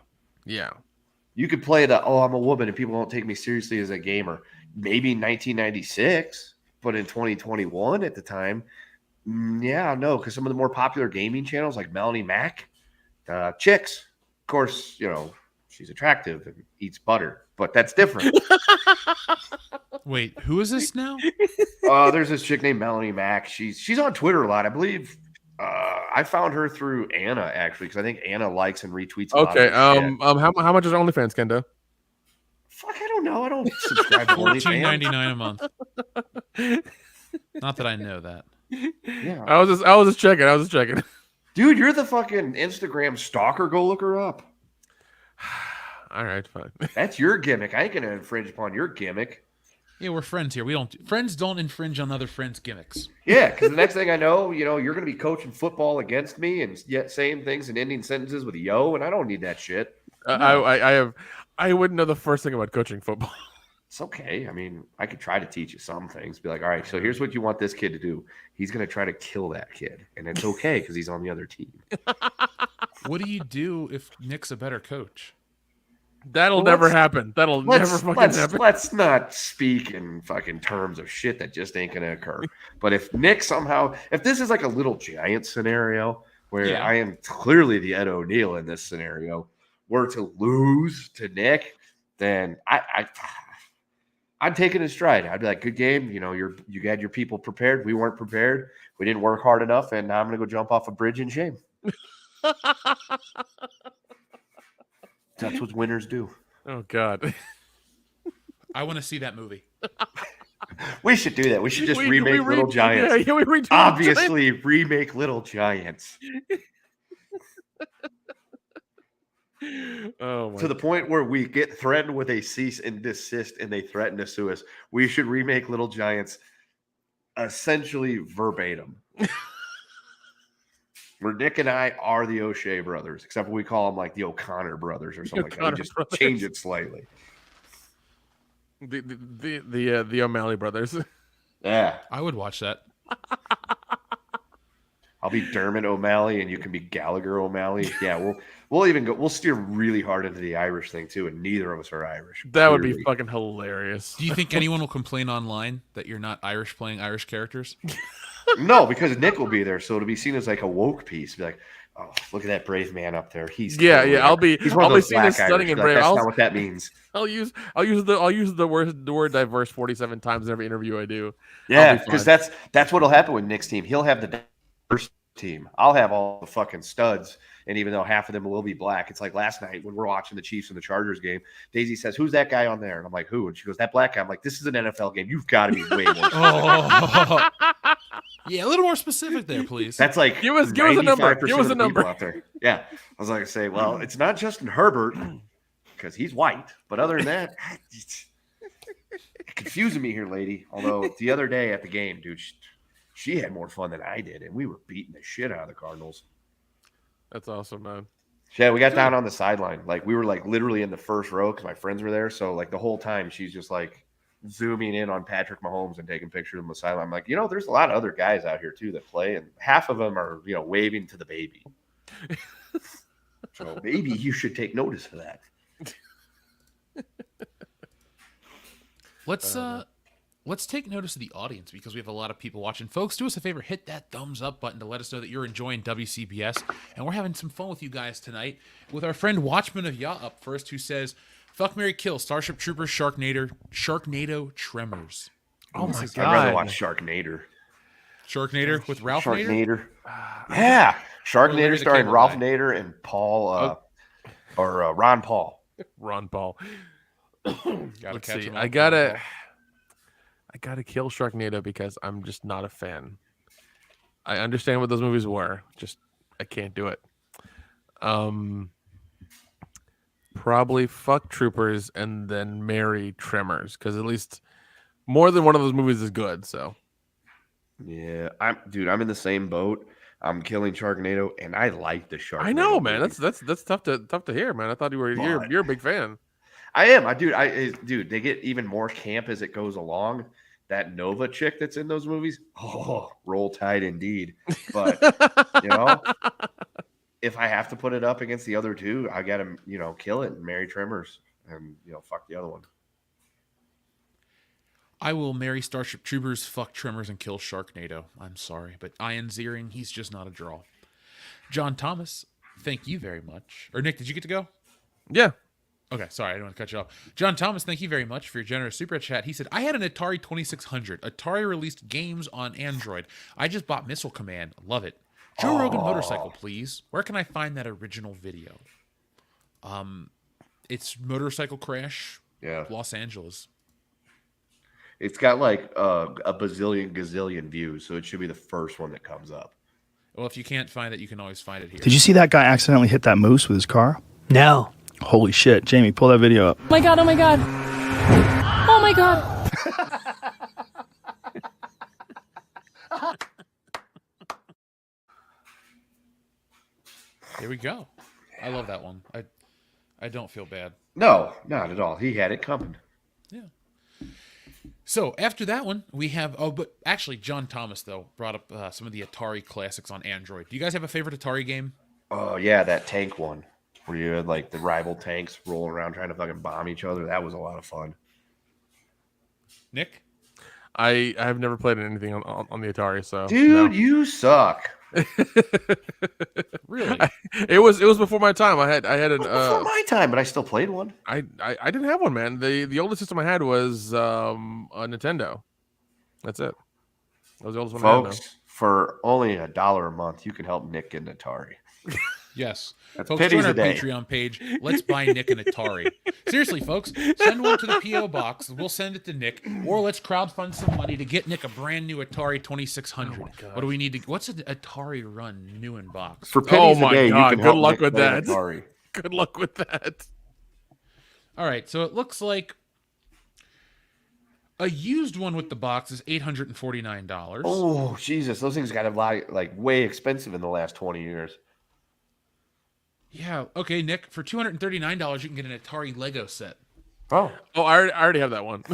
You could play I'm a woman and people don't take me seriously as a gamer. Maybe in 1996, but in 2021 at the time, no, because some of the more popular gaming channels like Melanie Mac, chicks. Of course, you know, she's attractive and eats butter, but that's different. Wait, who is this now? There's this chick named Melanie Mac. She's on Twitter a lot. I believe I found her through Anna, actually, because I think Anna likes and retweets a lot of her shit. How much is OnlyFans, Kendo? Fuck, I don't know. I don't subscribe to OnlyFans. $14.99 a month. Not that I know that. Yeah. I was just checking. Dude, you're the fucking Instagram stalker. Go look her up. All right, fine. That's your gimmick. I ain't gonna infringe upon your gimmick. Yeah, we're friends here. Friends don't infringe on other friends' gimmicks. Yeah, because the next thing I know, you know, you're gonna be coaching football against me and yet saying things and ending sentences with yo, and I don't need that shit. I wouldn't know the first thing about coaching football. It's okay. I mean, I could try to teach you some things. Be like, all right, so here's what you want this kid to do. He's going to try to kill that kid. And it's okay because he's on the other team. What do you do if Nick's a better coach? That'll never happen. That'll never fucking happen. Let's not speak in fucking terms of shit that just ain't going to occur. But if Nick somehow, if this is like a Little Giant scenario where I am clearly the Ed O'Neill in this scenario, were to lose to Nick, then I'd take it in stride. I'd be like, good game. You know, you had your people prepared. We weren't prepared. We didn't work hard enough. And now I'm going to go jump off a bridge in shame. That's what winners do. Oh, God. I want to see that movie. We should do that. We should just remake Little Giants. Yeah, we redo Obviously, remake Little Giants. To the point where we get threatened with a cease and desist and they threaten to sue us. We should remake Little Giants essentially verbatim. Where Nick and I are the O'Shea brothers, except we call them like the O'Connor brothers or something like that. We just change it slightly. The O'Malley brothers. Yeah, I would watch that. I'll be Dermot O'Malley, and you can be Gallagher O'Malley. Yeah, we'll steer really hard into the Irish thing too, and neither of us are Irish. That would be fucking hilarious. Do you think anyone will complain online that you're not Irish playing Irish characters? No, because Nick will be there, so it'll be seen as like a woke piece. Be like, oh, look at that brave man up there. He's yeah. I'll be seen as stunning and brave. That's not what that means. I'll use the word diverse 47 times in every interview I do. Yeah, because that's what'll happen with Nick's team. He'll have the diverse team. I'll have all the fucking studs, and even though half of them will be black, it's like last night when we're watching the Chiefs and the Chargers game. Daisy says, "Who's that guy on there?" And I'm like, "Who?" And she goes, "That black guy." I'm like, "This is an NFL game. You've got to be way more." Yeah, a little more specific there, please. That's like give us a number. Give us a number out there. Yeah, I was like, say, well, it's not Justin Herbert because he's white, but other than that, it's confusing me here, lady. Although the other day at the game, dude, she had more fun than I did, and we were beating the shit out of the Cardinals. That's awesome, man. Yeah, we got down on the sideline. Like we were like literally in the first row because my friends were there. So like the whole time she's just like zooming in on Patrick Mahomes and taking pictures of him on the sideline. I'm like, there's a lot of other guys out here too that play, and half of them are waving to the baby. So maybe you should take notice of that. Let's take notice of the audience because we have a lot of people watching. Folks, do us a favor, hit that thumbs up button to let us know that you're enjoying WCBS. And we're having some fun with you guys tonight with our friend Watchman of Yaw up first, who says, "Fuck, Marry, Kill, Starship Troopers, Sharknado, Tremors." Oh my God. I'd rather watch Sharknader. Sharknader with Ralph Nader? Sharknader. Yeah. Sharknader starring Ralph Nader and Paul, Ron Paul. Ron Paul. Let's see. I gotta kill Sharknado because I'm just not a fan. I understand what those movies were, just I can't do it. Probably fuck Troopers and then marry Tremors because at least more than one of those movies is good. So yeah, I'm in the same boat. I'm killing Sharknado, and I like the Sharknado. I know, movie. man. That's tough to hear, man. I thought you're a big fan. I am. Dude, they get even more camp as it goes along. That Nova chick that's in those movies, roll tide indeed. But if I have to put it up against the other two, I gotta kill it and marry Tremors and fuck the other one. I will marry Starship Troopers, fuck Tremors, and kill Sharknado. I'm sorry, but Ian Ziering, he's just not a draw. John Thomas, thank you very much. Or Nick, did you get to go? Yeah. Okay, sorry, I didn't want to cut you off. John Thomas, thank you very much for your generous super chat. He said, I had an Atari 2600. Atari released games on Android. I just bought Missile Command. Love it. Joe Rogan Motorcycle, please. Where can I find that original video? It's Motorcycle Crash, Los Angeles. It's got like a gazillion views, so it should be the first one that comes up. Well, if you can't find it, you can always find it here. Did you see that guy accidentally hit that moose with his car? No. Holy shit. Jamie, pull that video up. Oh my God. Oh my God. Oh my God. Here we go. I love that one. I don't feel bad. No, not at all. He had it coming. Yeah. So after that one, we have but actually John Thomas though brought up some of the Atari classics on Android. Do you guys have a favorite Atari game? Oh yeah, that tank one where you had like the rival tanks rolling around trying to fucking bomb each other. That was a lot of fun. Nick, I have never played anything on the Atari, so dude, you suck. Really? It was before my time. I had an before my time, but I still played one. I didn't have one, man. The oldest system I had was a Nintendo. That's it. That was the oldest one I had. Folks, for only $1 a month, you can help Nick get an Atari. Yes. That's folks, join our day. Patreon page. Let's buy Nick an Atari. Seriously, folks, send one to the P.O. box. We'll send it to Nick. Or let's crowdfund some money to get Nick a brand new Atari 2600. What do we need to... What's an Atari run new in box? For pennies a day, God. You can Good help luck Nick with play that. Atari. Good luck with that. All right, so it looks like... A used one with the box is $849. Oh, Jesus. Those things got to buy like way expensive in the last 20 years. Yeah. Okay, Nick. For $239, you can get an Atari Lego set. Oh. I already have that one.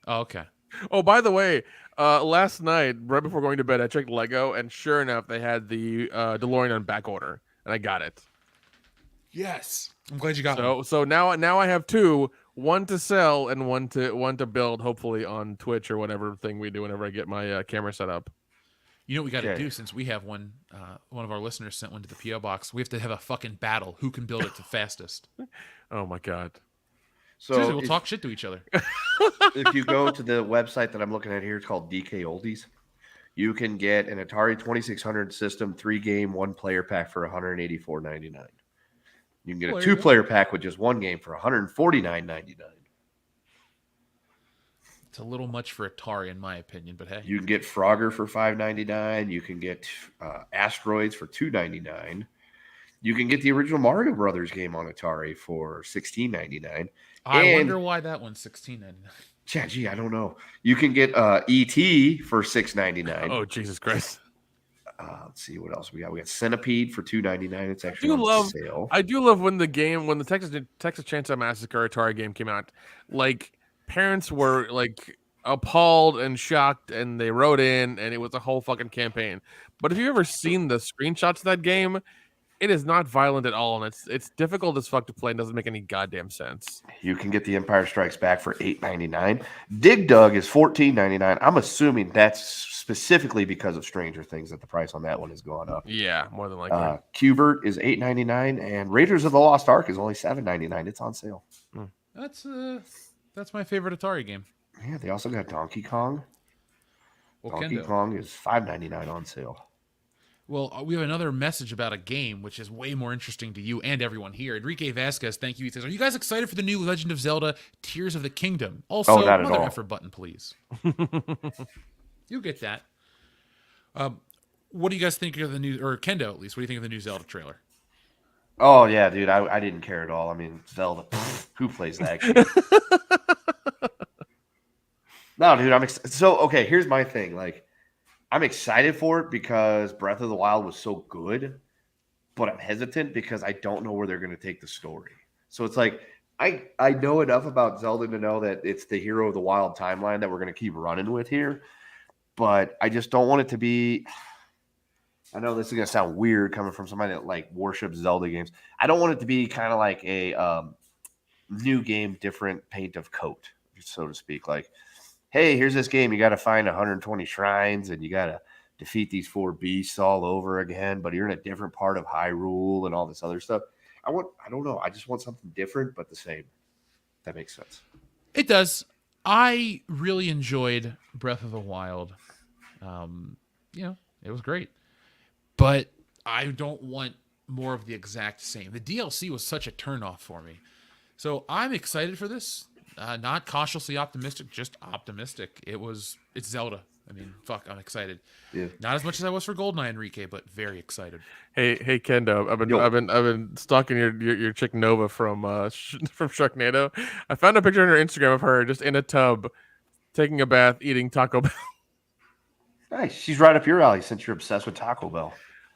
Oh, okay. Oh, by the way, last night, right before going to bed, I checked Lego, and sure enough, they had the DeLorean on back order, and I got it. Yes. I'm glad you got one. So now I have two, one to sell and one to build, hopefully on Twitch or whatever thing we do whenever I get my camera set up. You know what we got to do, since we have one, one of our listeners sent one to the P.O. box. We have to have a fucking battle. Who can build it the fastest? Oh my God. So seriously, we'll talk shit to each other. If you go to the website that I'm looking at here, it's called DK Oldies. You can get an Atari 2600 system, 3-game, 1-player pack for $184.99. You can get a 2-player pack with just 1 game for $149.99. It's a little much for Atari, in my opinion, but hey. You can get Frogger for $5.99. You can get Asteroids for $2.99. You can get the original Mario Brothers game on Atari for $16.99. I wonder why that one's $16.99. Yeah, gee, I don't know. You can get E.T. for $6.99. Oh, Jesus Christ. Let's see what else we got. We got Centipede for $2.99. It's actually on sale. I do love when the Texas Chainsaw Massacre Atari game came out. Like, parents were like appalled and shocked, and they wrote in, and it was a whole fucking campaign. But if you've ever seen the screenshots of that game, it is not violent at all, and it's difficult as fuck to play and doesn't make any goddamn sense. You can get the Empire Strikes Back for $8.99. Dig Dug is $14.99. I'm assuming that's specifically because of Stranger Things that the price on that one has gone up. Yeah, more than likely. Qbert is $8.99, and Raiders of the Lost Ark is only $7.99. It's on sale. That's my favorite Atari game. Yeah, they also got Donkey Kong. Well, Donkey Kendo. Kong is $5.99 on sale. Well, we have another message about a game, which is way more interesting to you and everyone here. Enrique Vasquez, thank you. He says, are you guys excited for the new Legend of Zelda Tears of the Kingdom? Also, not at mother all. effer button, please. You get that. What do you guys think of the new, or Kendo at least, what do you think of the new Zelda trailer? Oh, yeah, dude. I didn't care at all. I mean, Zelda, who plays that game? No, dude, so, okay, here's my thing. Like, I'm excited for it because Breath of the Wild was so good, but I'm hesitant because I don't know where they're going to take the story. So it's like, I know enough about Zelda to know that it's the Hero of the Wild timeline that we're going to keep running with here, but I just don't want it to be... I know this is going to sound weird coming from somebody that like worships Zelda games. I don't want it to be kind of like a new game, different paint of coat, so to speak. Like, hey, here's this game. You got to find 120 shrines and you got to defeat these 4 beasts all over again, but you're in a different part of Hyrule and all this other stuff. I don't know. I just want something different, but the same. That makes sense. It does. I really enjoyed Breath of the Wild. It was great. But I don't want more of the exact same. The DLC was such a turnoff for me. So I'm excited for this. Not cautiously optimistic, just optimistic. It's Zelda. I mean, fuck, I'm excited. Yeah. Not as much as I was for GoldenEye, Enrique, but very excited. Hey, Kendo, I've been stalking your chick Nova from Sharknado. I found a picture on her Instagram of her just in a tub, taking a bath, eating Taco Bell. Nice. She's right up your alley since you're obsessed with Taco Bell.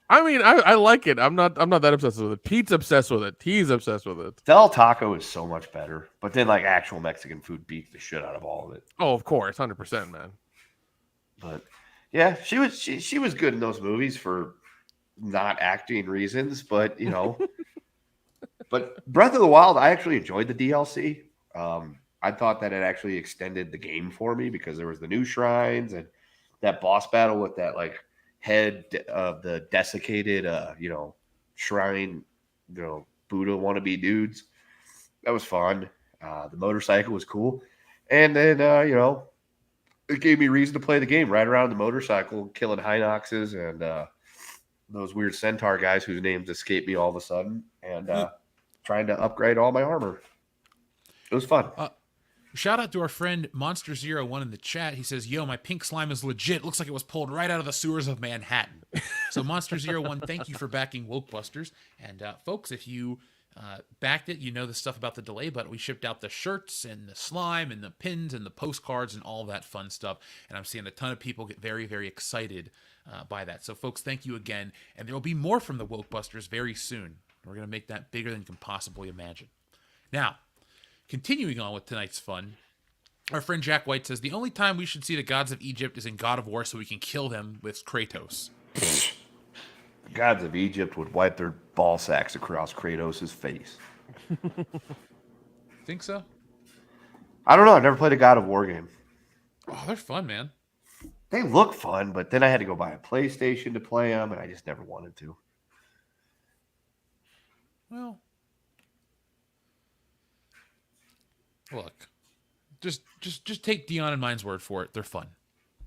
I mean, I like it. I'm not that obsessed with it. Pete's obsessed with it. He's obsessed with it. Del Taco is so much better, but then like actual Mexican food beats the shit out of all of it. Oh, of course, 100%, man. But yeah, she was good in those movies for not acting reasons, but you know. But Breath of the Wild, I actually enjoyed the DLC. I thought that it actually extended the game for me because there was the new shrines and that boss battle with that like head of the desiccated shrine, Buddha wannabe dudes. That was fun. The motorcycle was cool. And then it gave me reason to play the game right around the motorcycle, killing Hinoxes and those weird centaur guys whose names escape me all of a sudden, and trying to upgrade all my armor. It was fun. Shout out to our friend Monster01 in the chat. He says, yo, my pink slime is legit. Looks like it was pulled right out of the sewers of Manhattan. So Monster01, thank you for backing Wokebusters. And folks, if you backed it. You know the stuff about the delay, but we shipped out the shirts and the slime and the pins and the postcards and all that fun stuff. And I'm seeing a ton of people get very, very excited by that. So, folks, thank you again. And there will be more from the Woke Busters very soon. We're going to make that bigger than you can possibly imagine. Now, continuing on with tonight's fun, our friend Jack White says, the only time we should see the gods of Egypt is in God of War so we can kill them with Kratos. Gods of Egypt would wipe their ball sacks across Kratos' face. Think so? I don't know. I've never played a God of War game. Oh, they're fun, man. They look fun, but then I had to go buy a PlayStation to play them, and I just never wanted to. Well, look, just take Dion and mine's word for it. They're fun.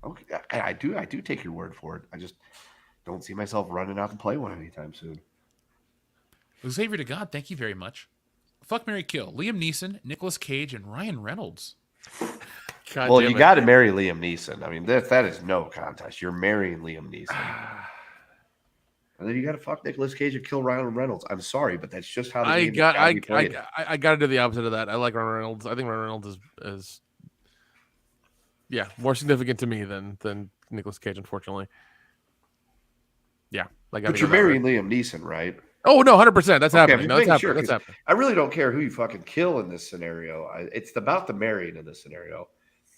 Okay, I do take your word for it. I just don't see myself running out to play one anytime soon. Xavier to God, thank you very much. Fuck, marry, kill. Liam Neeson, Nicolas Cage, and Ryan Reynolds. Well, you got to marry Liam Neeson. I mean, that is no contest. You're marrying Liam Neeson. And then you got to fuck Nicolas Cage and kill Ryan Reynolds. I'm sorry, but that's just how the game is played. I got to do the opposite of that. I like Ryan Reynolds. I think Ryan Reynolds is more significant to me than Nicolas Cage, unfortunately. Yeah. But you're marrying Liam Neeson, right? Oh, no, 100%. That's happening. No, that's happening. I really don't care who you fucking kill in this scenario. It's about the marrying in this scenario.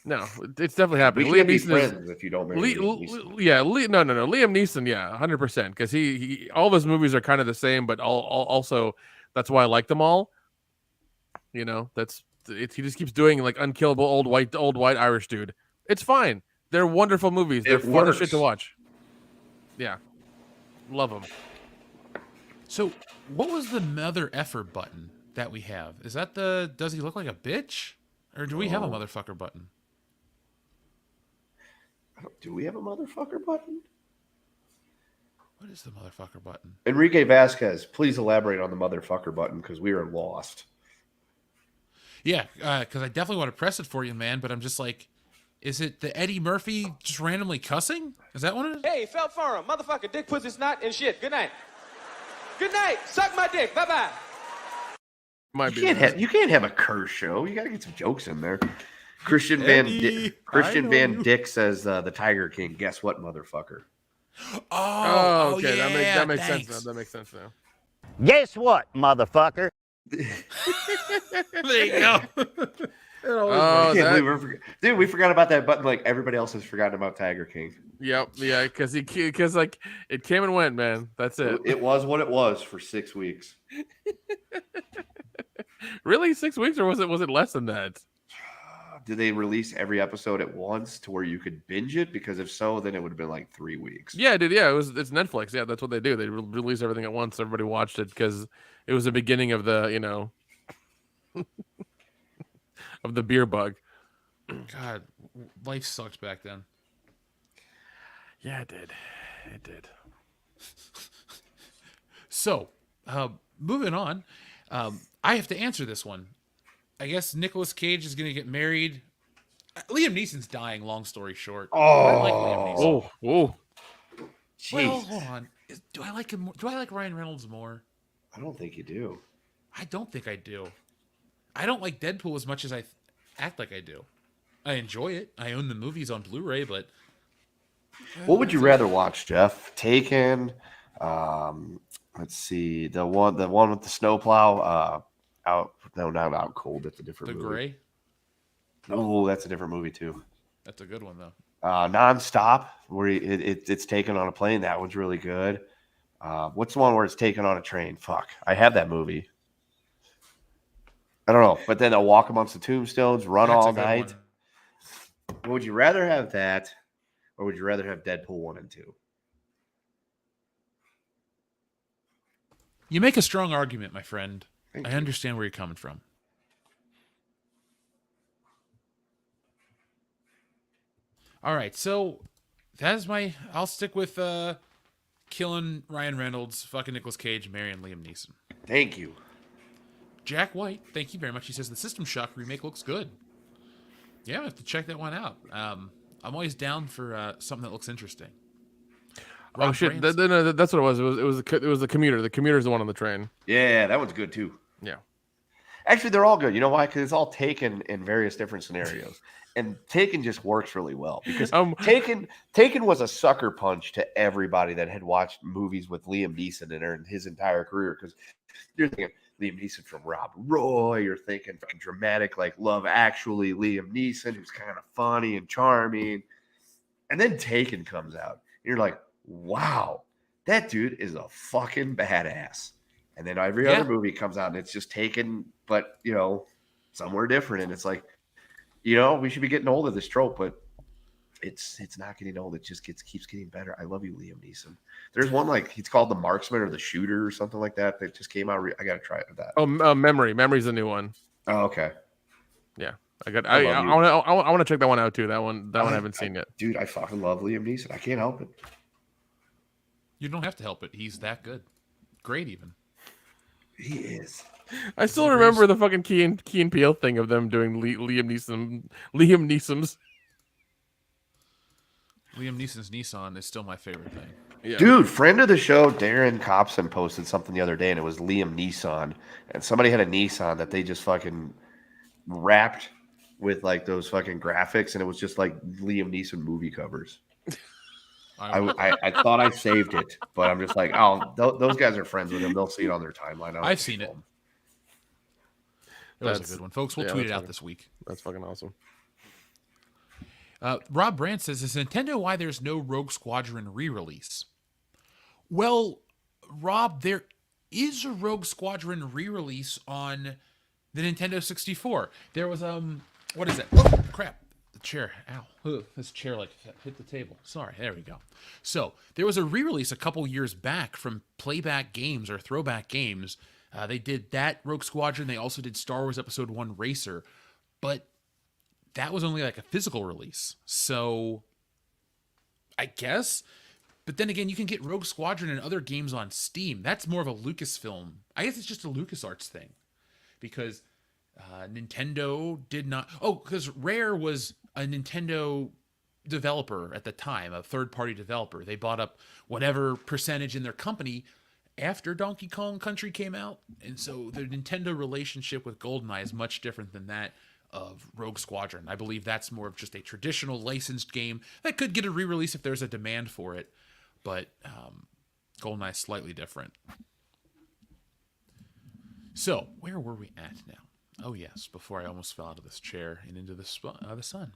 No, it's definitely happening. We can't be friends if you don't marry Liam Neeson. Yeah, no. Liam Neeson, yeah, 100%. Because he all of his movies are kind of the same, but also that's why I like them all. You know, he just keeps doing like unkillable old white Irish dude. It's fine. They're wonderful movies. They're fun as shit to watch. Yeah, love them. So, what was the mother effer button that we have? Is that the does he look like a bitch? Or do we have a motherfucker button? Do we have a motherfucker button? What is the motherfucker button? Enrique Vasquez, please elaborate on the motherfucker button because we are lost. Yeah, because I definitely want to press it for you, man, but I'm just like, is it the Eddie Murphy just randomly cussing? Is that what it is? Hey, felt firm, motherfucker, dick, pussy, snot, and shit. Good night. Good night. Suck my dick. Bye-bye. You can't have a curse show. You got to get some jokes in there. Christian Van Dick says the Tiger King. Guess what, motherfucker? Oh, okay. Yeah, that makes sense now. That makes sense now. Guess what, motherfucker? There you go. Dude, we forgot about that button like everybody else has forgotten about Tiger King. Yep, yeah, because like it came and went, man. That's it. It was what it was for 6 weeks. Really, 6 weeks, or was it less than that? Did they release every episode at once to where you could binge it? Because if so, then it would have been like 3 weeks. Yeah, dude. Yeah, it's Netflix. Yeah, that's what they do. They release everything at once. Everybody watched it because it was the beginning of the of the beer bug. God, life sucked back then. Yeah, it did. It did. So, moving on. I have to answer this one. I guess Nicolas Cage is going to get married. Liam Neeson's dying, long story short. I like Liam Neeson. Oh. Well, hold on. Do I like him more? Do I like Ryan Reynolds more? I don't think you do. I don't think I do. I don't like Deadpool as much as I act like I do. I enjoy it. I own the movies on Blu-ray, but... What would you rather watch, Jeff? Taken, let's see, the one with the snowplow, not Out Cold. That's a different movie. The Gray? Oh, that's a different movie too. That's a good one though. Nonstop, where it's taken on a plane. That one's really good. What's the one where it's taken on a train? Fuck, I have that movie. I don't know, but then A Walk Amongst the Tombstones, Run All Night. Would you rather have that, or would you rather have Deadpool 1 and 2? You make a strong argument, my friend. Thank I you. understand where you're coming from. All right, so that's I'll stick with killing Ryan Reynolds, fucking Nicolas Cage, marrying Liam Neeson. Thank you. Jack White, thank you very much. He says the System Shock remake looks good. Yeah, I have to check that one out. I'm always down for something that looks interesting. Rob shit! Brands. That's what it was. It was the commuter. The commuter's the one on the train. Yeah, that one's good too. Yeah. Actually, they're all good. You know why? Because it's all Taken in various different scenarios, and Taken just works really well because Taken was a sucker punch to everybody that had watched movies with Liam Neeson in his entire career. Because you're thinking Liam Neeson from Rob Roy, you're thinking fucking dramatic like Love Actually, Liam Neeson, who's kind of funny and charming, and then Taken comes out, and you're like, wow, that dude is a fucking badass. And then every other movie comes out and it's just Taken, but somewhere different. And it's like, we should be getting old of this trope, but it's not getting old. It just keeps getting better. I love you, Liam Neeson. There's one like he's called The Marksman or The Shooter or something like that just came out. I gotta try it with that. Oh, Memory. Memory's the new one. Oh, okay. Yeah, I want to check that one out too. That one I haven't seen yet. Dude, I fucking love Liam Neeson. I can't help it. You don't have to help it. He's that good. Great, even. He is. I still remember the fucking Key and Peele thing of them doing Liam Neeson's. Liam Neeson's Nissan is still my favorite thing. Yeah. Dude, friend of the show, Darren Copson posted something the other day, and it was Liam Neeson, and somebody had a Nissan that they just fucking wrapped with like those fucking graphics, and it was just like Liam Neeson movie covers. I thought I saved it, but I'm just like, those guys are friends with him. They'll see it on their timeline. I've seen it. That was a good one, folks. We'll tweet it out this week. That's fucking awesome. Rob Brandt says, is Nintendo why there's no Rogue Squadron re-release? Well, Rob, there is a Rogue Squadron re-release on the Nintendo 64. There was, what is it? Oh, crap. The chair. Ow. Ugh, this chair like hit the table. Sorry. There we go. So there was a re-release a couple years back from Playback Games or Throwback Games. They did that Rogue Squadron. They also did Star Wars Episode 1 Racer. But that was only like a physical release. So I guess. But then again, you can get Rogue Squadron and other games on Steam. That's more of a Lucasfilm. I guess it's just a LucasArts thing. Because Nintendo did not... Oh, because Rare was a Nintendo developer at the time, a third-party developer. They bought up whatever percentage in their company after Donkey Kong Country came out. And so the Nintendo relationship with GoldenEye is much different than that of Rogue Squadron. I believe that's more of just a traditional licensed game that could get a re-release if there's a demand for it. But GoldenEye is slightly different. So, where were we at now? Oh, yes, before I almost fell out of this chair and into the sun.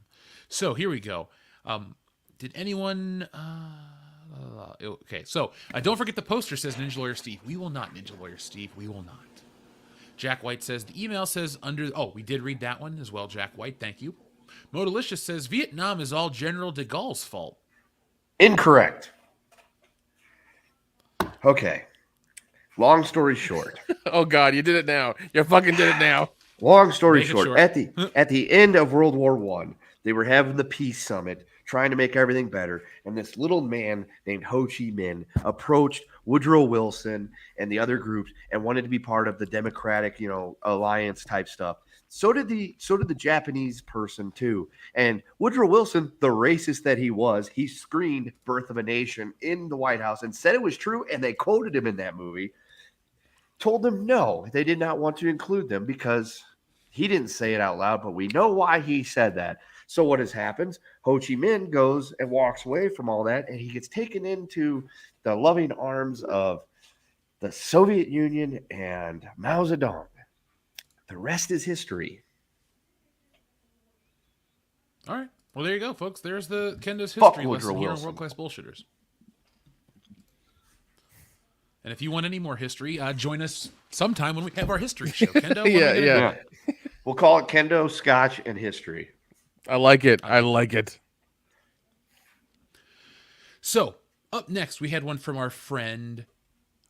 So, here we go. Did anyone... okay, so don't forget the poster says Ninja Lawyer Steve. We will not, Ninja Lawyer Steve. We will not. Jack White says, the email says under... Oh, we did read that one as well, Jack White. Thank you. Modalicious says, Vietnam is all General de Gaulle's fault. Incorrect. Okay. Long story short. Oh, God, you did it now. You fucking did it now. Long story short. At the end of World War I, they were having the peace summit, trying to make everything better. And this little man named Ho Chi Minh approached Woodrow Wilson and the other groups and wanted to be part of the Democratic, alliance type stuff. So did the Japanese person too. And Woodrow Wilson, the racist that he was, he screened Birth of a Nation in the White House and said it was true. And they quoted him in that movie. Told them no, they did not want to include them because he didn't say it out loud, but we know why he said that. So what has happened? Ho Chi Minh goes and walks away from all that, and he gets taken into the loving arms of the Soviet Union and Mao Zedong. The rest is history. All right. Well, there you go, folks. There's the Kendo's history lesson here on World Class Bullshitters. And if you want any more history, join us sometime when we have our history show. Kendo, yeah. We'll call it Kendo, Scotch, and History. I like it. I like it. So, up next, we had one from our friend.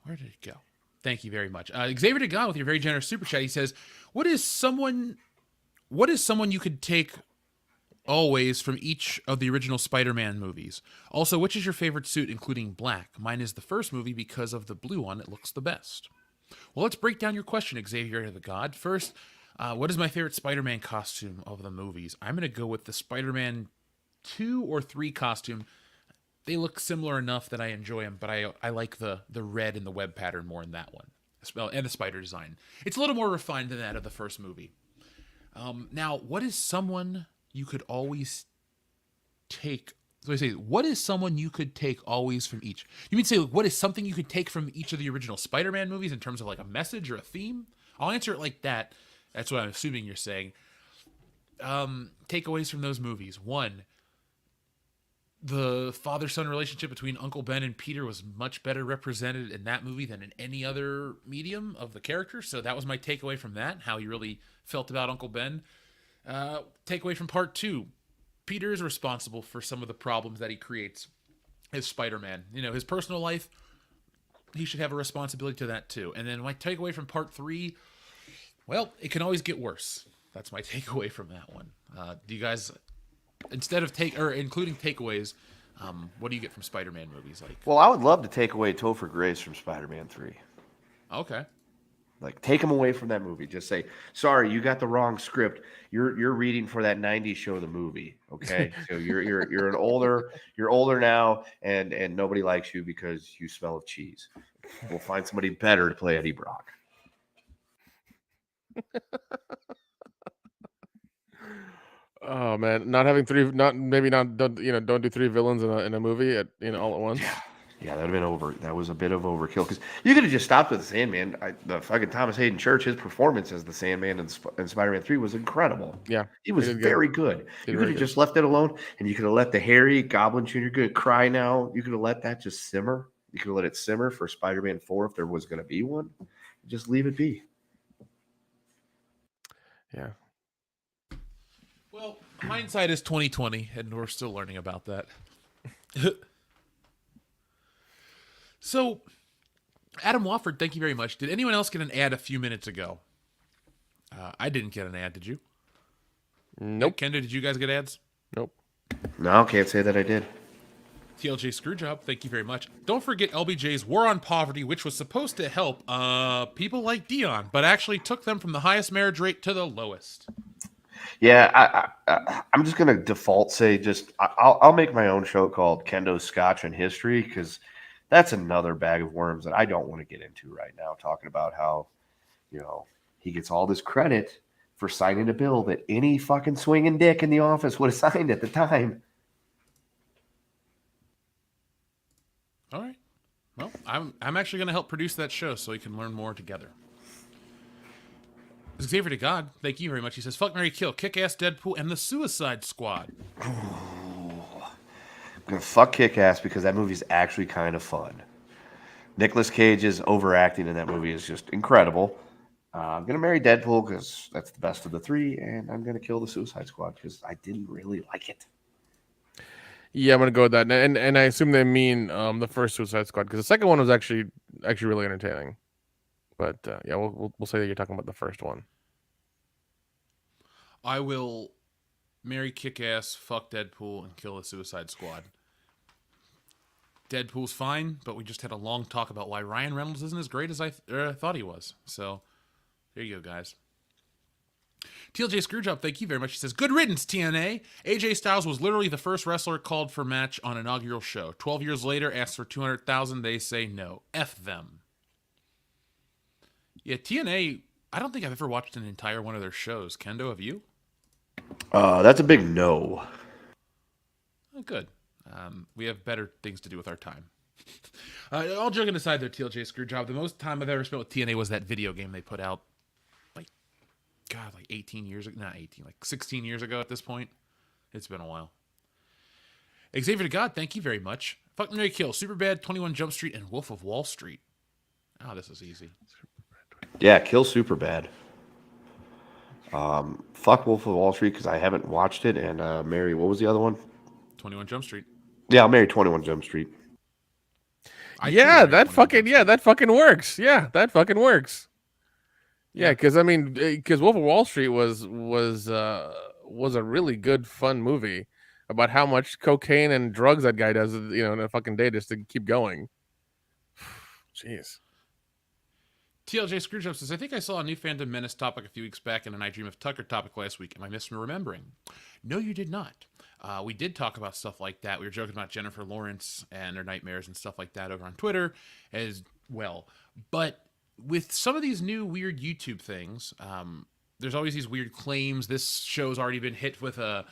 Where did it go? Thank you very much. Xavier Degas with your very generous super chat. He says, what is someone you could take always from each of the original Spider-Man movies? Also, which is your favorite suit, including black? Mine is the first movie because of the blue one. It looks the best. Well, let's break down your question, Xavier the God. First, what is my favorite Spider-Man costume of the movies? I'm going to go with the Spider-Man 2 or 3 costume. they look similar enough that I enjoy them, but I like the red and the web pattern more in that one, and the spider design. It's a little more refined than that of the first movie. Now, what is someone you could always take? So I say, what is someone you could take always from each? You mean say, what is something you could take from each of the original Spider-Man movies in terms of like a message or a theme? I'll answer it like that. That's what I'm assuming you're saying. Takeaways from those movies. One, the father-son relationship between Uncle Ben and Peter was much better represented in that movie than in any other medium of the character. So that was my takeaway from that, how he really felt about Uncle Ben. Takeaway from part 2. Peter is responsible for some of the problems that he creates as Spider-Man. You know, his personal life, he should have a responsibility to that too. And then my takeaway from part 3, well, it can always get worse. That's my takeaway from that one. Do you guys, instead of including takeaways, what do you get from Spider-Man movies? Like, well, I would love to take away Topher Grace from Spider-Man 3. Okay. Like, take him away from that movie. Just say, sorry, you got the wrong script. You're reading for that 90s show, the movie. Okay. So you're older now, and nobody likes you because you smell of cheese. We'll find somebody better to play Eddie Brock. Oh man, not having don't do 3 villains in a movie all at once. Yeah, that would have been over. That was a bit of overkill because you could have just stopped with the Sandman. The fucking Thomas Hayden Church, his performance as the Sandman in Spider-Man 3 was incredible. Yeah, he was very good. You could have just left it alone, and you could have let the Harry Goblin Jr. good cry now. You could have let that just simmer. You could have let it simmer for Spider-Man 4 if there was going to be one. Just leave it be. Yeah. Well, hindsight is 2020, and we're still learning about that. So, Adam Wofford, thank you very much. Did anyone else get an ad a few minutes ago? I didn't get an ad, did you? Nope. Kenda, did you guys get ads? Nope. No, can't say that I did. TLJ Screwjob, thank you very much. Don't forget LBJ's War on Poverty, which was supposed to help people like Dion, but actually took them from the highest marriage rate to the lowest. Yeah, I'm just going to default say I'll make my own show called Kendo's Scotch and History because that's another bag of worms that I don't want to get into right now, talking about how, he gets all this credit for signing a bill that any fucking swinging dick in the office would have signed at the time. All right. Well, I'm actually going to help produce that show so we can learn more together. Xavier to God, thank you very much. He says, fuck, marry, kill, Kick-Ass, Deadpool, and the Suicide Squad. I'm going to fuck Kick-Ass because that movie's actually kind of fun. Nicolas Cage's overacting in that movie is just incredible. I'm going to marry Deadpool because that's the best of the 3, and I'm going to kill the Suicide Squad because I didn't really like it. Yeah, I'm going to go with that. And I assume they mean the first Suicide Squad because the second one was actually really entertaining. But yeah, we'll say that you're talking about the first one. I will marry Kick-Ass, fuck Deadpool, and kill the Suicide Squad. Deadpool's fine, but we just had a long talk about why Ryan Reynolds isn't as great as I thought he was. So there you go, guys. TLJ Screwjob, thank you very much. He says, good riddance, TNA. AJ Styles was literally the first wrestler called for match on inaugural show. 12 years later, asked for $200,000. They say no. F them. Yeah, TNA, I don't think I've ever watched an entire one of their shows. Kendo, have you? That's a big no. Oh, good. We have better things to do with our time. All joking aside there, TLJ Screwjob, the most time I've ever spent with TNA was that video game they put out, like 18 years ago. Not 18, like 16 years ago at this point. It's been a while. Xavier to God, thank you very much. Fuck, Mary Kill, Superbad, 21 Jump Street, and Wolf of Wall Street. Oh, this is easy. Yeah, kill Superbad. Fuck Wolf of Wall Street because I haven't watched it, and marry, what was the other one? 21 Jump Street. Yeah, I'll marry 21 Jump Street. That fucking works. Yeah, that fucking works. Yeah, because Wolf of Wall Street was a really good, fun movie about how much cocaine and drugs that guy does, in a fucking day just to keep going. Jeez. TLJ Screwjob says, I think I saw a new Fandom Menace topic a few weeks back and an I Dream of Tucker topic last week. Am I misremembering? No, you did not. we did talk about stuff like that. We were joking about Jennifer Lawrence and her nightmares and stuff like that over on Twitter as well. But with some of these new weird YouTube things, there's always these weird claims. This show's already been hit with a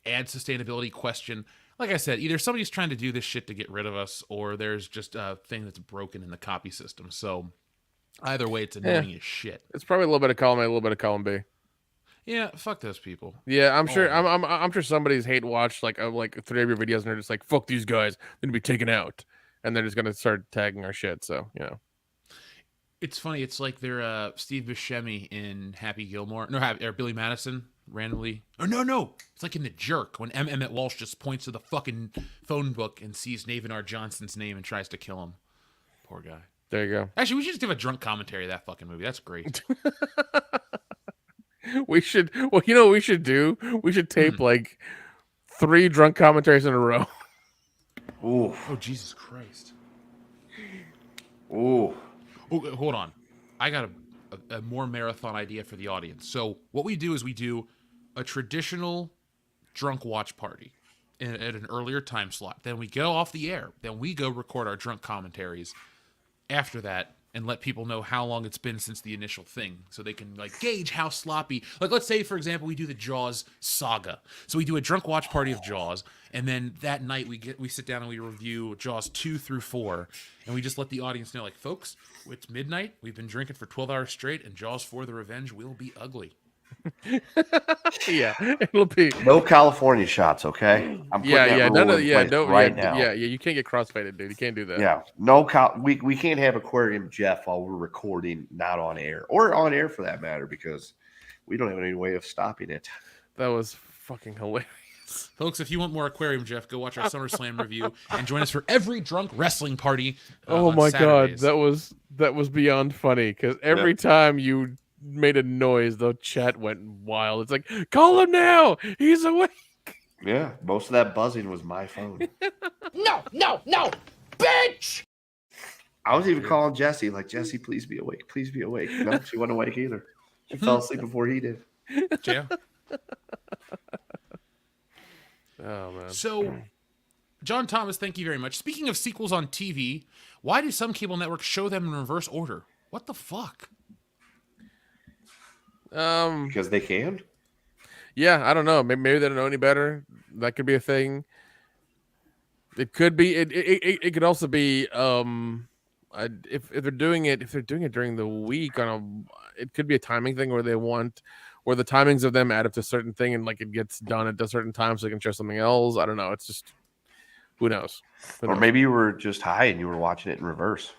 ad sustainability question. Like I said, either somebody's trying to do this shit to get rid of us, or there's just a thing that's broken in the copy system. So either way, it's annoying as shit. It's probably a little bit of column A, a little bit of column B. Yeah, fuck those people. Yeah, I'm sure. I'm sure somebody's hate watched like 3 of your videos, and they're just like, "Fuck these guys, they're gonna be taken out," and they're just gonna start tagging our shit. So It's funny. It's like they're Steve Buscemi in Happy Gilmore. No, or Billy Madison randomly. Or no. It's like in The Jerk when Emmett Walsh just points to the fucking phone book and sees Nathan R. Johnson's name and tries to kill him. Poor guy. There you go. Actually, we should just give a drunk commentary of that fucking movie. That's great. We should. Well, you know what we should do? We should tape like 3 drunk commentaries in a row. Ooh. Oh, Jesus Christ. Ooh. Oh, hold on. I got a more marathon idea for the audience. So what we do is we do a traditional drunk watch party at an earlier time slot. Then we go off the air. Then we go record our drunk commentaries after that and let people know how long it's been since the initial thing, so they can like gauge how sloppy. Like, let's say, for example, we do the Jaws saga. So we do a drunk watch party of Jaws, and then that night we sit down and we review Jaws 2 through 4, and we just let the audience know, like, folks, it's midnight. We've been drinking for 12 hours straight, and Jaws 4: The Revenge will be ugly. Yeah, it'll be no California shots, okay? I'm putting that rule in place now. Yeah, you can't get crossfaded, dude. You can't do that. Yeah, we can't have Aquarium Jeff while we're recording, not on air, or on air for that matter, because we don't have any way of stopping it. That was fucking hilarious. Folks, if you want more Aquarium Jeff, go watch our SummerSlam review and join us for every drunk wrestling party. Oh my Saturdays. God, that was beyond funny, because every time you made a noise, the chat went wild. It's like, call him now, he's awake. Yeah, most of that buzzing was my phone. No, bitch! I was even calling Jesse, like, Jesse, please be awake, please be awake. No, she wasn't awake either. She fell asleep before he did. Yeah. Oh man. So, John Thomas, thank you very much. Speaking of sequels on TV, why do some cable networks show them in reverse order? What the fuck? Because they can. Yeah, I don't know. Maybe they don't know any better. That could be a thing. It could be. It could also be. If they're doing it during the week it could be a timing thing where the timings of them add up to a certain thing and like it gets done at a certain time so they can show something else. I don't know. It's just who knows. Or maybe you were just high and you were watching it in reverse.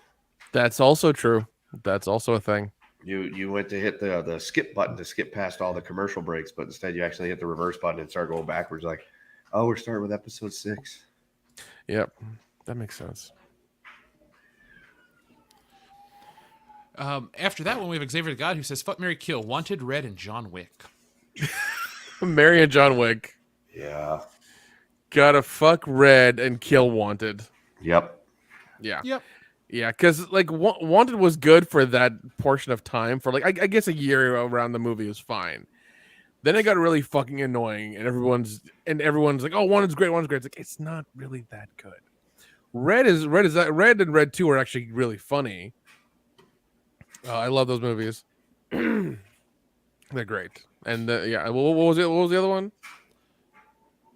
That's also true. That's also a thing. You went to hit the skip button to skip past all the commercial breaks, but instead you actually hit the reverse button and start going backwards. Like, oh, we're starting with episode 6. Yep, that makes sense. After that one, we have Xavier the God who says, "Fuck, Marry, Kill, Wanted, Red, and John Wick." Marry and John Wick. Yeah. Gotta fuck Red and kill Wanted. Yep. Yeah. Yep. Yeah, because like Wanted was good for that portion of time. For like I guess a year around the movie was fine. Then it got really fucking annoying, and everyone's like, "Oh, Wanted's great, Wanted's great." It's like it's not really that good. Red and Red 2 are actually really funny. I love those movies. They're great. And yeah, what was it? What was the other one?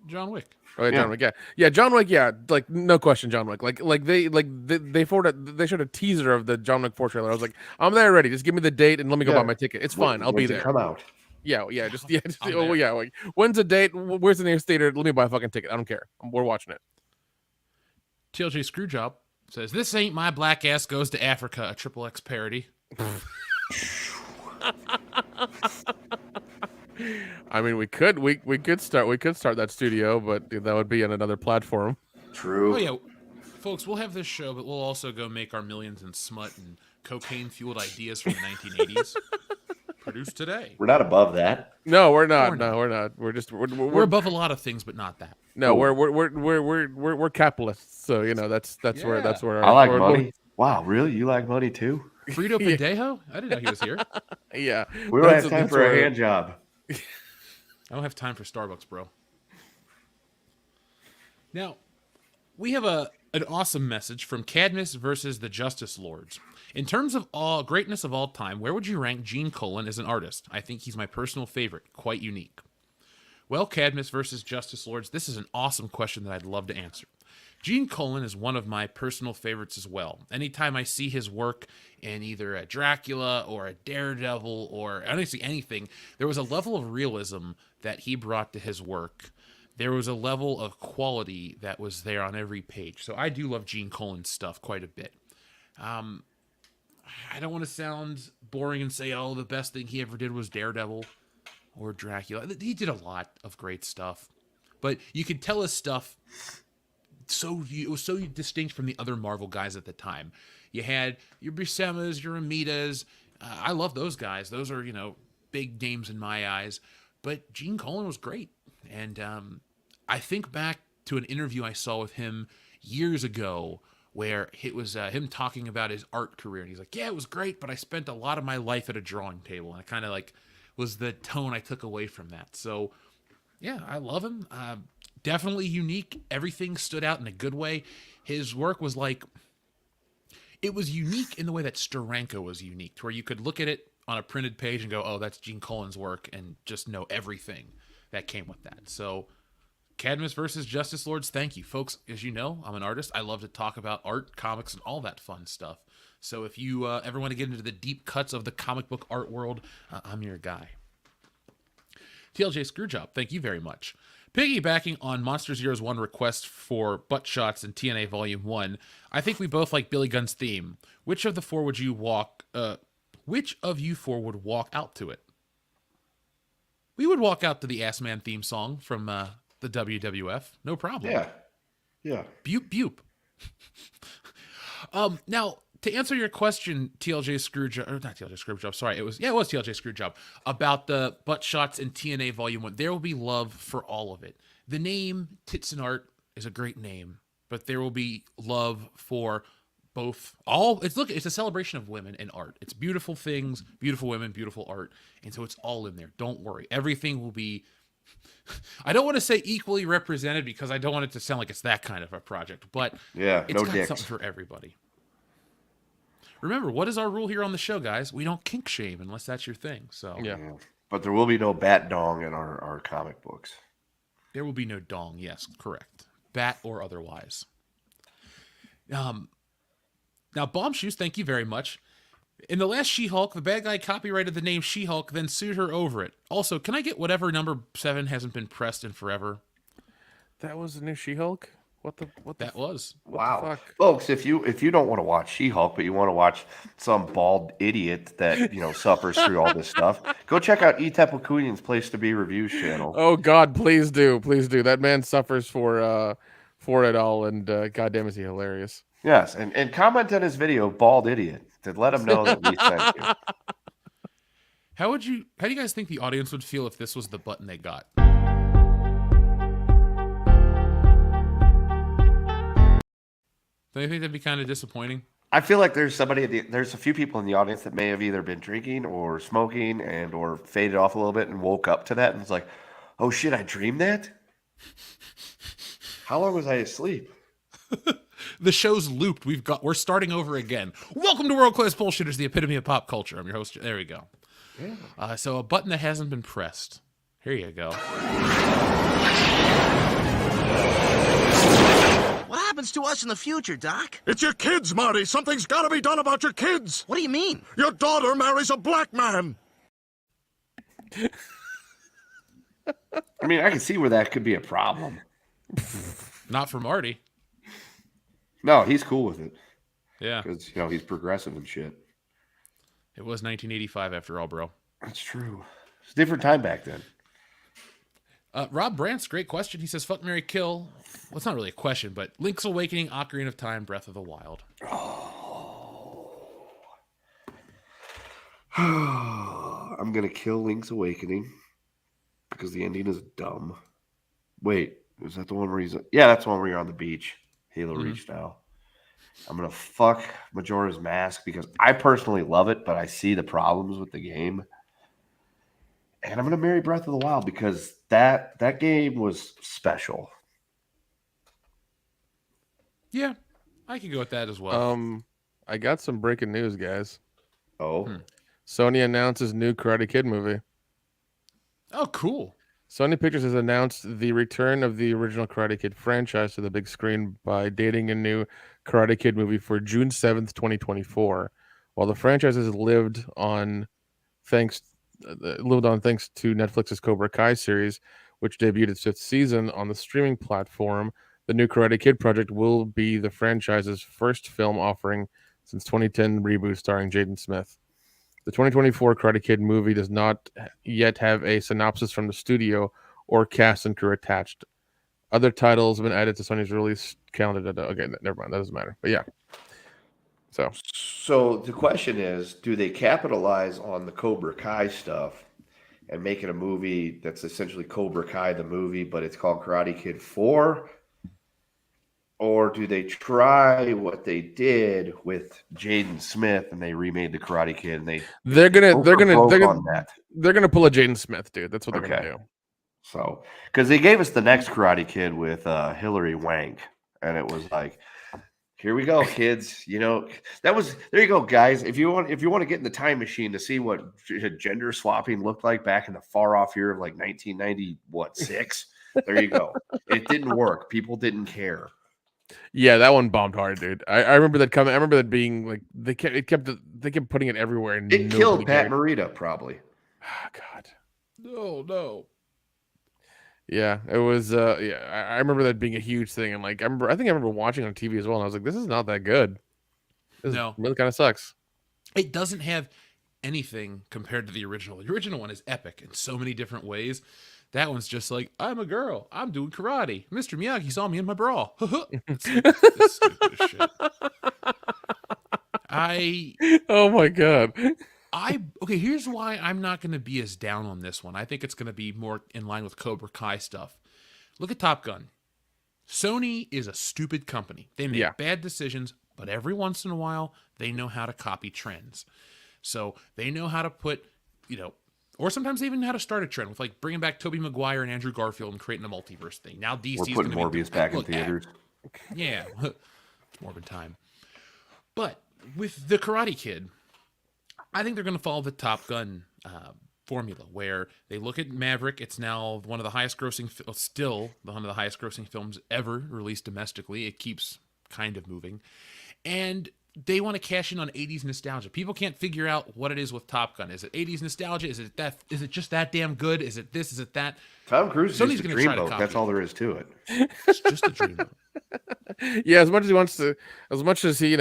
John Wick. Oh, yeah, John Wick. Yeah, John Wick. Yeah, like no question, John Wick. They showed a teaser of the John Wick 4 trailer. I was like, I'm there already. Just give me the date and let me go buy my ticket. It's fine. I'll be there. Come out. Yeah. Like, when's the date? Where's the nearest theater? Let me buy a fucking ticket. I don't care. We're watching it. TLJ Screwjob says, "This ain't my black ass goes to Africa." A triple X parody. I mean, we could start that studio, but that would be on another platform. True. Oh yeah, folks, we'll have this show, but we'll also go make our millions in smut and cocaine-fueled ideas from the 1980s. Produced today. We're not above that. No, we're not. We're not. We're above a lot of things, but not that. No, we're capitalists. So that's where I like money. Wow, really? You like money too? Frito Pendejo? I didn't know he was here. Yeah, we don't have time for a hand job. I don't have time for Starbucks, bro. Now, we have an awesome message from Cadmus versus the Justice Lords. In terms of all greatness of all time, where would you rank Gene Colan as an artist? I think he's my personal favorite. Quite unique. Well, Cadmus versus Justice Lords, this is an awesome question that I'd love to answer. Gene Colan is one of my personal favorites as well. Anytime I see his work in either a Dracula or a Daredevil or honestly anything, there was a level of realism that he brought to his work. There was a level of quality that was there on every page. So I do love Gene Colan's stuff quite a bit. I don't want to sound boring and say, oh, the best thing he ever did was Daredevil or Dracula. He did a lot of great stuff. But you could tell his stuff... it was so distinct from the other Marvel guys at the time. You had your Buscema's, your Amitas. I love those guys. Those are, big names in my eyes. But Gene Colan was great. And I think back to an interview I saw with him years ago where it was him talking about his art career. And he's like, yeah, it was great, but I spent a lot of my life at a drawing table. And I kind of was the tone I took away from that. So, yeah, I love him. Definitely unique. Everything stood out in a good way. His work was it was unique in the way that Steranko was unique, to where you could look at it on a printed page and go, oh, that's Gene Colan's work, and just know everything that came with that. So Cadmus versus Justice Lords, thank you. Folks, as you know, I'm an artist. I love to talk about art, comics, and all that fun stuff. So if you ever want to get into the deep cuts of the comic book art world, I'm your guy. TLJ Screwjob, thank you very much. Piggybacking on Monster Zero's one request for butt shots in TNA Volume 1, I think we both like Billy Gunn's theme. Which of you four would walk out to it? We would walk out to the Ass Man theme song from the WWF. No problem. Yeah. Bupe. Now, to answer your question, TLJ Screwjob, or not TLJ Screwjob, sorry, it was TLJ Screwjob, about the butt shots in TNA Volume 1. There will be love for all of it. The name Tits and Art is a great name, but there will be love for both. It's a celebration of women and art. It's beautiful things, beautiful women, beautiful art, and so it's all in there. Don't worry. Everything will be, I don't want to say equally represented because I don't want it to sound like it's that kind of a project, but it's got something for everybody. Remember, what is our rule here on the show, guys? We don't kink shame unless that's your thing. So yeah. But there will be no bat dong in our comic books. There will be no dong. Yes, correct. Bat or otherwise. Now, Bomb Shoes, thank you very much. In the last She-Hulk, the bad guy copyrighted the name She-Hulk, then sued her over it. Also, can I get whatever number 7 hasn't been pressed in forever? That was the new She-Hulk? What that was. Wow. Folks, if you don't want to watch She-Hulk, but you want to watch some bald idiot that, suffers through all this stuff, go check out E. Tepelkunian's Place to Be Reviews channel. Oh, God, please do. Please do. That man suffers for it all, and goddamn is he hilarious. Yes, and comment on his video, Bald Idiot, to let him know that we sent you. How do you guys think the audience would feel if this was the button they got? Don't you think that'd be kind of disappointing? I feel like there's a few people in the audience that may have either been drinking or smoking or faded off a little bit and woke up to that and was like, oh shit, I dreamed that? How long was I asleep? The show's looped. We're starting over again. Welcome to World Class Bullshitters, the epitome of pop culture. I'm your host. There we go. Yeah. So a button that hasn't been pressed. Here you go. What happens to us in the future, Doc? It's your kids, Marty. Something's got to be done about your kids. What do you mean? Your daughter marries a black man. I mean, I can see where that could be a problem. Not for Marty. No, he's cool with it. Yeah. Because, he's progressive and shit. It was 1985 after all, bro. That's true. It's a different time back then. Rob Brant's great question. He says, fuck, marry, kill. Well, it's not really a question, but Link's Awakening, Ocarina of Time, Breath of the Wild. I'm going to kill Link's Awakening because the ending is dumb. Wait, is that the one where yeah, that's the one where you're on the beach. Halo Reach now. I'm going to fuck Majora's Mask because I personally love it, but I see the problems with the game. And I'm going to marry Breath of the Wild because that game was special. Yeah, I could go with that as well. I got some breaking news, guys. Oh. Sony announces new Karate Kid movie. Oh, cool. Sony Pictures has announced the return of the original Karate Kid franchise to the big screen by dating a new Karate Kid movie for June 7th, 2024. While the franchise has lived on thanks to Netflix's Cobra Kai series, which debuted its 5th season on the streaming platform, the new Karate Kid project will be the franchise's first film offering since 2010 reboot starring Jaden Smith. The 2024 Karate Kid movie does not yet have a synopsis from the studio or cast and crew attached. Other titles have been added to Sony's release calendar. Okay, never mind. That doesn't matter. But yeah. So the question is, do they capitalize on the Cobra Kai stuff and make it a movie that's essentially Cobra Kai the movie, but it's called Karate Kid 4? Or do they try what they did with Jaden Smith and they remade the Karate Kid and they're gonna pull a Jaden Smith, dude. That's what they're gonna do. So because they gave us the next Karate Kid with Hilary Wank, and it was like, here we go, kids. There you go, guys. If you want to get in the time machine to see what gender swapping looked like back in the far off year of like 1996, there you go. It didn't work. People didn't care. Yeah, that one bombed hard, dude. I remember that coming. I remember that being like they kept putting it everywhere. And it killed Pat Morita, probably. Oh, God. No. Yeah, it was. I remember that being a huge thing, and like I remember watching on TV as well, and I was like, this is not that good. This really kind of sucks. It doesn't have anything compared to the original. The original one is epic in so many different ways. That one's just like, I'm a girl. I'm doing karate. Mr. Miyagi saw me in my bra. It's stupid as shit. Oh my God. Okay, here's why I'm not going to be as down on this one. I think it's going to be more in line with Cobra Kai stuff. Look at Top Gun. Sony is a stupid company. They make bad decisions, but every once in a while, they know how to copy trends. So they know how to put, or sometimes they even know how to start a trend with like bringing back Tobey Maguire and Andrew Garfield and creating a multiverse thing. Now DC's We're putting Morbius back in theaters. Yeah, it's Morbid time. But with the Karate Kid, I think they're going to follow the Top Gun formula, where they look at Maverick. It's now one of the highest grossing, still one of the highest grossing films ever released domestically. It keeps kind of moving, and they want to cash in on 80s nostalgia. People can't figure out what it is with Top Gun. Is it 80s nostalgia? Is it that? Is it just that damn good? Is it this? Is it that? Tom Cruise is just a dreamboat. That's all there is to it. It's just a dreamboat. Yeah, as much as he wants to, as much as he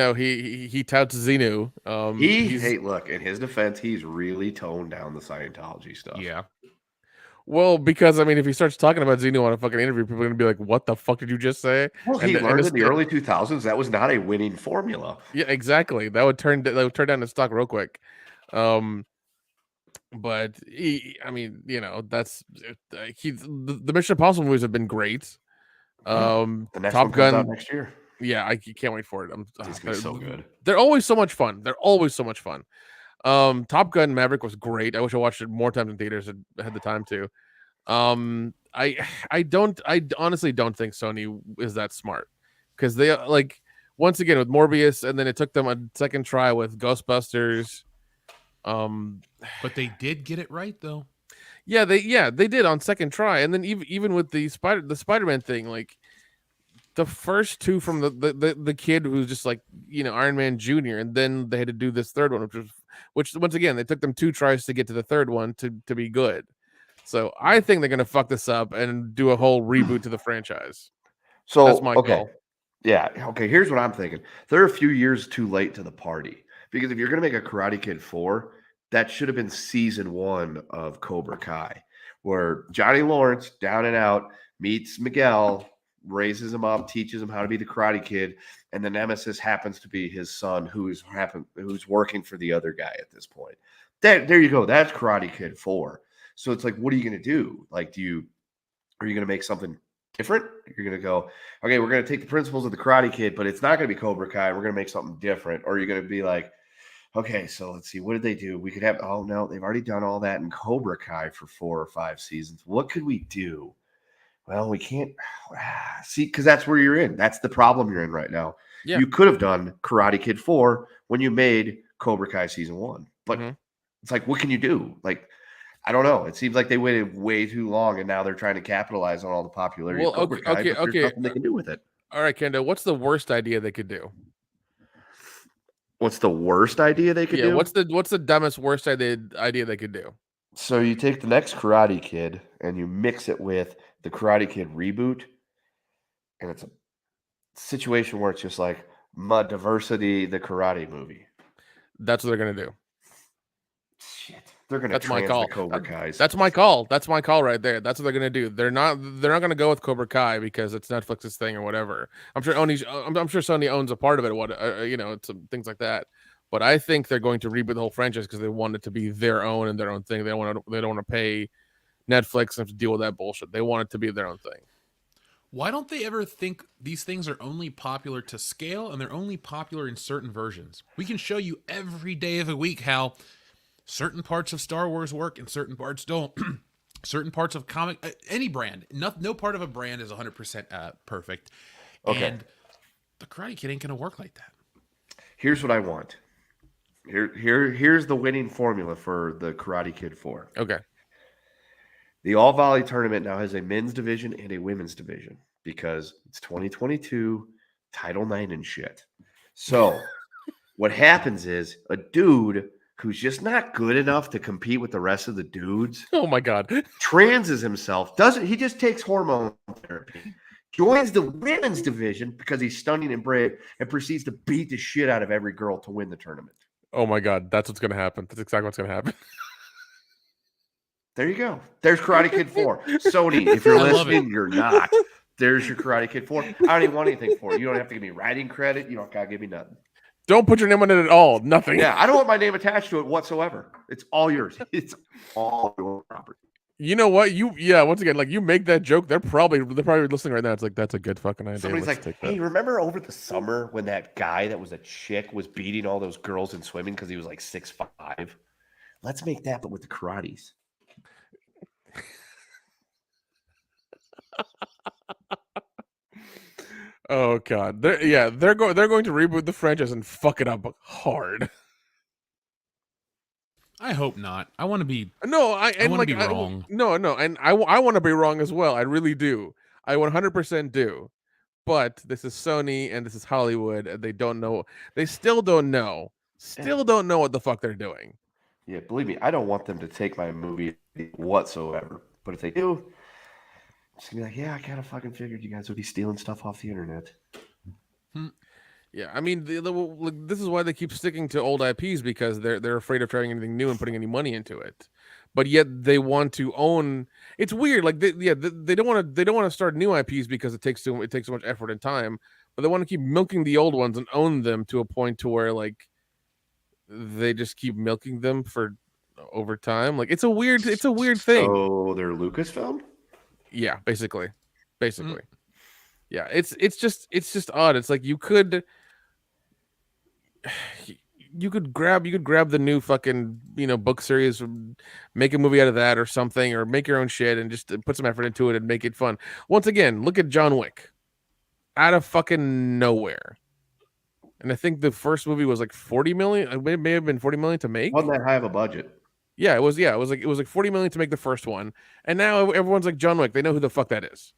touts Xenu. Hey, look, in his defense, he's really toned down the Scientology stuff. Yeah. Well, because if he starts talking about Xenu on a fucking interview, people are gonna be like, "What the fuck did you just say?" Well, he learned in the early 2000s that was not a winning formula. Yeah, exactly. That would turn down the stock real quick. But that's the Mission Impossible movies have been great. The next Top one Gun comes out next year. Yeah, I can't wait for it. It's gonna be so good. They're always so much fun. Top Gun Maverick was great. I wish I watched it more times in theaters. I had the time to. I honestly don't think Sony is that smart, because they once again with Morbius, and then it took them a second try with Ghostbusters. But they did get it right though. Yeah, they did on second try, and then even with the Spider-Man thing, like the first two from the kid who's just like Iron Man Jr., and then they had to do this third one, which once again they took them 2 tries to get to the third one to be good. So I think they're gonna fuck this up and do a whole reboot to the franchise. So that's my goal. Yeah. Okay. Here's what I'm thinking. They're a few years too late to the party, because if you're gonna make a Karate Kid 4, that should have been season 1 of Cobra Kai, where Johnny Lawrence, down and out, meets Miguel, raises him up, teaches him how to be the Karate Kid, and the nemesis happens to be his son, who's working for the other guy at this point. There you go. That's Karate Kid 4. So it's like, what are you going to do? Like, are you going to make something different? You're going to go, okay, we're going to take the principles of the Karate Kid, but it's not going to be Cobra Kai. We're going to make something different. Or you're going to be like, Okay, so let's see. What did they do? We could have. Oh no, they've already done all that in Cobra Kai for 4 or 5 seasons. What could we do? Well, we can't see because that's where you're in. That's the problem you're in right now. Yeah. You could have done Karate Kid 4 when you made Cobra Kai season 1, but it's like, what can you do? Like, I don't know. It seems like they waited way too long, and now they're trying to capitalize on all the popularity of Cobra Kai. But there's nothing they can do with it. All right, Kendo, what's the worst idea they could do? What's the worst idea they could do? What's the dumbest worst idea they could do? So you take the next Karate Kid and you mix it with the Karate Kid reboot, and it's a situation where it's just like Diversity, the karate movie. That's what they're gonna do. Shit, they're gonna. That's my call. Cobra Kai's. That's my call. That's my call right there. That's what they're gonna do. They're not gonna go with Cobra Kai because it's Netflix's thing or whatever. I'm sure Sony owns a part of it. It's some things like that. But I think they're going to reboot the whole franchise because they want it to be their own and their own thing. They don't want to pay Netflix and have to deal with that bullshit. They want it to be their own thing. Why don't they ever think these things are only popular to scale and they're only popular in certain versions? We can show you every day of the week how certain parts of Star Wars work and certain parts don't. Certain parts of comic, any brand, no part of a brand is 100% perfect. Okay. And the Karate Kid ain't going to work like that. Here's what I want. Here's the winning formula for the Karate Kid 4. Okay. The All Valley tournament now has a men's division and a women's division because it's 2022, Title IX and shit. So what happens is a dude who's just not good enough to compete with the rest of the dudes. Oh my God. Transes himself. He just takes hormone therapy. Joins the women's division because he's stunning and brave and proceeds to beat the shit out of every girl to win the tournament. Oh my God. That's what's going to happen. That's exactly what's going to happen. There you go. There's Karate Kid 4. Sony, if you're listening, you're not. There's your Karate Kid 4. I don't even want anything for it. You don't have to give me writing credit. You don't got to give me nothing. Don't put your name on it at all. Nothing. Yeah, I don't want my name attached to it whatsoever. It's all yours. It's all your property. You know what? Once again, like you make that joke, they're probably listening right now. It's like, that's a good fucking idea. Somebody's like, hey, remember over the summer when that guy that was a chick was beating all those girls in swimming because he was like 6'5"? Let's make that, but with the karates. Oh God. They're going to reboot the franchise and fuck it up hard. I hope not. I want to be wrong. And I want to be wrong as well. I really do. I 100% do. But this is Sony and this is Hollywood, and they don't know. They still don't know. Still don't know what the fuck they're doing. Yeah, believe me, I don't want them to take my movie whatsoever. But if they do, I'm just gonna be like, yeah, I kind of fucking figured you guys would be stealing stuff off the internet. Yeah, I mean, this is why they keep sticking to old IPs because they're afraid of trying anything new and putting any money into it. But yet they want to own. It's weird. Like they don't want to start new IPs because it takes so much effort and time. But they want to keep milking the old ones and own them to a point to where like they just keep milking them for over time. Like it's a weird thing. So they're Lucasfilm? Yeah, basically. Yeah, it's just odd. It's like you could grab the new fucking book series, make a movie out of that or something, or make your own shit and just put some effort into it and make it fun. Once again, look at John Wick, out of fucking nowhere, and I think the first movie was like 40 million. It may have been 40 million to make. Wasn't that high of a budget? Yeah, it was. Yeah, it was like 40 million to make the first one, and now everyone's like John Wick. They know who the fuck that is.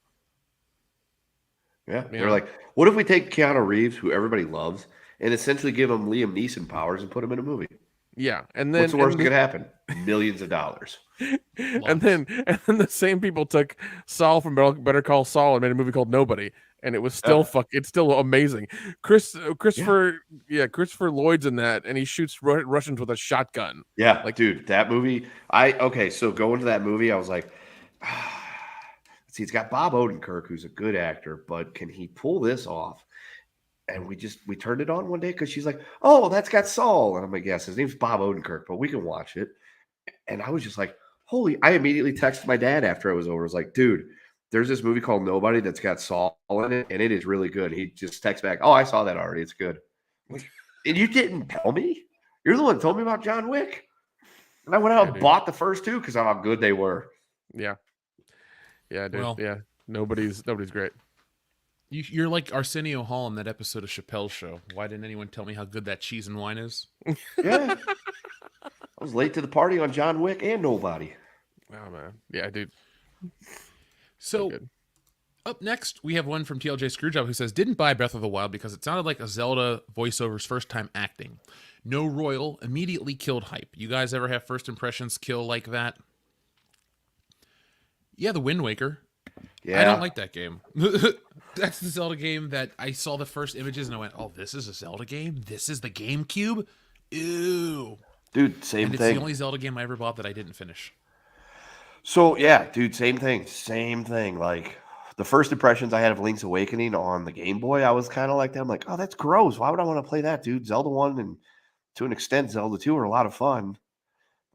Yeah, they're like, what if we take Keanu Reeves, who everybody loves, and essentially give him Liam Neeson powers and put him in a movie? Yeah, and then what's the worst that could happen? Millions of dollars. and then the same people took Saul from Better Call Saul and made a movie called Nobody, and it was still it's still amazing. Christopher Lloyd's in that, and he shoots Russians with a shotgun. Yeah, like dude, that movie. So going to that movie, I was like. See, it's got Bob Odenkirk, who's a good actor, but can he pull this off? And we turned it on one day because she's like, oh, that's got Saul. And I'm like, yes, his name's Bob Odenkirk, but we can watch it. And I was just like, I immediately texted my dad after it was over. I was like, dude, there's this movie called Nobody that's got Saul in it, and it is really good. He just texts back, oh, I saw that already. It's good. Like, and you didn't tell me? You're the one that told me about John Wick. And I went out and bought the first two because of how good they were. Yeah. Yeah, dude. Well, yeah. Nobody's great. You're like Arsenio Hall in that episode of Chappelle's Show. Why didn't anyone tell me how good that cheese and wine is? Yeah. I was late to the party on John Wick and nobody. Oh, man. Yeah, dude. So, up next, we have one from TLJ Screwjob who says, didn't buy Breath of the Wild because it sounded like a Zelda voiceover's first time acting. No Royal immediately killed hype. You guys ever have first impressions kill like that? Yeah, the Wind Waker. Yeah. I don't like that game. That's the Zelda game that I saw the first images and I went, oh, this is a Zelda game? This is the GameCube? Ew. Dude, same and it's thing. the only Zelda game I ever bought that I didn't finish. So, yeah, dude, same thing. Same thing. Like, the first impressions I had of Link's Awakening on the Game Boy, I was kind of like that. I'm like, oh, that's gross. Why would I want to play that, dude? Zelda 1 and to an extent, Zelda 2 are a lot of fun.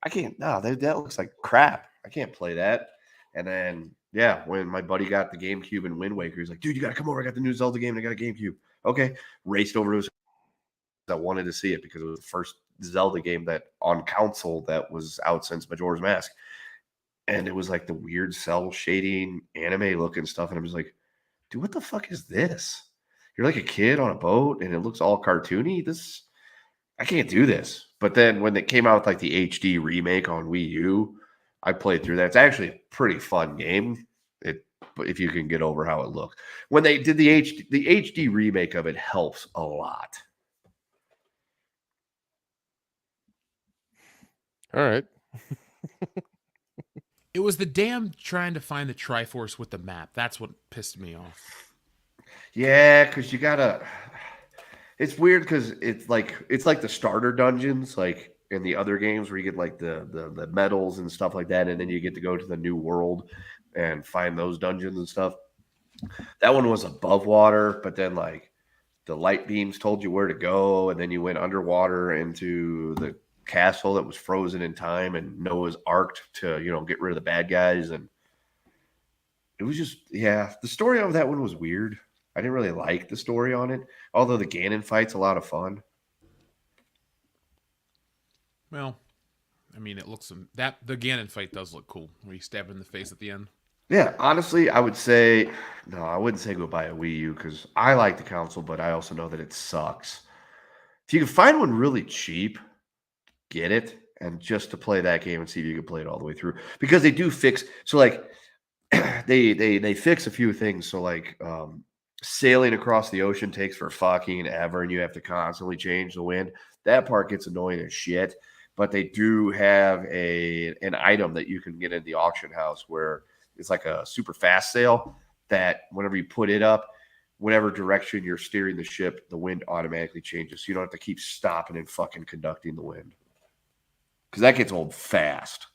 I can't, no, that looks like crap. I can't play that. And then, yeah, when my buddy got the GameCube and Wind Waker, he's like, dude, you got to come over. I got the new Zelda game and I got a GameCube. Okay. Raced over to his. I wanted to see it because it was the first Zelda game that on console that was out since Majora's Mask. And it was like the weird cell shading anime looking stuff. And I'm just like, dude, what the fuck is this? You're like a kid on a boat and it looks all cartoony. I can't do this. But then when it came out with like the HD remake on Wii U, I played through that. It's actually a pretty fun game. If you can get over how it looked. When they did the HD remake of it helps a lot. All right. It was the damn trying to find the Triforce with the map. That's what pissed me off. Yeah, because you gotta. It's weird because it's like the starter dungeons, like in the other games where you get like the medals and stuff like that, and then you get to go to the new world and find those dungeons and stuff. That one was above water, but then like the light beams told you where to go, and then you went underwater into the castle that was frozen in time, and Noah's Ark to get rid of the bad guys, and it was just the story of that one was weird. I didn't really like the story on it, although the Ganon fight's a lot of fun. Well, I mean, it looks that the Ganon fight does look cool, where you stab him in the face at the end. Yeah, honestly, I would say no. I wouldn't say go buy a Wii U because I like the console, but I also know that it sucks. If you can find one really cheap, get it, and just to play that game and see if you can play it all the way through, because they do fix. So like they fix a few things. So like sailing across the ocean takes for fucking ever, and you have to constantly change the wind. That part gets annoying as shit. But they do have an item that you can get in the auction house where it's like a super fast sail that whenever you put it up, whatever direction you're steering the ship, the wind automatically changes. So you don't have to keep stopping and fucking conducting the wind. Because that gets old fast.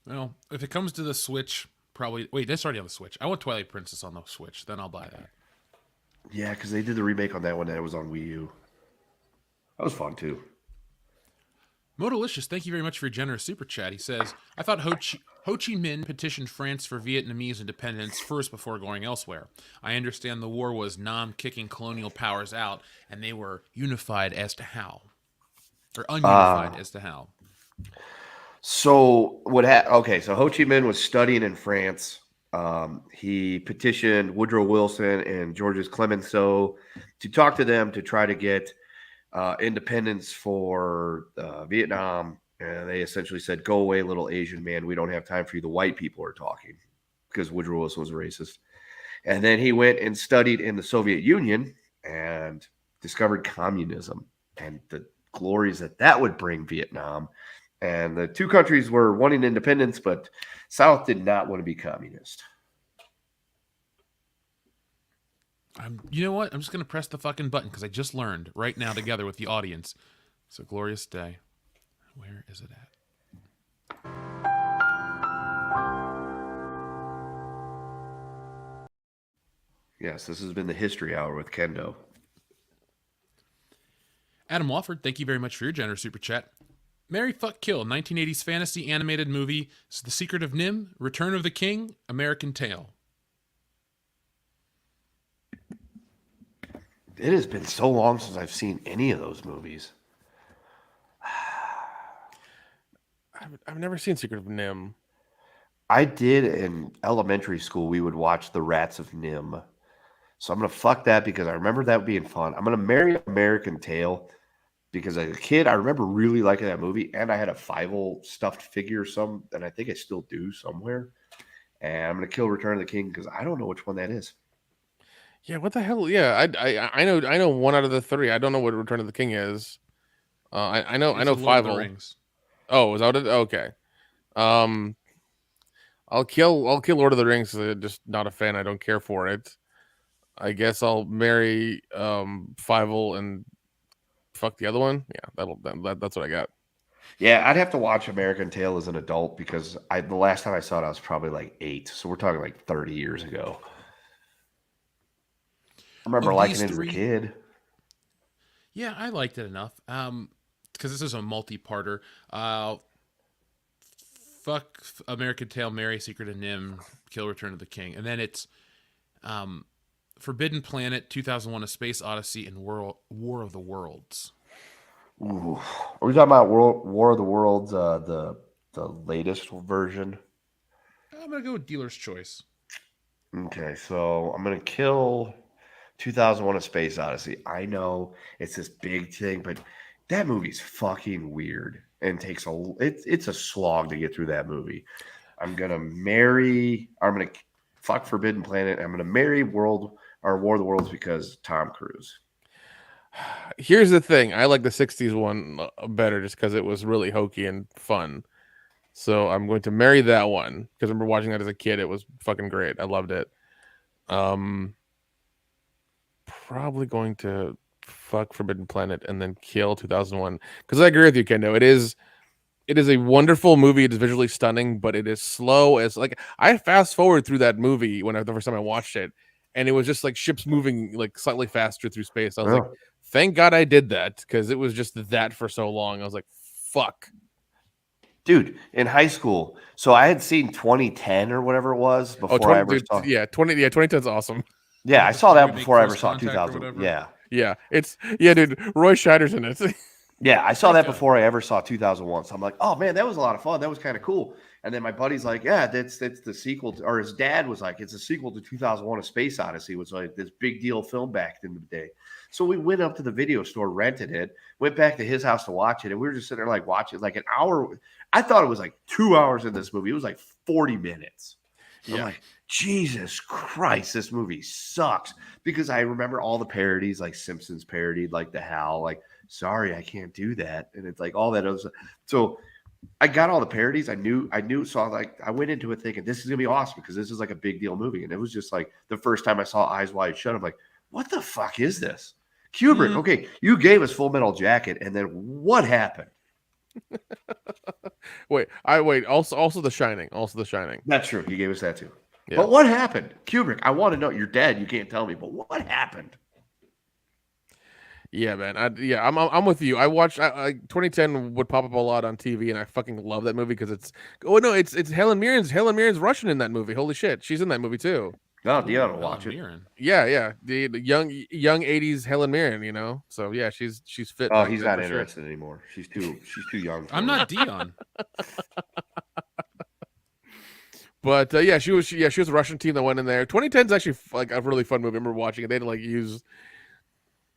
Well, if it comes to the Switch, probably... Wait, that's already on the Switch. I want Twilight Princess on the Switch. Then I'll buy that. Yeah, because they did the remake on that one that was on Wii U. That was fun, too. Modalicious, thank you very much for your generous super chat. He says, I thought Ho Chi Minh petitioned France for Vietnamese independence first before going elsewhere. I understand the war was Nam kicking colonial powers out, and they were unified as to how. Or ununified as to how. So so Ho Chi Minh was studying in France. He petitioned Woodrow Wilson and Georges Clemenceau to talk to them to try to get independence for Vietnam, and they essentially said, go away, little Asian man, we don't have time for you. The white people are talking, because Woodrow Wilson was a racist. And then he went and studied in the Soviet Union and discovered communism and the glories that would bring Vietnam. And the two countries were wanting independence, but South did not want to be communist. You know what? I'm just going to press the fucking button because I just learned right now together with the audience. It's a glorious day. Where is it at? Yes, this has been the History Hour with Kendo. Adam Wofford, thank you very much for your generous super chat. Marry, Fuck, Kill, 1980s fantasy animated movie. It's The Secret of Nim, Return of the King, American Tale. It has been so long since I've seen any of those movies. I've never seen Secret of Nim. I did in elementary school. We would watch The Rats of Nim. So I'm gonna fuck that because I remember that being fun. I'm gonna marry American Tail because as a kid I remember really liking that movie, and I had a Fievel stuffed figure or some, and I think I still do somewhere. And I'm gonna kill Return of the King because I don't know which one that is. Yeah, what the hell? Yeah, I know one out of the three. I don't know what Return of the King is. I know It's a Lord of the Fievel. Rings. Oh, is that it? Okay. Um, I'll kill Lord of the Rings. Just not a fan. I don't care for it. I guess I'll marry Fievel and fuck the other one. Yeah, that's what I got. Yeah, I'd have to watch American Tail as an adult because the last time I saw it I was probably like 8. So we're talking like 30 years ago. I remember Of liking these it as a three- kid. Yeah, I liked it enough. Because this is a multi-parter. Fuck American Tail, marry Secret of Nim, kill Return of the King, and then it's Forbidden Planet, 2001: A Space Odyssey, and War of the Worlds. Ooh. Are we talking about War of the Worlds, the latest version? I'm gonna go with Dealer's Choice. Okay, so I'm gonna kill 2001: A Space Odyssey. I know it's this big thing, but that movie's fucking weird and takes it's a slog to get through that movie. I'm gonna fuck Forbidden Planet. I'm gonna marry War of the Worlds because Tom Cruise. Here's the thing. I like the 60s one better just because it was really hokey and fun. So I'm going to marry that one because I remember watching that as a kid. It was fucking great. I loved it. Probably going to fuck Forbidden Planet and then kill 2001 because I agree with you, Kendo. It is a wonderful movie. It is visually stunning, but it is slow as like I fast forward through that movie the first time I watched it, and it was just like ships moving like slightly faster through space. I was like, thank God I did that because it was just that for so long. I was like, fuck. Dude, in high school, so I had seen 2010 or whatever it was before I ever saw. Yeah, 2010 is awesome. Yeah, I saw that before I ever saw 2000. Yeah, dude. Roy Scheider's in it. Yeah, I saw that before I ever saw 2001. So I'm like, oh man, that was a lot of fun. That was kind of cool. And then my buddy's like, yeah, that's the sequel or his dad was like, it's a sequel to 2001: A Space Odyssey. Was like this big deal film back in the day. So we went up to the video store, rented it, went back to his house to watch it, and we were just sitting there like watching like an hour. I thought it was like 2 hours in this movie. It was like 40 minutes. So I'm like, Jesus Christ, this movie sucks. Because I remember all the parodies, like Simpsons parodied, like the Hal, like, sorry, I can't do that. And it's like all that other stuff. So I got all the parodies. I knew. So I went into it thinking this is gonna be awesome because this is like a big deal movie. And it was just like the first time I saw Eyes Wide Shut, I'm like, what the fuck is this? Kubrick, okay, you gave us Full Metal Jacket, and then what happened? wait. Also, The Shining. Also, The Shining. That's true. He gave us that too. Yeah. But what happened, Kubrick? I want to know. You're dead. You can't tell me. But what happened? Yeah, man. I'm with you. I watched 2010 would pop up a lot on TV, and I fucking love that movie because it's Helen Mirren's Russian in that movie. Holy shit, she's in that movie too. No, Dion will watch it. Yeah, the young 80s Helen Mirren, you know. So yeah, she's fit. Oh, he's not interested anymore. She's too young. I'm not Dion. But yeah, she was a Russian team that went in there. 2010 is actually like a really fun movie. I remember watching it. They had to like use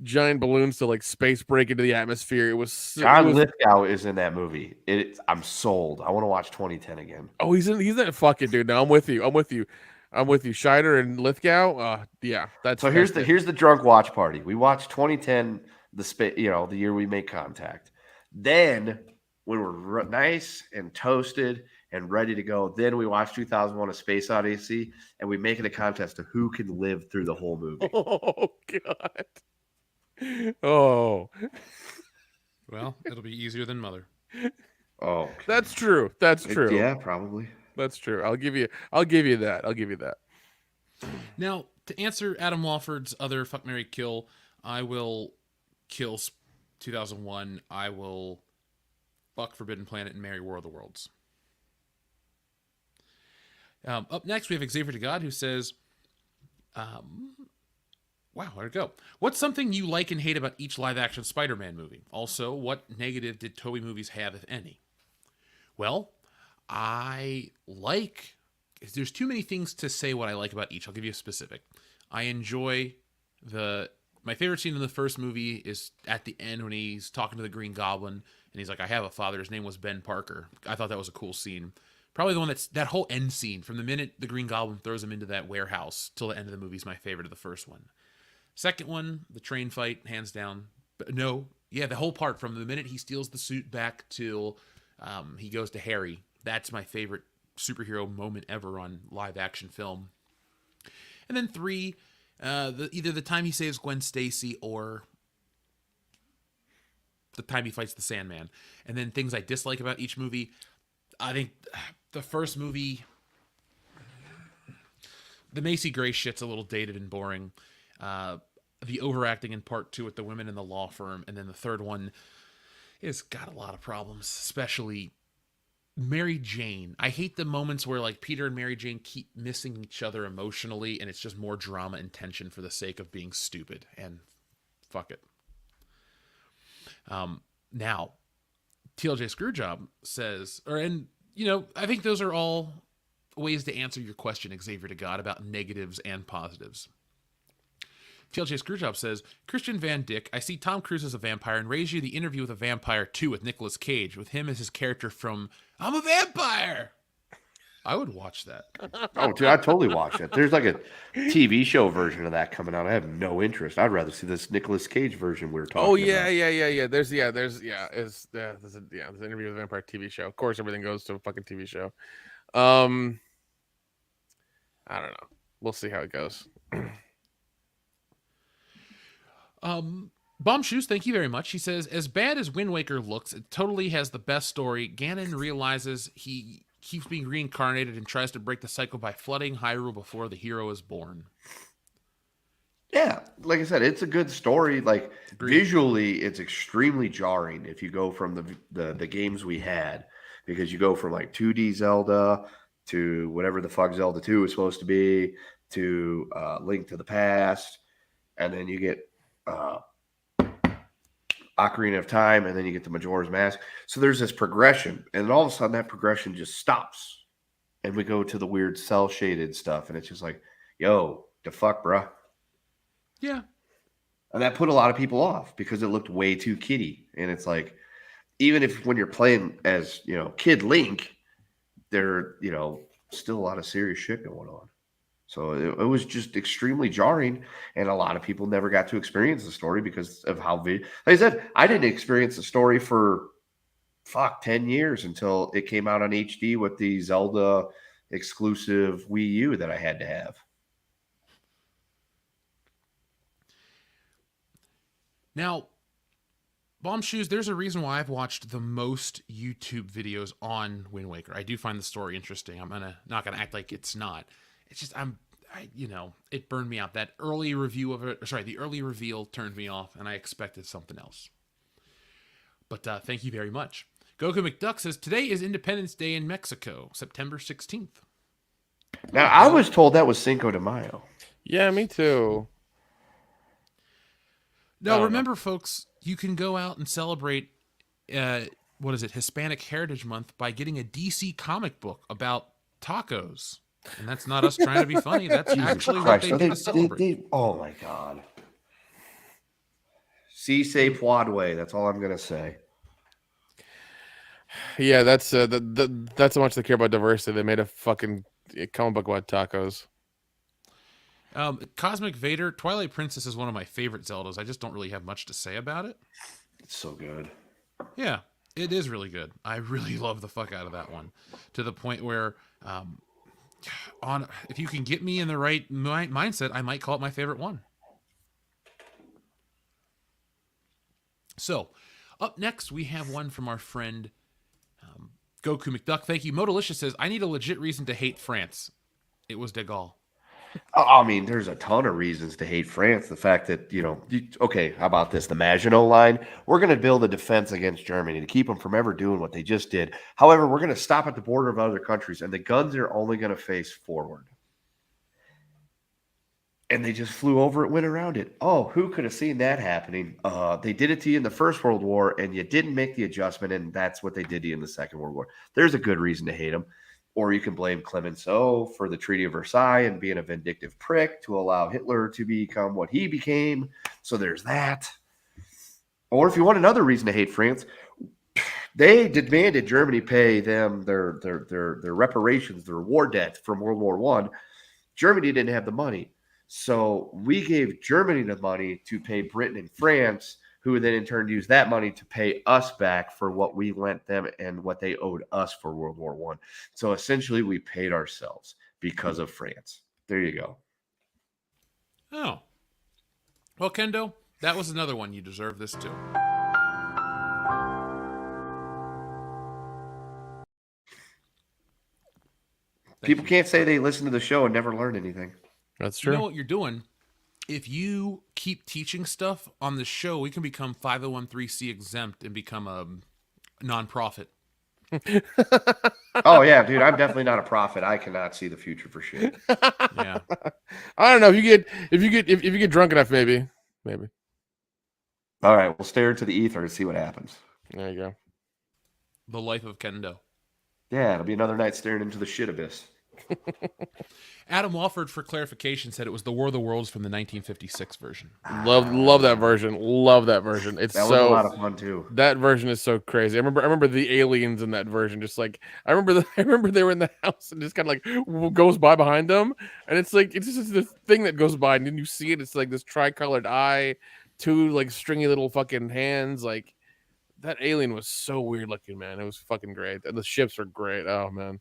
giant balloons to like space break into the atmosphere. John Lithgow is in that movie. I'm sold. I want to watch 2010 again. Oh, he's in it. Fuck it, dude. No, I'm with you. Scheider and Lithgow. Yeah, that's so. Here's the drunk watch party. We watched 2010, the year we made contact. Then when we're nice and toasted and ready to go, then we watch 2001: A Space Odyssey, and we make it a contest to who can live through the whole movie. Oh God. Oh. Well, it'll be easier than Mother. Oh, that's true. Yeah, probably. That's true. I'll give you that. Now, to answer Adam Walford's other fuck, marry, kill, I will kill 2001. I will fuck Forbidden Planet and marry War of the Worlds. Up next, we have Xavier to God, who says, Wow, there we go. What's something you like and hate about each live-action Spider-Man movie? Also, what negative did Tobey movies have, if any? Well, I like... There's too many things to say what I like about each. I'll give you a specific. I enjoy my favorite scene in the first movie is at the end when he's talking to the Green Goblin, and he's like, I have a father. His name was Ben Parker. I thought that was a cool scene. Probably the one that whole end scene, from the minute the Green Goblin throws him into that warehouse till the end of the movie, is my favorite of the first one. Second one, the train fight, hands down. But no, yeah, the whole part from the minute he steals the suit back till he goes to Harry. That's my favorite superhero moment ever on live action film. And then 3, either the time he saves Gwen Stacy or the time he fights the Sandman. And then things I dislike about each movie. I think the first movie, the Macy Gray shit's a little dated and boring. The overacting in part 2 with the women in the law firm. And then the third one has got a lot of problems, especially Mary Jane. I hate the moments where like Peter and Mary Jane keep missing each other emotionally, and it's just more drama and tension for the sake of being stupid, and fuck it. Now, TLJ Screwjob says, I think those are all ways to answer your question, Xavier to God, about negatives and positives. TLJ Screwjob says, Christian Van Dyck, I see Tom Cruise as a vampire and raise you the Interview with a Vampire 2 with Nicolas Cage, with him as his character from I'm a Vampire. I would watch that. Oh, dude, I'd totally watch it. There's like a TV show version of that coming out. I have no interest. I'd rather see this Nicolas Cage version we were talking about. Yeah. There's an Interview with a Vampire TV show. Of course, everything goes to a fucking TV show. I don't know. We'll see how it goes. Bomb Shoes, thank you very much. He says, as bad as Wind Waker looks, it totally has the best story. Ganon realizes he keeps being reincarnated and tries to break the cycle by flooding Hyrule before the hero is born. Yeah, like I said, it's a good story. Like visually, it's extremely jarring if you go from the games we had, because you go from like 2D Zelda to whatever the fuck Zelda 2 is supposed to be, to Link to the Past, and then you get Ocarina of Time, and then you get the Majora's Mask. So there's this progression, and then all of a sudden that progression just stops, and we go to the weird cell shaded stuff, and it's just like, yo, the fuck, bruh. Yeah. And that put a lot of people off because it looked way too kiddie. And it's like, even if when you're playing as, Kid Link, there, still a lot of serious shit going on. So it was just extremely jarring, and a lot of people never got to experience the story because of how like I said, I didn't experience the story for 10 years until it came out on HD with the Zelda exclusive Wii U that I had to have. Now, Bomb Shoes, there's a reason why I've watched the most YouTube videos on Wind Waker. I do find the story interesting. I'm not gonna act like it's not. It's just it burned me out. That early review of it, the early reveal turned me off, and I expected something else. But thank you very much. Goku McDuck says, today is Independence Day in Mexico, September 16th. Now, I was told that was Cinco de Mayo. Yeah, me too. No, remember, folks, you can go out and celebrate, Hispanic Heritage Month by getting a DC comic book about tacos. And that's not us trying to be funny. That's actually what they do to celebrate. Oh, my God. Si se puede. That's all I'm going to say. Yeah, that's how much they care about diversity. They made a fucking comic book about tacos. Cosmic Vader, Twilight Princess is one of my favorite Zeldas. I just don't really have much to say about it. It's so good. Yeah, it is really good. I really love the fuck out of that one, to the point where if you can get me in the right mindset, I might call it my favorite one. So, up next, we have one from our friend Goku McDuck. Thank you. Modalicious says, I need a legit reason to hate France. It was De Gaulle. I mean, there's a ton of reasons to hate France. The fact that, okay, how about this? The Maginot Line. We're going to build a defense against Germany to keep them from ever doing what they just did. However, we're going to stop at the border of other countries, and the guns are only going to face forward. and they just flew over it, went around it. Oh, who could have seen that happening? They did it to you in the First World War, and you didn't make the adjustment, and that's what they did to you in the Second World War. There's a good reason to hate them. Or you can blame Clemenceau for the Treaty of Versailles and being a vindictive prick to allow Hitler to become what he became. So there's that. Or if you want another reason to hate France, they demanded Germany pay them their reparations, their war debt from World War I. Germany didn't have the money. So we gave Germany the money to pay Britain and France, who would then in turn use that money to pay us back for what we lent them and what they owed us for World War I. So essentially we paid ourselves because of France. There you go. Oh. Well, Kendo, that was another one you deserve this too. People can't say they listen to the show and never learn anything. That's true. You know what you're doing? If you keep teaching stuff on the show, we can become 501(c)(3) exempt and become a nonprofit. Oh yeah, dude, I'm definitely not a prophet. I cannot see the future for shit. Yeah. I don't know if you get drunk enough, maybe. All right, we'll stare into the ether and see what happens. There you go. The life of Kendo. Yeah, it'll be another night staring into the shit abyss. Adam Walford, for clarification, said it was the War of the Worlds from the 1956 version. Love that version. Love that version. It's that was so a lot of fun too. That version is so crazy. I remember the aliens in that version. Just like I remember they were in the house and just kind of like goes by behind them, and it's like it's just this thing that goes by, and then you see it. It's like this tricolored eye, two like stringy little fucking hands. Like that alien was so weird looking, man. It was fucking great. And the ships are great. Oh man.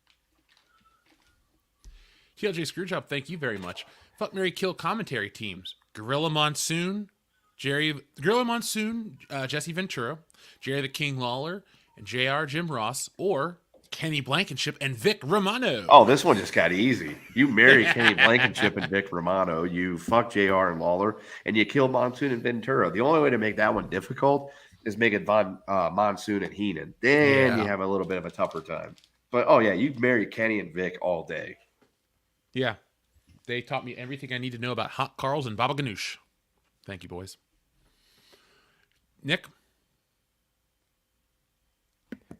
TLJ Screwjob, thank you very much. Fuck, Marry, Kill commentary teams. Gorilla Monsoon, Jesse Ventura, Jerry the King Lawler, and JR Jim Ross, or Kenny Blankenship and Vic Romano. Oh, this one just got easy. You marry Kenny Blankenship and Vic Romano, you fuck JR and Lawler, and you kill Monsoon and Ventura. The only way to make that one difficult is make it Monsoon and Heenan. Then you have a little bit of a tougher time. But, oh, yeah, you'd marry Kenny and Vic all day. Yeah. They taught me everything I need to know about hot Carls and Baba Ganoush. Thank you, boys. Nick?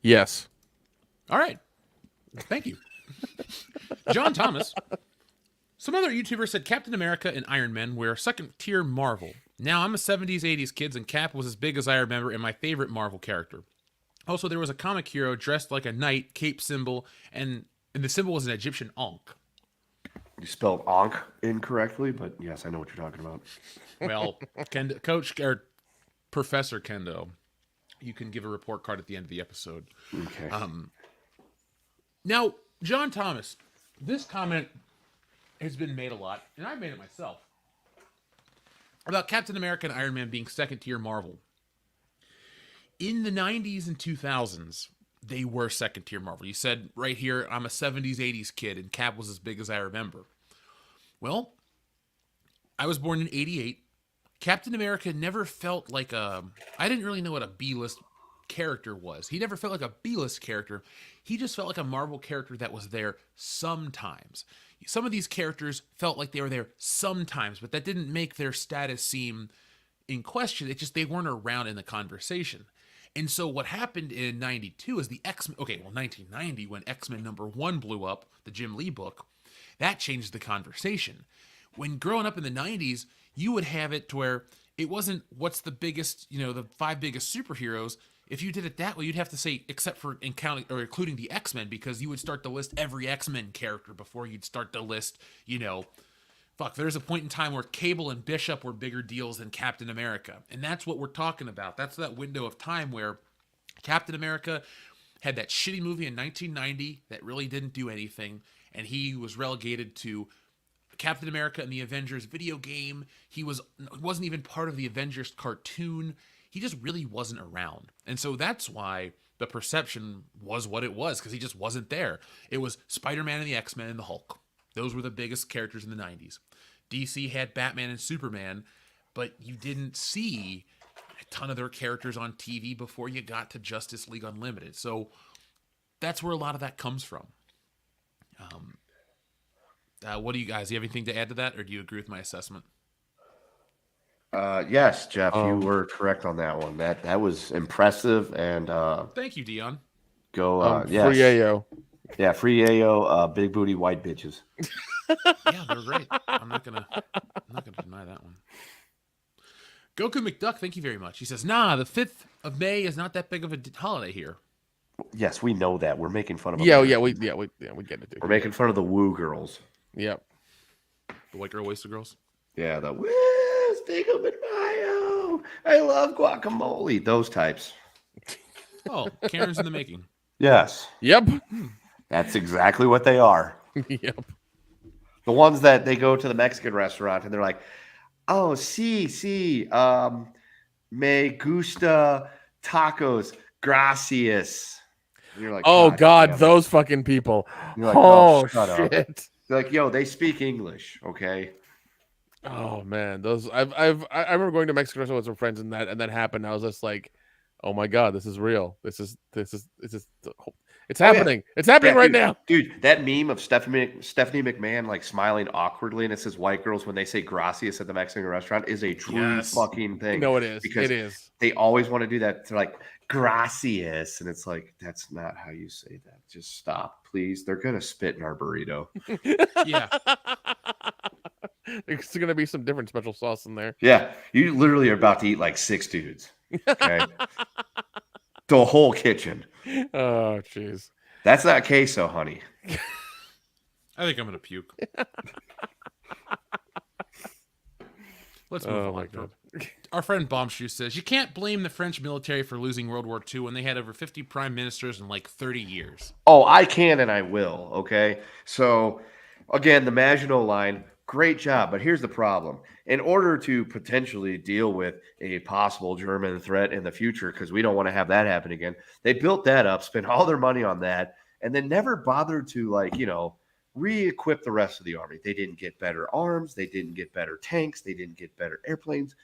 Yes. All right. Thank you. John Thomas. Some other YouTubers said Captain America and Iron Man were second-tier Marvel. Now, I'm a 70s, 80s kid, and Cap was as big as I remember and my favorite Marvel character. Also, there was a comic hero dressed like a knight, cape symbol, and the symbol was an Egyptian Ankh. You spelled Ankh incorrectly, but yes, I know what you're talking about. Well, Coach or Professor Kendo, you can give a report card at the end of the episode. Okay. Now, John Thomas, this comment has been made a lot, and I've made it myself, about Captain America and Iron Man being second-tier Marvel. In the 90s and 2000s, they were second-tier Marvel. You said right here, I'm a 70s, 80s kid, and Cap was as big as I remember. Well, I was born in 88. Captain America never felt like I didn't really know what a B-list character was. He never felt like a B-list character. He just felt like a Marvel character that was there sometimes. Some of these characters felt like they were there sometimes, but that didn't make their status seem in question. It just, they weren't around in the conversation. And so what happened in 92 is the X-Men, 1990, when X-Men #1 blew up, the Jim Lee book, that changed the conversation. When growing up in the 90s, you would have it to where it wasn't what's the biggest, the 5 biggest superheroes. If you did it that way, you'd have to say, except for including the X-Men, because you would start to list every X-Men character before you'd start to list, there's a point in time where Cable and Bishop were bigger deals than Captain America. And that's what we're talking about. That's that window of time where Captain America had that shitty movie in 1990 that really didn't do anything. And he was relegated to Captain America and the Avengers video game. He wasn't even part of the Avengers cartoon. He just really wasn't around. And so that's why the perception was what it was, because he just wasn't there. It was Spider-Man and the X-Men and the Hulk. Those were the biggest characters in the 90s. DC had Batman and Superman, but you didn't see a ton of their characters on TV before you got to Justice League Unlimited. So that's where a lot of that comes from. What do you guys? Do you have anything to add to that, or do you agree with my assessment? Yes, Jeff, you were correct on that one. That was impressive, and thank you, Dion. Go, free yes. Ayo. Yeah, free Ayo, big booty white bitches. Yeah, they're great. I'm not gonna deny that one. Goku McDuck, thank you very much. He says, "Nah, the 5th of May is not that big of a holiday here." Yes, we know that. We're making fun of them. We get it. Dude. We're making fun of the woo girls. Yep. The white girl, wasted girls. Yeah, the woo, Stigum and Mayo. I love guacamole. Those types. Oh, Karen's in the making. Yes. Yep. That's exactly what they are. Yep. The ones that they go to the Mexican restaurant and they're like, "Oh, sí, me gusta tacos, gracias." And you're like, "Oh God, damn those fucking people." You're like, "Oh shut shit." up. They're like, "Yo, they speak English, okay?" Oh man, those I remember going to Mexican restaurant with some friends and that happened. I was just like, "Oh my God, this is real. This is it's happening. Yeah. It's happening right now." Dude, that meme of Stephanie McMahon like smiling awkwardly and it says white girls when they say gracias at the Mexican restaurant is a true fucking thing. No, it is. Because it is. They always want to do that. They're like, gracias. And it's like, that's not how you say that. Just stop, please. They're going to spit in our burrito. Yeah. There's going to be some different special sauce in there. Yeah. You literally are about to eat like 6 dudes. Okay. The whole kitchen. Oh, jeez. That's not queso, honey. I think I'm going to puke. Let's move on. God. Our friend Bombshoe says, "You can't blame the French military for losing World War II when they had over 50 prime ministers in like 30 years. Oh, I can and I will, okay? So, again, the Maginot Line, great job. But here's the problem. In order to potentially deal with a possible German threat in the future, because we don't want to have that happen again, they built that up, spent all their money on that, and then never bothered to, like, you know, re-equip the rest of the army. They didn't get better arms. They didn't get better tanks. They didn't get better airplanes.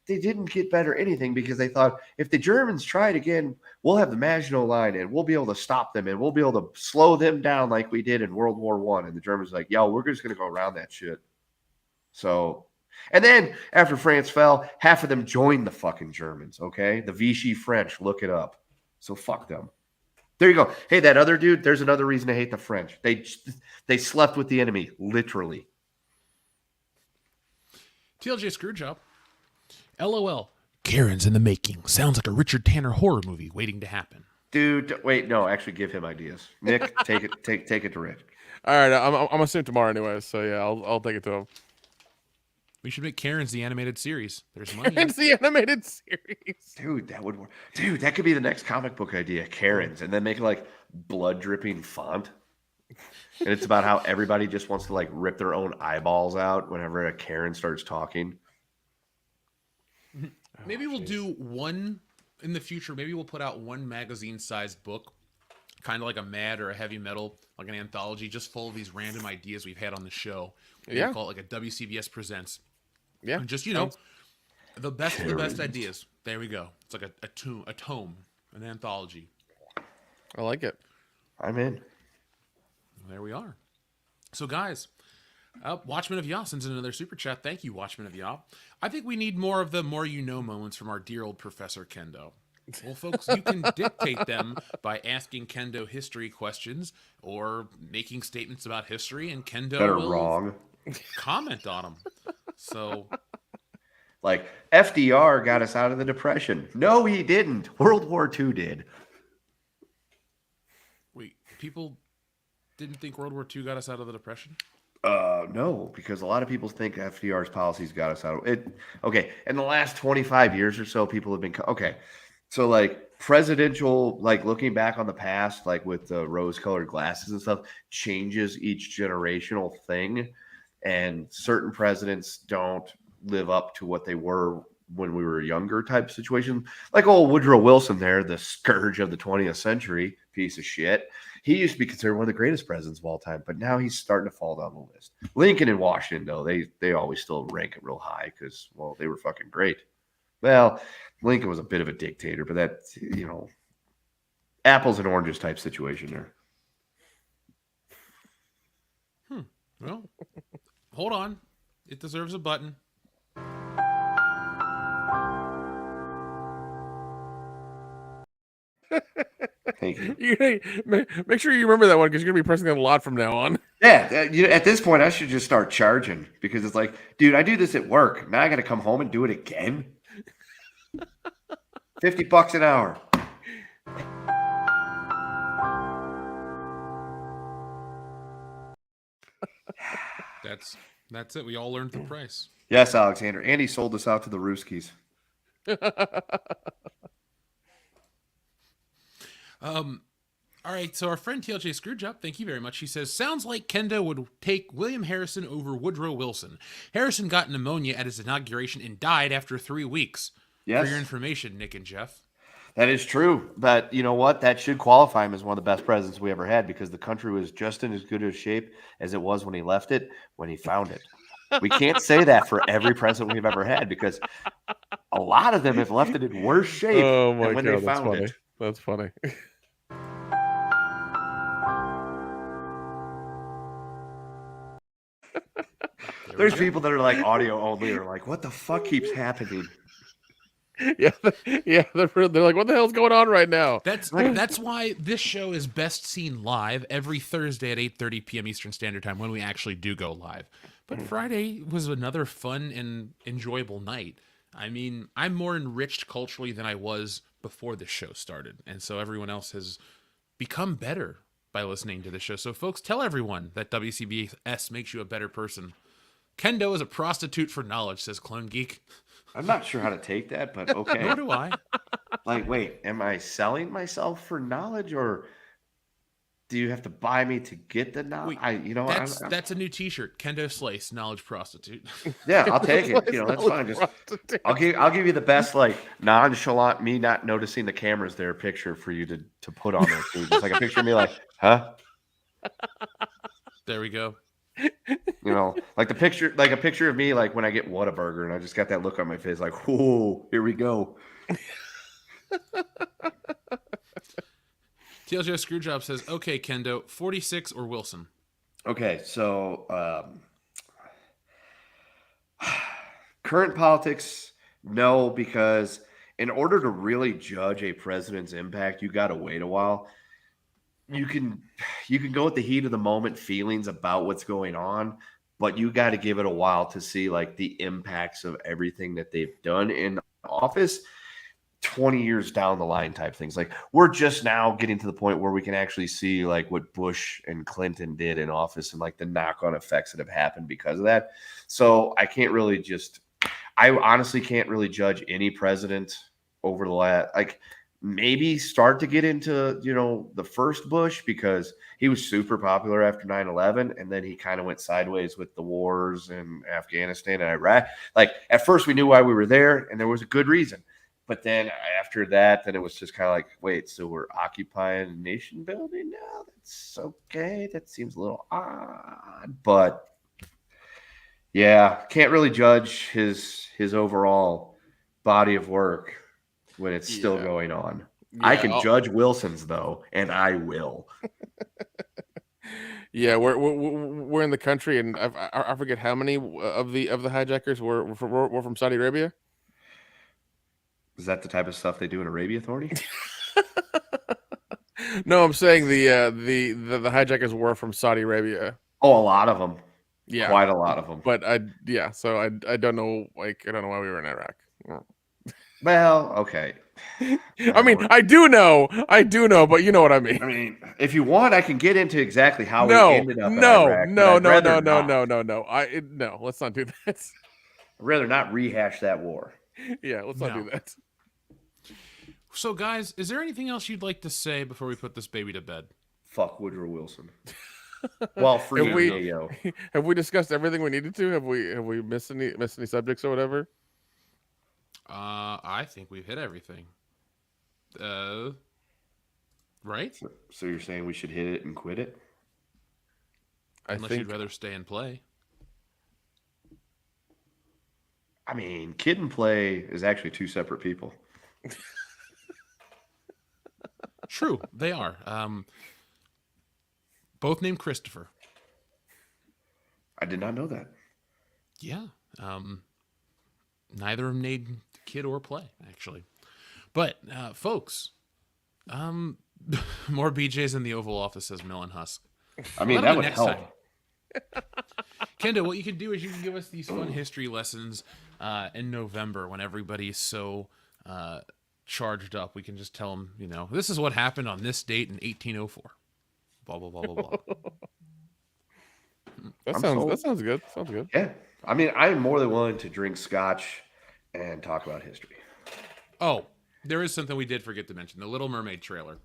They didn't get better anything because they thought if the Germans try it again, we'll have the Maginot Line and we'll be able to stop them and we'll be able to slow them down like we did in World War I. And the Germans were like, yo, we're just going to go around that shit. So, and then after France fell, half of them joined the fucking Germans, okay? The Vichy French, look it up. So fuck them. There you go. Hey, that other dude, there's another reason to hate the French. They slept with the enemy, literally. TLJ Screwjob. LOL. Karen's in the making. Sounds like a Richard Tanner horror movie waiting to happen. Dude, wait, no, actually give him ideas. Nick, take it to Rich. All right, I'm gonna see him tomorrow anyway, so yeah, I'll take it to him. We should make Karen's the animated series. There's money. It's the animated series. Dude, that would work. Dude, that could be the next comic book idea, Karen's, and then make it like blood dripping font. And it's about how everybody just wants to like rip their own eyeballs out whenever a Karen starts talking. Maybe we'll do one in the future. Maybe we'll put out one magazine-sized book, kind of like a Mad or a Heavy Metal, like an anthology, just full of these random ideas we've had on the show. Yeah. We'll call it like a WCBS Presents. Yeah. And just, you know, the best of the best ideas. There we go. It's like a tome, an anthology. I like it. I'm in. There we are. So, guys, Watchmen of Yah sends in another super chat. Thank you, Watchmen of Yah. I think we need more of the more you know moments from our dear old Professor Kendo. Well, folks, you can dictate them by asking Kendo history questions or making statements about history, and Kendo will wrong. comment on them. So, like, FDR got us out of the Depression. No, he didn't. World War II did. wait, people didn't think World War II got us out of the Depression? No, because a lot of people think FDR's policies got us out of it. Okay, in the last 25 years or so, people have been okay. So, like, presidential, like, looking back on the past, like with the rose-colored glasses and stuff, changes each generational thing, and certain presidents don't live up to what they were when we were younger type situation. Like old Woodrow Wilson there, the scourge of the 20th century, piece of shit. He used to be considered one of the greatest presidents of all time, but now he's starting to fall down the list. Lincoln and Washington, though, they always still rank it real high because, well, they were fucking great. Well, Lincoln was a bit of a dictator, but that, you know, apples and oranges type situation there. Well, hold on. It deserves a button. Thank you. Make sure you remember that one because you're gonna be pressing it a lot from now on. Yeah, at this point, I should just start charging because it's like, dude, I do this at work. Now I got to come home and do it again. $50 an hour. That's it. We all learned the price. Yes, Alexander. Andy sold us out to the Rooskies. All right, so our friend TLJ Screwjob, thank you very much. He says, sounds like Kendo would take William Harrison over Woodrow Wilson. Harrison got pneumonia at his inauguration and died after 3 weeks. Yes. For your information, Nick and Jeff. That is true. But you know what? That should qualify him as one of the best presidents we ever had because the country was just in as good a shape as it was when he left it, when he found it. We can't say that for every president we've ever had because a lot of them have left it in worse shape than when they found it. That's funny. There's people that are like audio only or like, what the fuck keeps happening? Yeah, they're like, what the hell's going on right now? That's why this show is best seen live every Thursday at 8:30 p.m. Eastern Standard Time when we actually do go live. But Friday was another fun and enjoyable night. I mean, I'm more enriched culturally than I was before the show started, and so everyone else has become better by listening to the show. So, folks, tell everyone that WCBS makes you a better person. Kendo is a prostitute for knowledge, says Clone Geek. I'm not sure how to take that, but okay. Nor do I. Like, wait, am I selling myself for knowledge, or do you have to buy me to get the knowledge? That's a new T-shirt. Kendo Slice, knowledge prostitute. Yeah, I'll take it. That's fine. Just I'll give you the best, like, nonchalant, me not noticing the cameras there picture for you to put on there too. Just like a picture of me, like, huh? There we go. Like a picture of me, like when I get Whataburger, and I just got that look on my face, like, whoa, here we go. TLJ Screwjob says, okay, Kendo, 46 or Wilson? Okay, so current politics, no, because in order to really judge a president's impact, you got to wait a while. You can go with the heat of the moment feelings about what's going on, but you got to give it a while to see like the impacts of everything that they've done in office 20 years down the line type things. Like we're just now getting to the point where we can actually see like what Bush and Clinton did in office and like the knock-on effects that have happened because of that. So I honestly can't really judge any president over the last, like, maybe start to get into, the first Bush because he was super popular after 9/11. And then he kind of went sideways with the wars in Afghanistan and Iraq. Like at first we knew why we were there and there was a good reason. But then after that, then it was just kind of like, wait, so we're occupying nation building now? That's okay. That seems a little odd. But yeah, can't really judge his overall body of work when it's still going on. Yeah, I can judge Wilson's though, and I will. Yeah, we're in the country, and I forget how many of the hijackers were from Saudi Arabia. Is that the type of stuff they do in Arabia Authority? No, I'm saying the hijackers were from Saudi Arabia. Oh, a lot of them. Yeah, quite a lot of them. But so I don't know, like I don't know why we were in Iraq. Well, okay. I mean, I do know, but you know what I mean. I mean, if you want, I can get into exactly how we ended up in Iraq. No. Let's not do that. I'd rather not rehash that war. Yeah, let's not do that. So, guys, is there anything else you'd like to say before we put this baby to bed? Fuck Woodrow Wilson. Well, have we discussed everything we needed to? Have we missed any subjects or whatever? I think we've hit everything. Right? So you're saying we should hit it and quit it? Unless you'd rather stay and play. I mean, kid and play is actually two separate people. True, they are. Both named Christopher. I did not know that. Yeah. Neither of them made kid or play, actually. But, folks, more BJs in the Oval Office, says Millen Husk. I mean, that would help. Kendo, what you can do is you can give us these fun history lessons in November when everybody's so charged up. We can just tell them, this is what happened on this date in 1804. Blah, blah, blah, blah, blah. That sounds good. Sounds good. Yeah. I mean, I'm more than willing to drink scotch and talk about history. Oh, there is something we did forget to mention. The Little Mermaid trailer.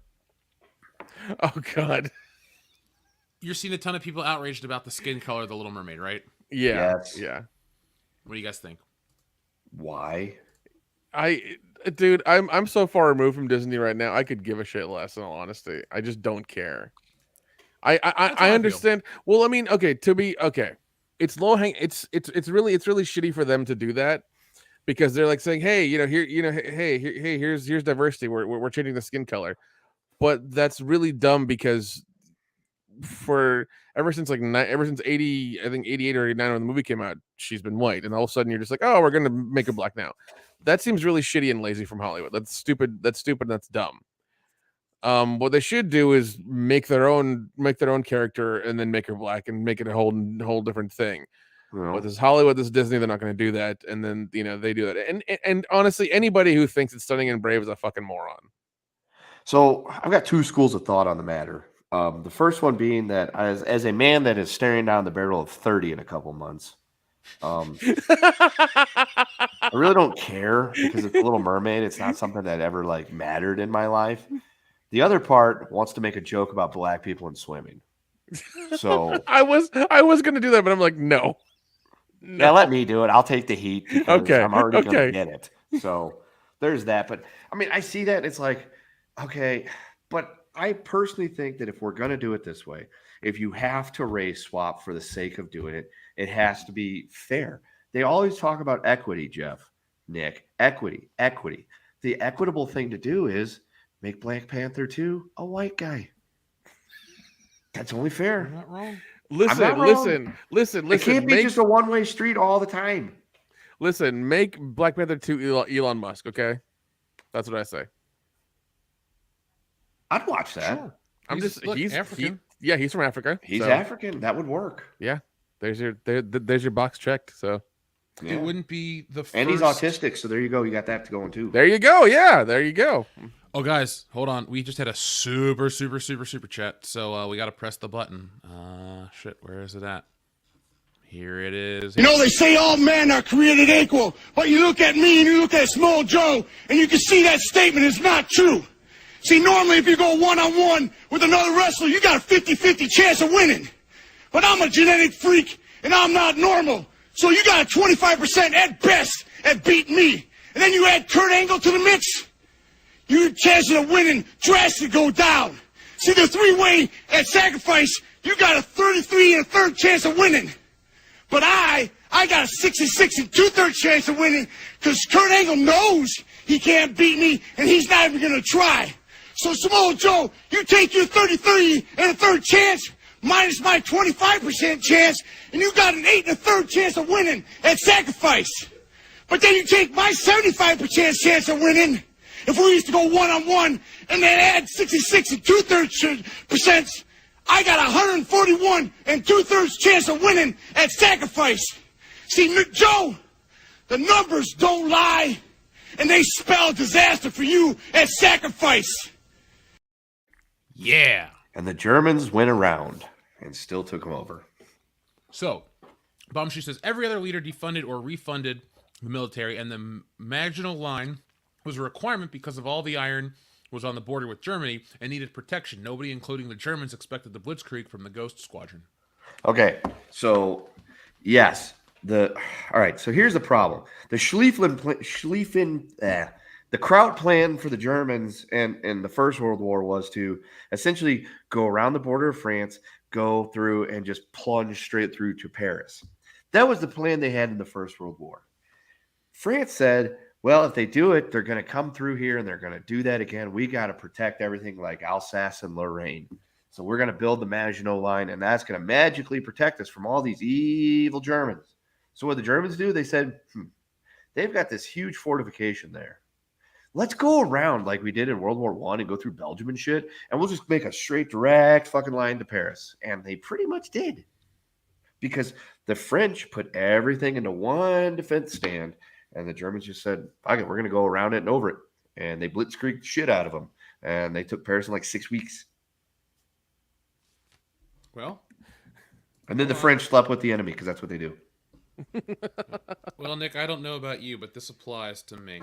Oh, God. You're seeing a ton of people outraged about the skin color of the Little Mermaid, right? Yeah. Yes. Yeah. What do you guys think? Why? Dude, I'm so far removed from Disney right now. I could give a shit less, in all honesty. I just don't care. I understand. Well, I mean, okay, it's low hang. It's really shitty for them to do that because they're like saying, hey, here's diversity. We're changing the skin color, but that's really dumb because ever since 80, I think 88 or 89 when the movie came out, she's been white, and all of a sudden you're just like, oh, we're gonna make her black now. That seems really shitty and lazy from Hollywood. That's stupid. That's dumb. What they should do is make their own character and then make her black and make it a whole different thing. Well, But this Hollywood, this Disney, they're not going to do that. And then they do that. And honestly, anybody who thinks it's stunning and brave is a fucking moron. So I've got two schools of thought on the matter. The first one being that as a man that is staring down the barrel of 30 in a couple months, I really don't care because it's Little Mermaid. It's not something that ever mattered in my life. The other part wants to make a joke about black people in swimming. So I was going to do that, but I'm like, no. Yeah, let me do it. I'll take the heat. Okay. I'm already going to get it. So there's that. But I mean, I see that. And it's like, okay. But I personally think that if we're going to do it this way, if you have to race swap for the sake of doing it, it has to be fair. They always talk about equity, Nick. Equity. The equitable thing to do is make Black Panther 2 a white guy. That's only fair. You're not wrong. Listen. It can't be just a one-way street all the time. Listen, make Black Panther 2 Elon Musk, okay? That's what I say. I'd watch that. Sure. He's African. He's from Africa. He's African. That would work. Yeah. There's your box checked. So yeah. It wouldn't be the first. And he's autistic, so there you go. You got that going too. There you go. Yeah, there you go. Oh, guys, hold on. We just had a super chat, so we got to press the button. Shit, where is it at? Here it is. You know, they say all men are created equal, but you look at me and you look at Small Joe, and you can see that statement is not true. See, normally if you go one-on-one with another wrestler, you got a 50-50 chance of winning. But I'm a genetic freak, and I'm not normal. So you got a 25% at best at beating me. And then you add Kurt Angle to the mix, your chances of winning drastically go down. See, the three-way at Sacrifice, you got a 33 1/3 chance of winning. But I got a 66 2/3 chance of winning because Kurt Angle knows he can't beat me, and he's not even going to try. So, Samoa Joe, you take your 33 1/3 chance minus my 25% chance, and you got an 8 1/3 chance of winning at Sacrifice. But then you take my 75% chance of winning, if we used to go one-on-one, and then add 66 2/3%, I got 141 2/3 chance of winning at Sacrifice. See, Joe, the numbers don't lie, and they spell disaster for you at Sacrifice. Yeah. And the Germans went around and still took them over. So, Bombshoe says, every other leader defunded or refunded the military, and the Maginot Line was a requirement because of all the iron was on the border with Germany and needed protection. Nobody, including the Germans, expected the Blitzkrieg from the Ghost Squadron. Okay, so yes, all right. So here's the problem: the the Kraut plan for the Germans and the First World War was to essentially go around the border of France, go through, and just plunge straight through to Paris. That was the plan they had in the First World War. France said, well, if they do it, they're going to come through here and they're going to do that again. We got to protect everything like Alsace and Lorraine. So we're going to build the Maginot Line, and that's going to magically protect us from all these evil Germans. So what the Germans do, they said, they've got this huge fortification there. Let's go around like we did in World War I and go through Belgium and shit, and we'll just make a straight, direct fucking line to Paris. And they pretty much did. Because the French put everything into one defense stand, and the Germans just said, fuck it, we're going to go around it and over it. And they blitzkrieged the shit out of them. And they took Paris in like 6 weeks. Well. And then the French slept with the enemy because that's what they do. Well, Nick, I don't know about you, but this applies to me.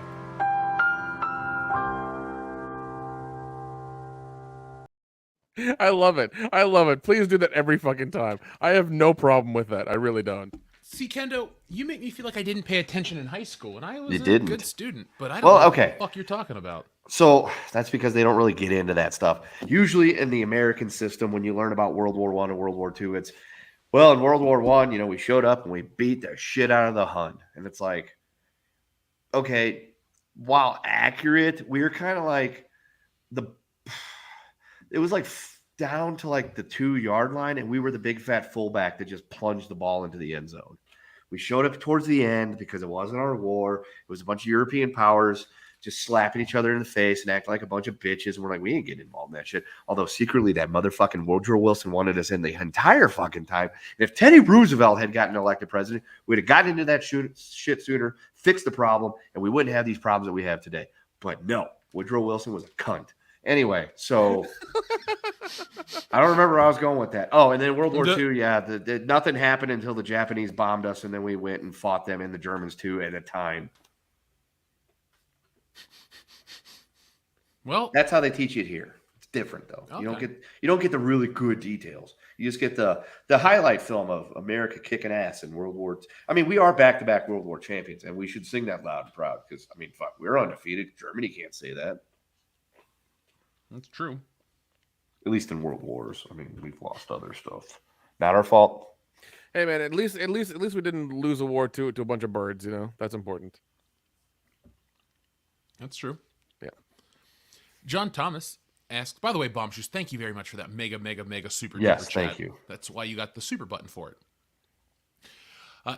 I love it. I love it. Please do that every fucking time. I have no problem with that. I really don't. See, Kendo, you make me feel like I didn't pay attention in high school, and I was a good student, but I don't know what the fuck you're talking about. So that's because they don't really get into that stuff. Usually in the American system, when you learn about World War I and World War II, it's, well, in World War I, you know, we showed up and we beat the shit out of the Hun. And it's like, okay, while accurate, we were kind of like it was like down to like the 2-yard line, and we were the big fat fullback that just plunged the ball into the end zone. We showed up towards the end because it wasn't our war. It was a bunch of European powers just slapping each other in the face and acting like a bunch of bitches. And we're like, we ain't getting involved in that shit. Although secretly that motherfucking Woodrow Wilson wanted us in the entire fucking time. And if Teddy Roosevelt had gotten elected president, we'd have gotten into that shit sooner, fixed the problem, and we wouldn't have these problems that we have today. But no, Woodrow Wilson was a cunt. Anyway, so I don't remember where I was going with that. Oh, and then World War II, yeah, nothing happened until the Japanese bombed us, and then we went and fought them and the Germans too at a time. Well, that's how they teach it here. It's different though. Okay. You don't get the really good details. You just get the highlight film of America kicking ass in World War II. I mean, we are back-to-back World War champions, and we should sing that loud and proud because, I mean, fuck, we're undefeated. Germany can't say that. That's true. At least in world wars. I mean, we've lost other stuff. Not our fault. Hey man, at least we didn't lose a war to a bunch of birds, you know? That's important. That's true. Yeah. John Thomas asked, by the way, Bomb Shoes, thank you very much for that mega super yes, duper thank chat. you. That's why you got the super button for it.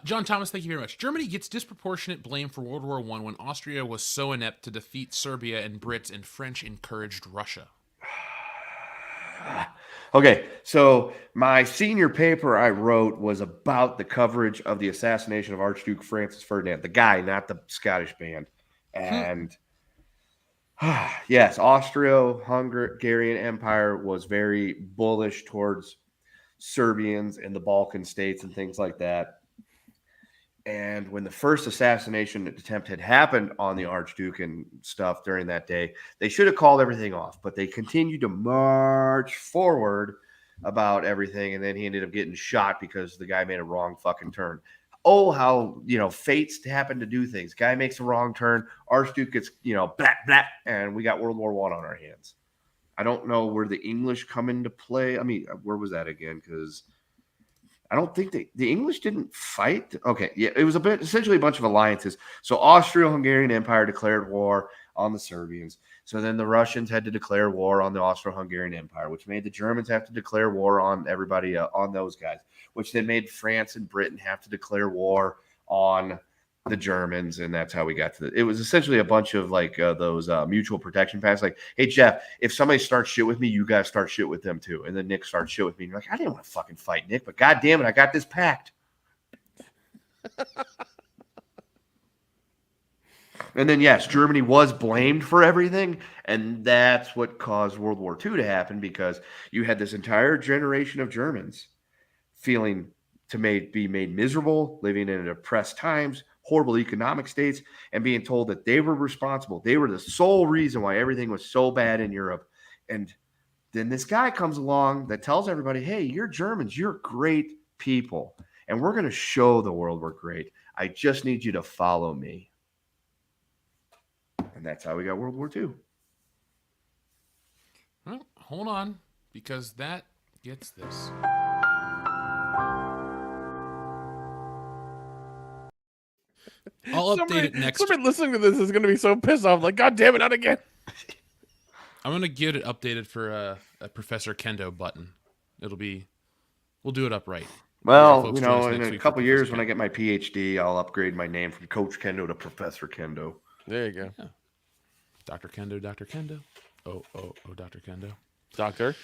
John Thomas, thank you very much. Germany gets disproportionate blame for World War I when Austria was so inept to defeat Serbia and Brits, and French encouraged Russia. Okay, so my senior paper I wrote was about the coverage of the assassination of Archduke Francis Ferdinand, the guy, not the Scottish band. And yes, Austro-Hungarian Empire was very bullish towards Serbians and the Balkan states and things like that. And when the first assassination attempt had happened on the Archduke and stuff during that day, they should have called everything off, but they continued to march forward about everything. And then he ended up getting shot because the guy made a wrong fucking turn. Oh, how, fates happen to do things. Guy makes a wrong turn. Archduke gets, blah, and we got World War I on our hands. I don't know where the English come into play. I mean, where was that again? Because I don't think the English didn't fight. Okay, yeah, it was essentially a bunch of alliances. So Austro-Hungarian Empire declared war on the Serbians. So then the Russians had to declare war on the Austro-Hungarian Empire, which made the Germans have to declare war on everybody, on those guys, which then made France and Britain have to declare war on the Germans, and that's how we got to it was essentially a bunch of like those mutual protection pacts. Like, hey Jeff, if somebody starts shit with me, you guys start shit with them too. And then Nick starts shit with me. And you're like, I didn't want to fucking fight Nick, but god damn it, I got this pact. And then yes, Germany was blamed for everything, and that's what caused World War II to happen, because you had this entire generation of Germans feeling to be made miserable, living in oppressed times, horrible economic states, and being told that they were responsible. They were the sole reason why everything was so bad in Europe. And then this guy comes along that tells everybody, hey, you're Germans, you're great people, and we're going to show the world we're great. I just need you to follow me. And that's how we got World War II. Well, hold on, because that gets this. I'll update it next. Somebody listening to this is going to be so pissed off. Like, God damn it, not again. I'm gonna get it updated for a Professor Kendo button. We'll do it up right. Well, Folks, join us in next a week for couple years Professor when I Kendo. get my PhD, I'll upgrade my name from Coach Kendo to Professor Kendo. There you go. Yeah. Dr. Kendo, Dr. Kendo. Oh, Dr. Kendo. Doctor.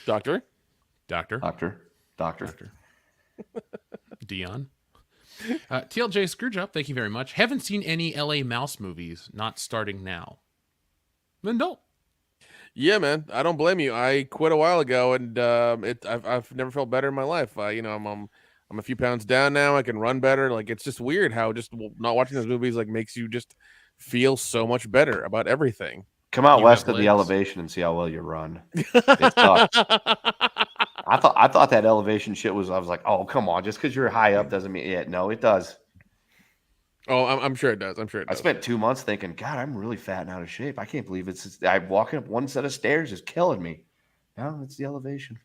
Dion. TLJ Screwjob, thank you very much. Haven't seen any LA Mouse movies, not starting now. Then don't. Yeah, man. I don't blame you. I quit a while ago, and I've never felt better in my life. I'm a few pounds down now. I can run better. Like, it's just weird how just not watching those movies like makes you just feel so much better about everything. Come out You west have of the legs. elevation and see how well you run. It sucks. I thought that elevation shit was. I was like, oh, come on, just because you're high up doesn't mean it. No, it does. Oh, I'm sure it does. I spent 2 months thinking, God, I'm really fat and out of shape. I can't believe I'm walking up one set of stairs is killing me. No, it's the elevation.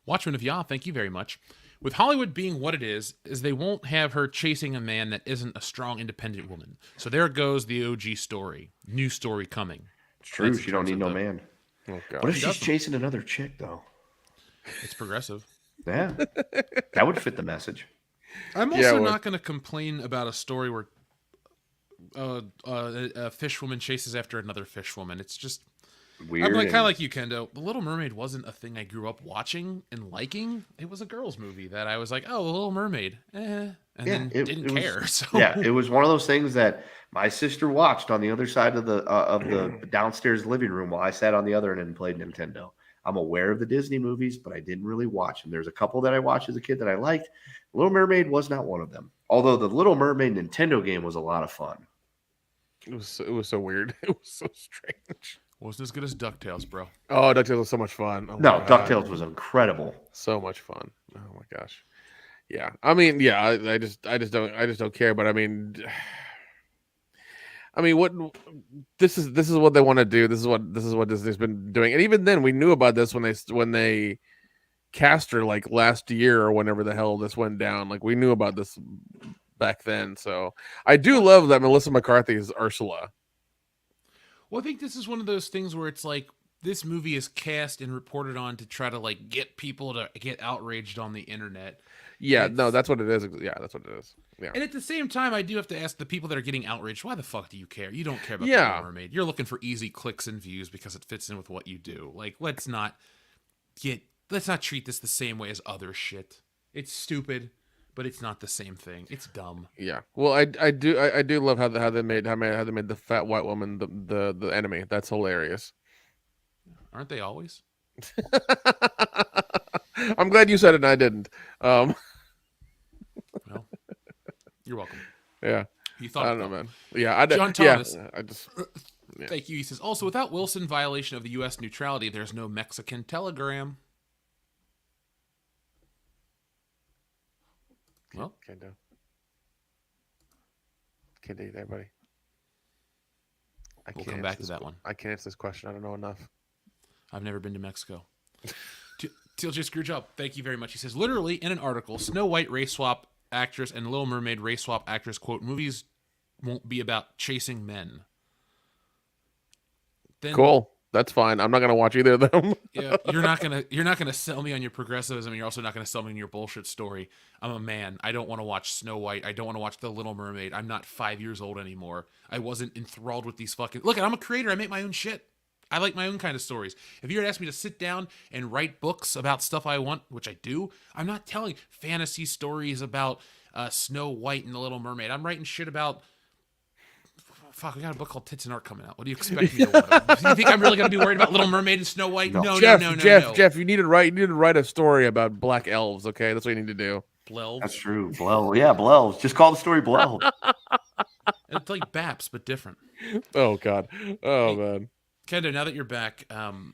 Watchman of Yah, thank you very much. With Hollywood being what it is they won't have her chasing a man that isn't a strong, independent woman. So there goes the OG story. New story coming. It's true. She don't need no man. Oh, God. What if she's chasing another chick, though? It's progressive. Yeah. That would fit the message. I'm also not going to complain about a story where a fish woman chases after another fish woman. It's just weird. I'm kind of like you, Kendo. The Little Mermaid wasn't a thing I grew up watching and liking. It was a girls' movie that I was like, oh, The Little Mermaid, and then didn't care. So yeah, it was one of those things that my sister watched on the other side of the downstairs living room while I sat on the other end and played Nintendo. I'm aware of the Disney movies, but I didn't really watch them. There's a couple that I watched as a kid that I liked. Little Mermaid was not one of them. Although the Little Mermaid Nintendo game was a lot of fun. It was so weird. It was so strange. Wasn't as good as DuckTales, bro. Oh, DuckTales was so much fun. Oh, no, DuckTales was incredible. So much fun. Oh my gosh. Yeah. I mean, yeah, I just don't care, but I mean what this is what they want to do. This is what Disney's been doing. And even then we knew about this when they cast her like last year or whenever the hell this went down. Like we knew about this back then. So I do love that Melissa McCarthy is Ursula. Well, I think this is one of those things where it's like this movie is cast and reported on to try to like get people to get outraged on the internet. Yeah, no, that's what it is. Yeah, that's what it is. Yeah. And at the same time, I do have to ask the people that are getting outraged, why the fuck do you care? You don't care about The Little Mermaid. You're looking for easy clicks and views because it fits in with what you do. Like, let's not treat this the same way as other shit. It's stupid, but it's not the same thing. It's dumb. Yeah. Well, I do love how they made the fat white woman the enemy. That's hilarious. Aren't they always? I'm glad you said it and I didn't. Well, you're welcome. Yeah. You thought I don't know, man. Yeah, John Thomas. Yeah, I just. Yeah. Thank you. He says, also, without Wilson violation of the U.S. neutrality, there's no Mexican telegram. Well, Can't do there, buddy. We'll come back to that one. I can't answer this question. I don't know enough. I've never been to Mexico. TLJ Screwjob, thank you very much. He says, literally in an article, Snow White race swap actress and Little Mermaid race swap actress, quote, movies won't be about chasing men. Then, cool. That's fine. I'm not gonna watch either of them. Yeah, you're not gonna sell me on your progressivism. You're also not gonna sell me on your bullshit story. I'm a man. I don't want to watch Snow White. I don't want to watch The Little Mermaid. I'm not 5 years old anymore. I wasn't enthralled with these fucking. Look, I'm a creator. I make my own shit. I like my own kind of stories. If you were to ask me to sit down and write books about stuff I want, which I do, I'm not telling fantasy stories about Snow White and The Little Mermaid. I'm writing shit about. Fuck, we got a book called Tits and Art coming out. What do you expect me to want? Do you think I'm really going to be worried about Little Mermaid and Snow White? No, Jeff, you need to write a story about black elves. Okay, that's what you need to do. Blelves. That's true. Blelves. Yeah, Blelves. Just call the story Blelves. It's like Baps, but different. Oh God. Oh man. Kendo, now that you're back, John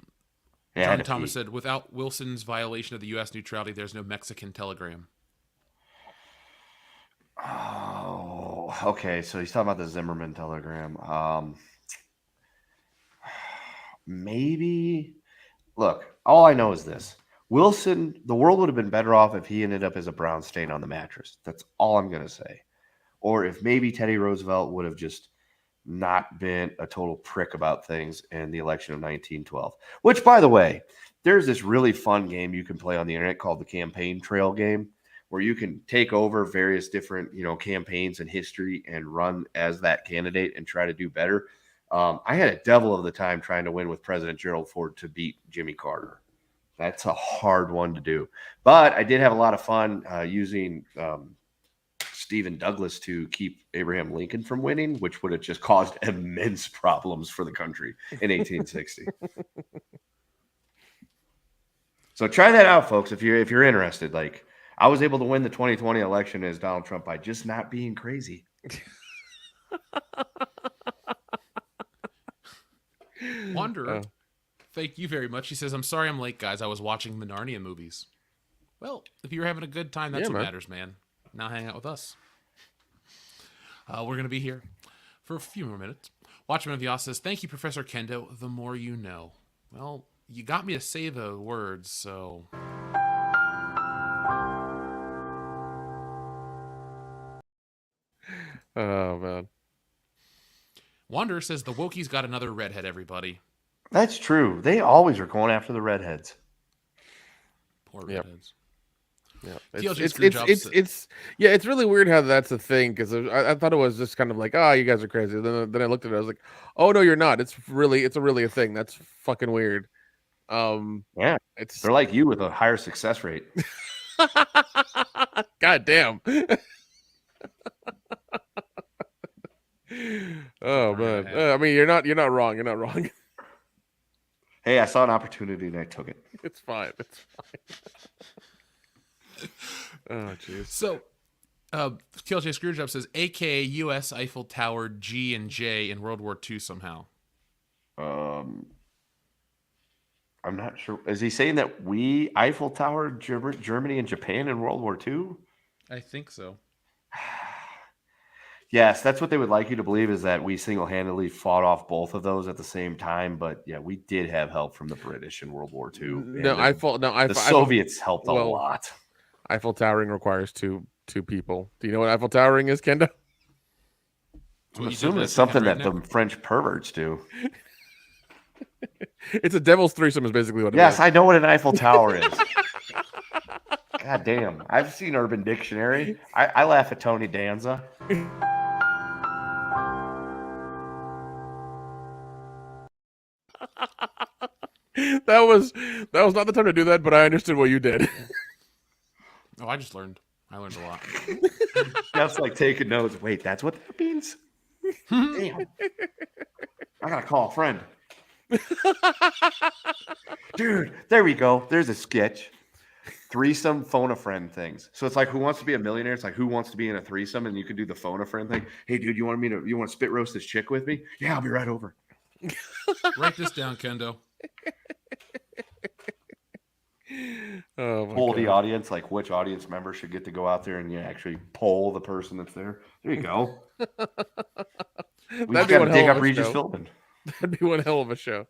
Thomas said, without Wilson's violation of the U.S. neutrality, there's no Mexican telegram. Oh, okay. So he's talking about the Zimmerman telegram. Maybe. Look, all I know is this. Wilson, the world would have been better off if he ended up as a brown stain on the mattress. That's all I'm going to say. Or if maybe Teddy Roosevelt would have just not been a total prick about things in the election of 1912. Which, by the way, there's this really fun game you can play on the internet called the Campaign Trail game, where you can take over various different, campaigns in history and run as that candidate and try to do better. I had a devil of the time trying to win with President Gerald Ford to beat Jimmy Carter. That's a hard one to do. But I did have a lot of fun using Stephen Douglas to keep Abraham Lincoln from winning, which would have just caused immense problems for the country in 1860. So try that out, folks, if you're interested. Like, I was able to win the 2020 election as Donald Trump by just not being crazy. Wanderer, thank you very much. He says, I'm sorry I'm late, guys. I was watching the Narnia movies. Well, if you're having a good time, that's what matters, man. Now hang out with us. We're going to be here for a few more minutes. Watchman of Yas says, thank you, Professor Kendo. The more you know. Well, you got me to say the words, so... Oh, man. Wanderer says, the Wokies got another redhead, everybody. That's true. They always are going after the redheads. Poor redheads. Yeah, it's really weird how that's a thing, because I thought it was just kind of like, you guys are crazy. Then I looked at it, I was like, oh no, you're not. It's really a thing. That's fucking weird. Yeah, they're like you with a higher success rate. God damn. Oh man, I mean, you're not wrong. You're not wrong. Hey, I saw an opportunity and I took it. It's fine. It's fine. Oh jeez. So, KLJ Screwjob says, AKA U.S. Eiffel Tower G and J in World War II somehow. I'm not sure. Is he saying that we Eiffel Tower Germany and Japan in World War II? I think so. Yes, that's what they would like you to believe, is that we single-handedly fought off both of those at the same time. But yeah, we did have help from the British in World War II. The Soviets helped a lot. Eiffel Towering requires two people. Do you know what Eiffel Towering is, Kendo? I'm assuming it's something that the French perverts do. It's a devil's threesome is basically what it is. Yes, I know what an Eiffel Tower is. God damn. I've seen Urban Dictionary. I laugh at Tony Danza. That was not the time to do that, but I understood what you did. Oh, I learned a lot. That's like taking notes. Wait, that's what that means? Damn. I gotta call a friend. Dude, there we go. There's a sketch. Threesome phone a friend things. So it's like, Who Wants to Be a Millionaire? It's like, who wants to be in a threesome? And you can do the phone a friend thing. Hey, dude, you want to spit roast this chick with me? Yeah, I'll be right over. Write this down, Kendo. Poll the audience, like which audience member should get to go out there and actually poll the person that's there. There you go. We just got to dig up Regis Philbin. That'd be one hell of a show.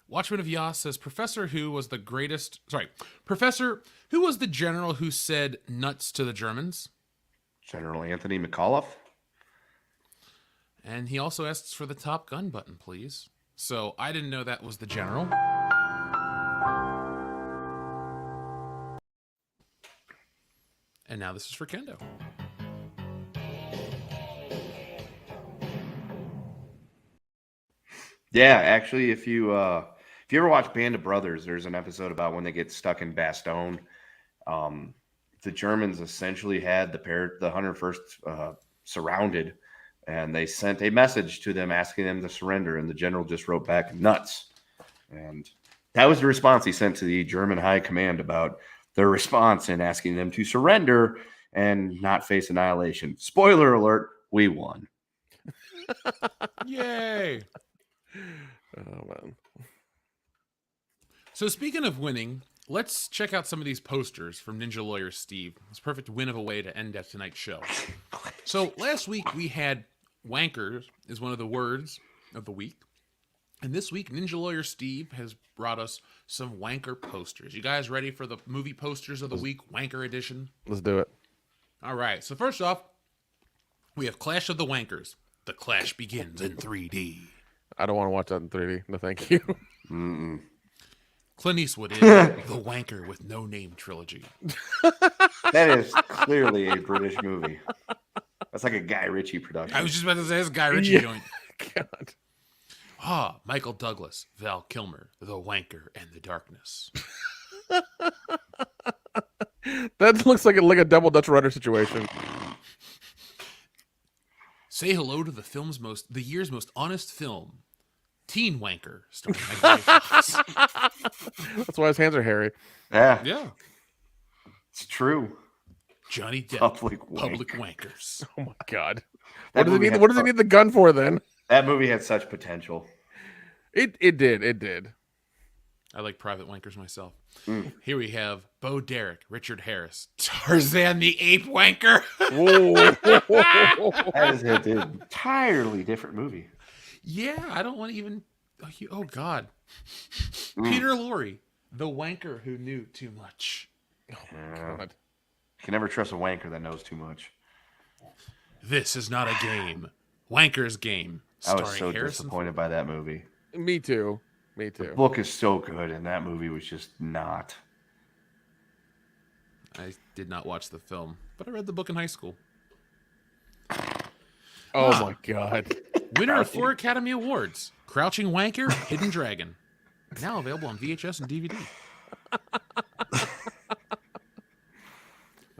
Watchman of Yas says, Professor Who was the general who said nuts to the Germans? General Anthony McAuliffe. And he also asks for the Top Gun button, please. So I didn't know that was the general. And now this is for Kendo. Yeah, actually, if you ever watch Band of Brothers, there's an episode about when they get stuck in Bastogne. The Germans essentially had the 101st surrounded, and they sent a message to them asking them to surrender, and the general just wrote back, nuts. And that was the response he sent to the German high command about their response and asking them to surrender and not face annihilation. Spoiler alert, we won. Yay! Oh, man. So speaking of winning, let's check out some of these posters from Ninja Lawyer Steve. It's a perfect win of a way to end tonight's show. So last week we had wankers is one of the words of the week. And this week, Ninja Lawyer Steve has brought us some wanker posters. You guys ready for the movie posters of the week, wanker edition? Let's do it. All right. So first off, we have Clash of the Wankers. The clash begins in 3D. I don't want to watch that in 3D. No, thank you. Mm-mm. Clint Eastwood in The Wanker with No Name trilogy. That is clearly a British movie. That's like a Guy Ritchie production. I was just about to say it's a Guy Ritchie joint. God. Michael Douglas, Val Kilmer, The Wanker and the Darkness. That looks like a double Dutch rudder situation. Say hello to the year's most honest film, Teen Wanker, starring Michael J. Fox. That's why his hands are hairy. Yeah. It's true. Johnny Depp, Public Wankers. Oh my God. What does he need the gun for then? That movie had such potential. It did. I like Private Wankers myself. Here we have Bo Derek, Richard Harris, Tarzan the Ape Wanker. That is an entirely different movie. Yeah, I don't want to even. Oh God. Peter Lorre, the wanker who knew too much. Oh my God. You can never trust a wanker that knows too much. This is not a game. Wanker's Game. I was so Harrison disappointed by that movie. Me too. The book is so good, and that movie was just not. I did not watch the film, but I read the book in high school. Oh my God. Winner of 4 Academy Awards. Crouching Wanker, Hidden Dragon. Now available on VHS and DVD.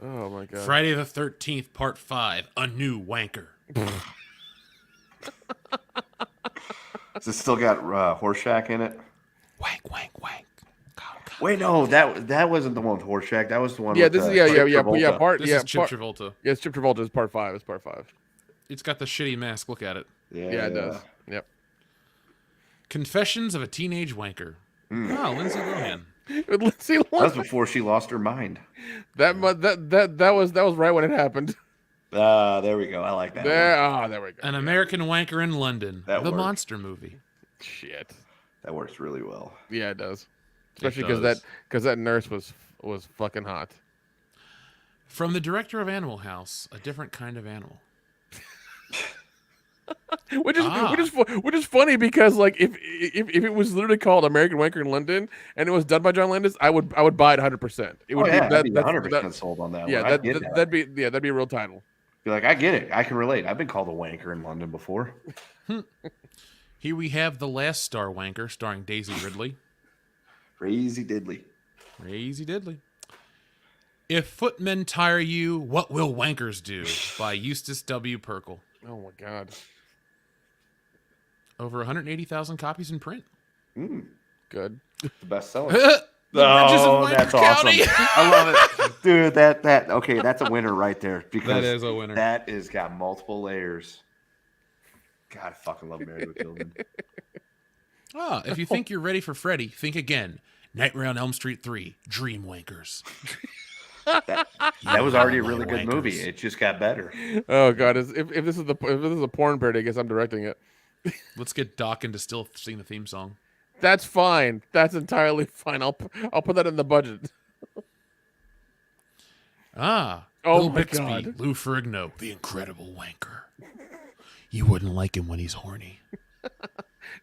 Oh my God. Friday the 13th, Part 5. A New Wanker. Has it still got Horseshack in it? Wank. Wait, no, that wasn't the one with Horseshack. That was the one. Yeah, with, this is Chip Chip Travolta. Yeah, it's Chip Travolta. It's Part 5. It's Part 5. It's got the shitty mask. Look at it. Yeah, it does. Yep. Confessions of a Teenage Wanker. Oh, Lindsay Lohan. That was before she lost her mind. That was right when it happened. There we go. I like that. There we go. An American Wanker in London. That the works. Monster movie. Shit. That works really well. Yeah, it does. Especially because that nurse was fucking hot. From the director of Animal House, A Different Kind of Animal. which is funny because like if it was literally called American Wanker in London and it was done by John Landis, I would buy it 100%. It would I'd be 100% sold on that. Yeah, one. that'd be a real title. Be like, I get it. I can relate. I've been called a wanker in London before. Here we have The Last Star Wanker, starring Daisy Ridley. Crazy diddly. If Footmen Tire You, What Will Wankers Do? By Eustace W. Perkle. Oh my God. Over 180,000 copies in print. Good. The bestseller. That's awesome. I love it. Dude, okay, that's a winner right there. Because that is a winner. That is got multiple layers. God, I fucking love Married with Children. If you think you're ready for Freddy, think again. Nightmare on Elm Street 3, Dream Wankers. That was already a really good movie. It just got better. Oh God! If this is a porn parody, I guess I'm directing it. Let's get Doc into still sing the theme song. That's fine. That's entirely fine. I'll put that in the budget. Bill Bixby, Lou Ferrigno, the Incredible Wanker. You wouldn't like him when he's horny.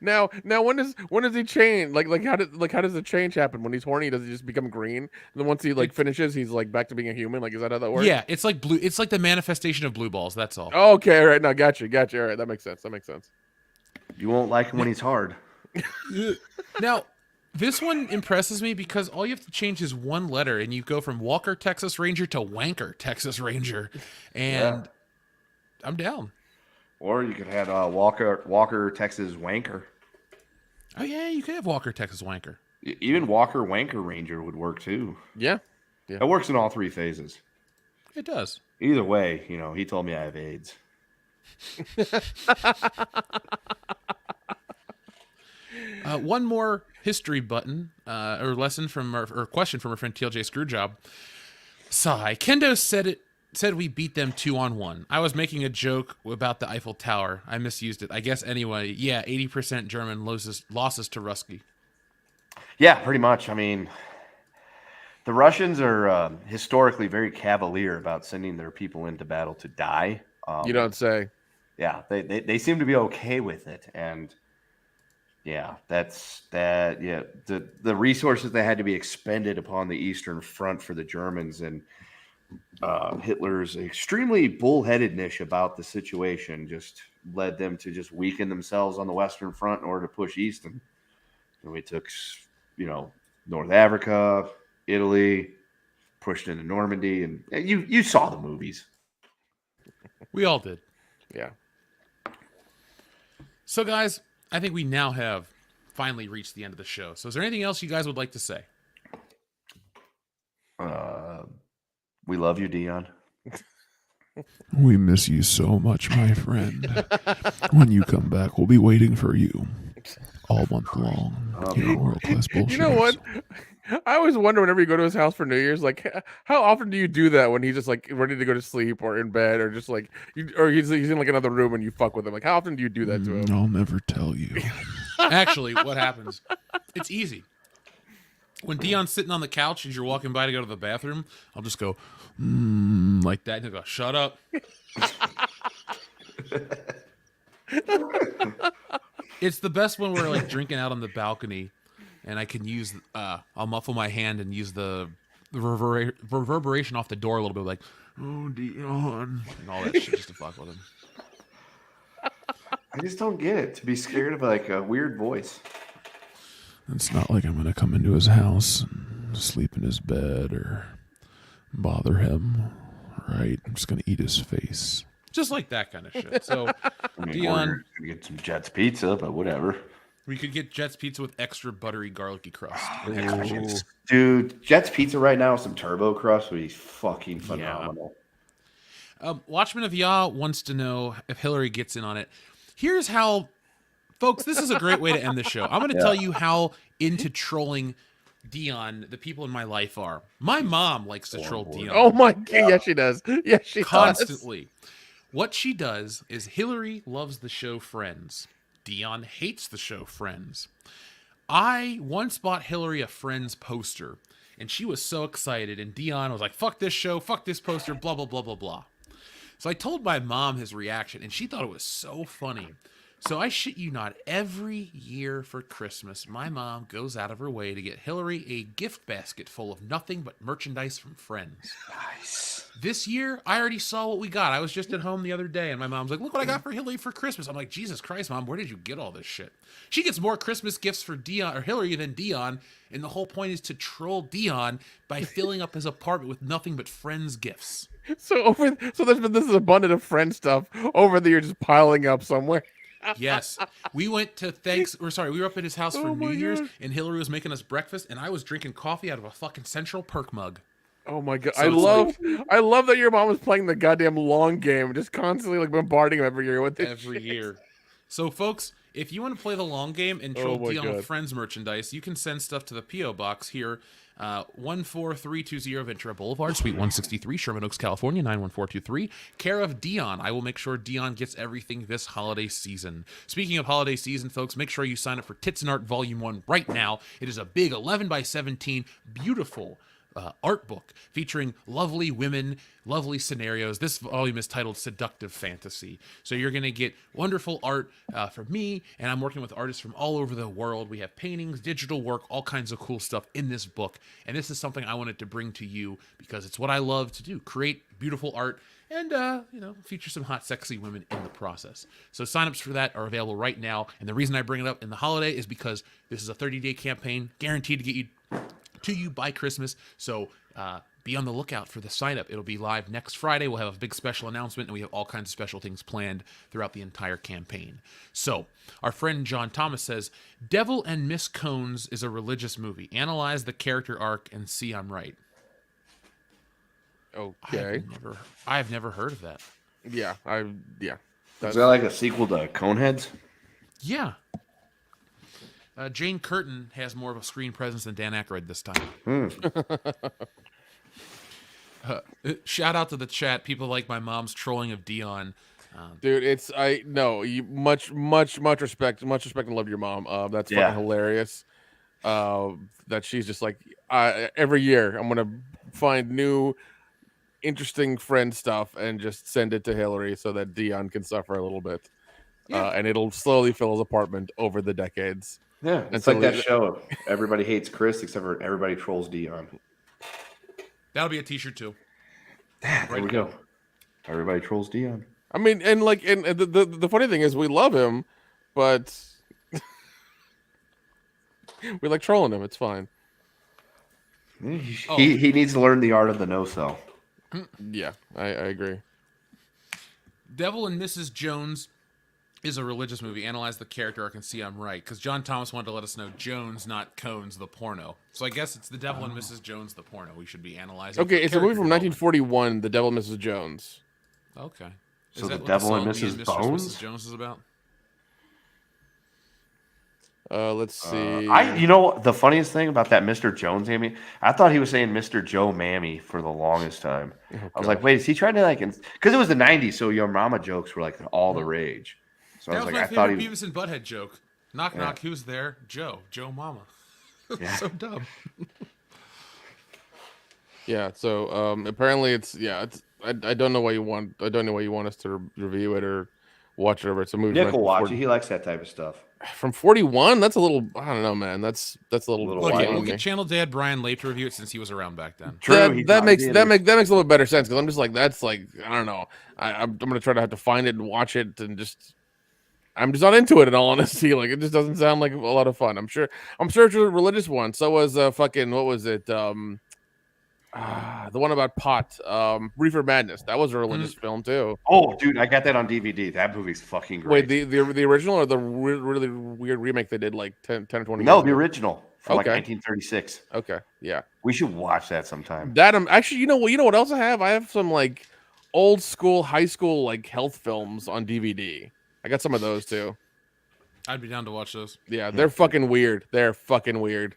Now when does he change? Like how does the change happen when he's horny? Does he just become green? And then once he finishes, he's like back to being a human. Like, is that how that works? Yeah, it's like blue. It's like the manifestation of blue balls. That's all. Okay, all right. Now, gotcha. All right, that makes sense. You won't like him when he's hard. Now, this one impresses me because all you have to change is one letter, and you go from Walker Texas Ranger to Wanker Texas Ranger, and I'm down. Or you could have Walker Texas Wanker. Oh yeah, you could have Walker Texas Wanker. Even Walker Wanker Ranger would work too. Yeah. It works in all 3 phases. It does. Either way, he told me I have AIDS. One more history button or lesson or question from our friend TLJ Screwjob. Sigh. Kendo said we beat them 2-on-1. I was making a joke about the Eiffel Tower. I misused it. I guess anyway. Yeah, 80% German losses to Ruski. Yeah, pretty much. I mean, the Russians are historically very cavalier about sending their people into battle to die. You don't say. yeah, they seem to be okay with it, and yeah, that's that. Yeah, the resources that had to be expended upon the Eastern Front for the Germans and Hitler's extremely bullheadedness about the situation just led them to just weaken themselves on the Western Front in order to push east, and we took, North Africa, Italy, pushed into Normandy, and you saw the movies. We all did. Yeah. So, guys, I think we now have finally reached the end of the show. So, is there anything else you guys would like to say? We love you, Dion. We miss you so much, my friend. When you come back, we'll be waiting for you all month long. World class bullshit. You know what? I always wonder whenever you go to his house for New Year's, like, how often do you do that when he's just like ready to go to sleep or in bed or just like, or he's in like another room and you fuck with him? Like, how often do you do that to him? I'll never tell you. Actually, what happens? It's easy. When Dion's sitting on the couch and you're walking by to go to the bathroom, I'll just go, like that, and he'll go, shut up. It's the best when we're like drinking out on the balcony, and I can use, I'll muffle my hand and use the reverberation off the door a little bit, like, oh, Dion, and all that shit just to fuck with him. I just don't get it. To be scared of like a weird voice. It's not like I'm going to come into his house and sleep in his bed or bother him, right? I'm just going to eat his face. Just like that kind of shit. So, Dion, get some Jets pizza, but whatever. We could get Jets pizza with extra buttery, garlicky crust. And extra cheese. Dude, Jets pizza right now with some turbo crust would be fucking phenomenal. Yeah. Watchman of Yah wants to know if Hillary gets in on it. Here's how, folks, this is a great way to end the show. I'm going to tell you how into trolling Dion the people in my life are. My mom likes to troll Dion. Oh my God, yes she does. Yes, she constantly. Does. What she does is Hillary loves the show Friends. Dion hates the show Friends. I once bought Hillary a Friends poster, and she was so excited, and Dion was like, fuck this show, fuck this poster, blah, blah, blah, blah, blah. So I told my mom his reaction, and she thought it was so funny. So I shit you not, every year for Christmas, my mom goes out of her way to get Hillary a gift basket full of nothing but merchandise from Friends. Nice. This year, I already saw what we got. I was just at home the other day, and my mom's like, look what I got for Hillary for Christmas. I'm like, Jesus Christ, Mom, where did you get all this shit? She gets more Christmas gifts for Dion or Hillary than Dion, and the whole point is to troll Dion by filling up his apartment with nothing but Friends gifts. So there's been this abundant of Friends stuff over the year just piling up somewhere. Yes. We went to we were up at his house for New Year's, and Hillary was making us breakfast, and I was drinking coffee out of a fucking Central Perk mug. Oh my God. So I love that your mom was playing the goddamn long game, just constantly like bombarding him every year with this every shit. year. So folks, if you want to play the long game and troll Dion with Friends merchandise, you can send stuff to the P.O. Box here, 14320 Ventura Boulevard, Suite 163, Sherman Oaks, California, 91423, care of Dion. I will make sure Dion gets everything this holiday season. Speaking of holiday season, folks, make sure you sign up for Tits and Art Volume 1 right now. It is a big 11x17, beautiful art book featuring lovely women, lovely scenarios. This volume is titled Seductive Fantasy. So you're going to get wonderful art from me, and I'm working with artists from all over the world. We have paintings, digital work, all kinds of cool stuff in this book. And this is something I wanted to bring to you because it's what I love to do, create beautiful art and, feature some hot, sexy women in the process. So signups for that are available right now. And the reason I bring it up in the holiday is because this is a 30-day campaign guaranteed to get you to you by Christmas. So be on the lookout for the sign up. It'll be live next Friday. We'll have a big special announcement, and we have all kinds of special things planned throughout the entire campaign. So our friend John Thomas says, Devil and Miss Cones is a religious movie. Analyze the character arc and see I'm right. Okay. I have never heard of that. Yeah. Is that like a sequel to Coneheads? Yeah. Jane Curtin has more of a screen presence than Dan Aykroyd this time. Shout out to the chat. People like my mom's trolling of Dion. Dude, much respect and love to your mom. That's fucking hilarious. That she's just like, every year I'm gonna find new interesting friend stuff and just send it to Hillary so that Dion can suffer a little bit. And it'll slowly fill his apartment over the decades. Yeah, it's like that show. Everybody hates Chris except for everybody trolls Dion. That'll be a t-shirt too. There we go. Everybody trolls Dion. I mean, and the funny thing is we love him, but we like trolling him. It's fine. He needs to learn the art of the no-sell. Yeah, I agree. Devil and Mrs. Jones is a religious movie. Analyze the character arc and see I'm right. Because John Thomas wanted to let us know Jones, not Cones, the porno. So I guess it's The Devil and Mrs. Jones, the porno. We should be analyzing. Okay, it's a movie from 1941, The Devil and Mrs. Jones. Okay. So The Devil and Mrs. Bones? Mrs. Jones is about? Let's see. You know the funniest thing about that Mr. Jones, Amy? I thought he was saying Mr. Joe Mammy for the longest time. I was like, wait, is he trying to like? Because it was the '90s, so your mama jokes were like all the rage. So That I was was like, my I thought he favorite Beavis and Butthead joke. Knock, knock, who's there? Joe Mama. So dumb. Yeah, so apparently it's I don't know why you want us to review it or watch it. Or it's a movie. Nick will watch it. He likes that type of stuff. From 41, that's a little. I don't know, man. That's a little. We'll get Channel Dad Brian Lape to review it since he was around back then. True. That makes a little bit better sense because I'm just like that's like I don't know. I'm gonna try to have to find it and watch it and just. I'm just not into it in all honesty. Like it just doesn't sound like a lot of fun. I'm sure it's a religious one. So was fucking what was it? The one about pot, Reefer Madness. That was a religious film too. Oh, dude, I got that on DVD. That movie's fucking great. Wait, the original or the really weird remake they did like 10 or 20 years No, ago? the original from like 1936. Okay, yeah. We should watch that sometime. That actually, you know what else I have? I have some like old school, high school like health films on DVD. I got some of those too. I'd be down to watch those. Yeah, they're fucking weird. They're fucking weird.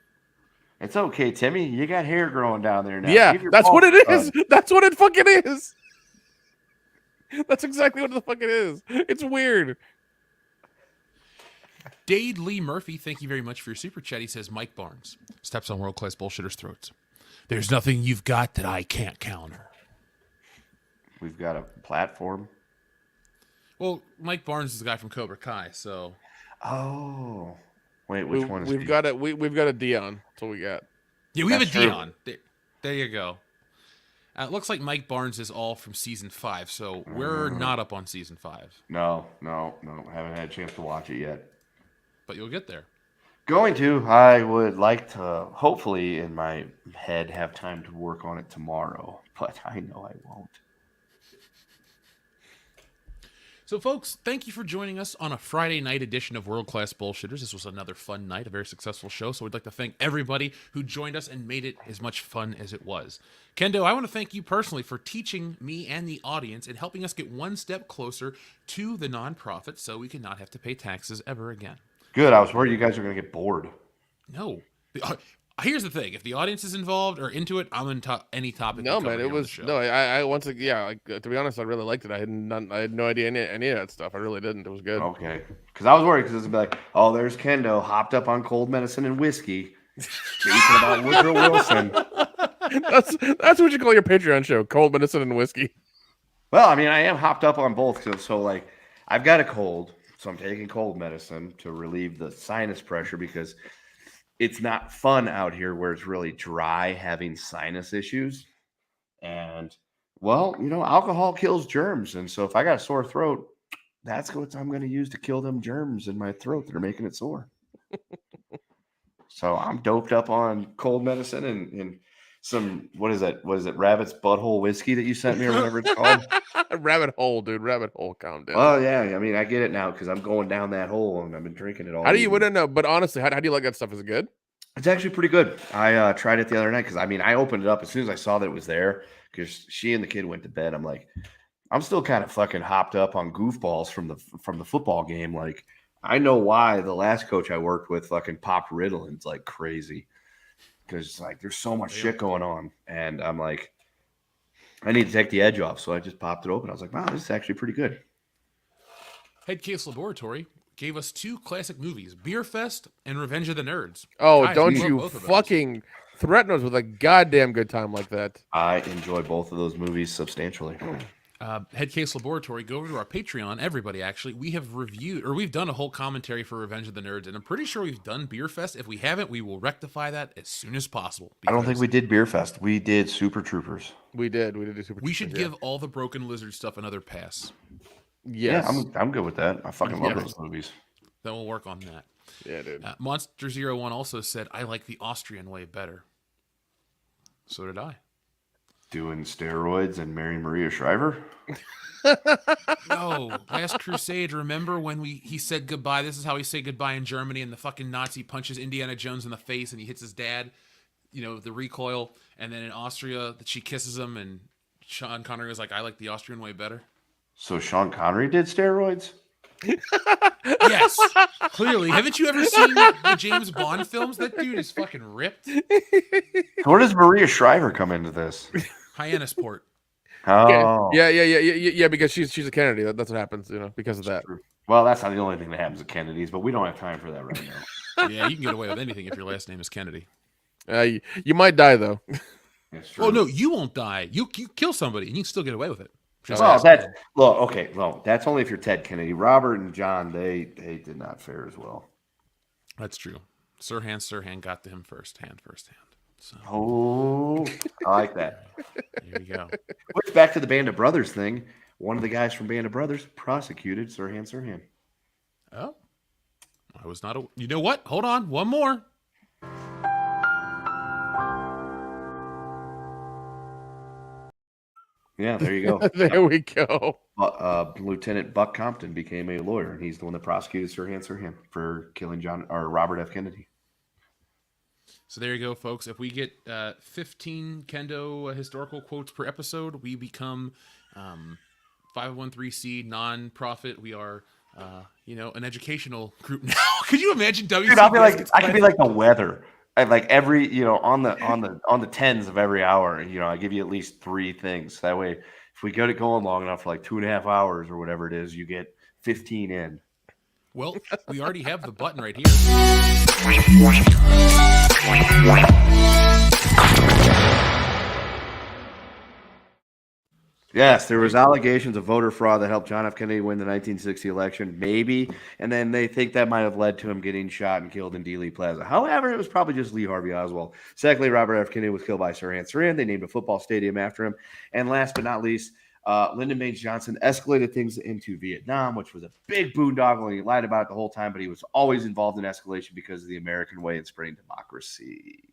It's okay, Timmy. You got hair growing down there now. Yeah, that's what it is. That's what it fucking is. That's exactly what the fuck it is. It's weird. Dade Lee Murphy, thank you very much for your super chat. He says, Mike Barnes steps on world-class bullshitters' throats. There's nothing you've got that I can't counter. We've got a platform. Well, Mike Barnes is the guy from Cobra Kai, so. Oh. Wait, which one is we've got it? We've got a Dion. That's what we got. Yeah, we have a Dion. There you go. It looks like Mike Barnes is all from season 5, so we're not up on season 5. No. Haven't had a chance to watch it yet. But you'll get there. Going to. I would like to, hopefully, in my head, have time to work on it tomorrow, but I know I won't. So, folks, thank you for joining us on a Friday night edition of World Class Bullshitters. This was another fun night, a very successful show. So we'd like to thank everybody who joined us and made it as much fun as it was. Kendo, I want to thank you personally for teaching me and the audience and helping us get one step closer to the nonprofit so we can not have to pay taxes ever again. Good. I was worried you guys were going to get bored. No. Here's the thing: if the audience is involved or into it, I'm in any topic. No, man, it was no. I once again, to be honest, I really liked it. I had no idea any of that stuff. I really didn't. It was good. Okay, because I was worried because it would be like, oh, there's Kendo hopped up on cold medicine and whiskey, speaking about Woodrow Wilson. That's what you call your Patreon show: cold medicine and whiskey. Well, I mean, I am hopped up on both. So like, I've got a cold, so I'm taking cold medicine to relieve the sinus pressure because. It's not fun out here where it's really dry having sinus issues. And, well, alcohol kills germs. And so if I got a sore throat, that's what I'm going to use to kill them germs in my throat that are making it sore. So I'm doped up on cold medicine and some, what is it, Rabbit's Butthole Whiskey that you sent me or whatever it's called? Rabbit Hole, dude. Rabbit Hole, calm down. Oh, yeah. I mean, I get it now because I'm going down that hole and I've been drinking it all. How do you wouldn't know? But honestly, how do you like that stuff? Is it good? It's actually pretty good. I tried it the other night because, I opened it up as soon as I saw that it was there because she and the kid went to bed. I'm like, I'm still kind of fucking hopped up on goofballs from the football game. Like, I know why the last coach I worked with fucking popped Ritalins like crazy because, like, there's so much shit going on. And I'm like, I need to take the edge off. So I just popped it open. I was like, wow, this is actually pretty good. Head Case Laboratory gave us 2 classic movies, Beer Fest and Revenge of the Nerds. Oh, Guys, don't we love you both of those. fucking threaten us with a goddamn good time like that. I enjoy both of those movies substantially. Head Case Laboratory, go over to our Patreon. Everybody, actually, we've done a whole commentary for Revenge of the Nerds, and I'm pretty sure we've done Beer Fest. If we haven't, we will rectify that as soon as possible. I don't think we did Beer Fest. We did Super Troopers. We did do Super Troopers. We should give all the Broken Lizard stuff another pass. Yes. Yeah, I'm good with that. I fucking love those movies. Then we'll work on that. Yeah, dude. Monster01 also said, I like the Austrian way better. So did I. Doing steroids and marrying Maria Shriver? No, Last Crusade. Remember when he said goodbye? This is how he said goodbye in Germany, and the fucking Nazi punches Indiana Jones in the face, and he hits his dad. You know, the recoil, and then in Austria, that she kisses him, and Sean Connery was like, "I like the Austrian way better." So Sean Connery did steroids? Yes, clearly. Haven't you ever seen the James Bond films? That dude is fucking ripped. Where does Maria Shriver come into this? Hyannisport. Oh, Yeah. Because she's a Kennedy. That's what happens, because of that. Well, that's not the only thing that happens at Kennedy's, but we don't have time for that right now. Yeah, you can get away with anything if your last name is Kennedy. You might die though. Oh no, you won't die. You kill somebody and you can still get away with it. That's only if you're Ted Kennedy. Robert and John, they did not fare as well. That's true. Sirhan got to him first hand. So. Oh, I like that. Here we go. Which, back to the Band of Brothers thing, one of the guys from Band of Brothers prosecuted Sirhan. Oh, I was not. You know what? Hold on, one more. Yeah, there you go. There we go. Lieutenant Buck Compton became a lawyer, and he's the one that prosecuted Sirhan for killing Robert F. Kennedy. So there you go, folks. If we get 15 Kendo historical quotes per episode, we become 501c non-profit. We are, an educational group now. Could you imagine WCBs? Dude, I could be like the weather. Like every, on the tens of every hour, I give you at least 3 things. That way, if we get it going long enough for like 2.5 hours or whatever it is, you get 15 in. Well, we already have the button right here. Yes, there was allegations of voter fraud that helped John F. Kennedy win the 1960 election, maybe, and then they think that might have led to him getting shot and killed in Dealey Plaza. However, it was probably just Lee Harvey Oswald. Secondly, Robert F. Kennedy was killed by Sirhan. They named a football stadium after him. And last but not least, Lyndon Baines Johnson escalated things into Vietnam, which was a big boondoggle, and he lied about it the whole time, but he was always involved in escalation because of the American way and spreading democracy.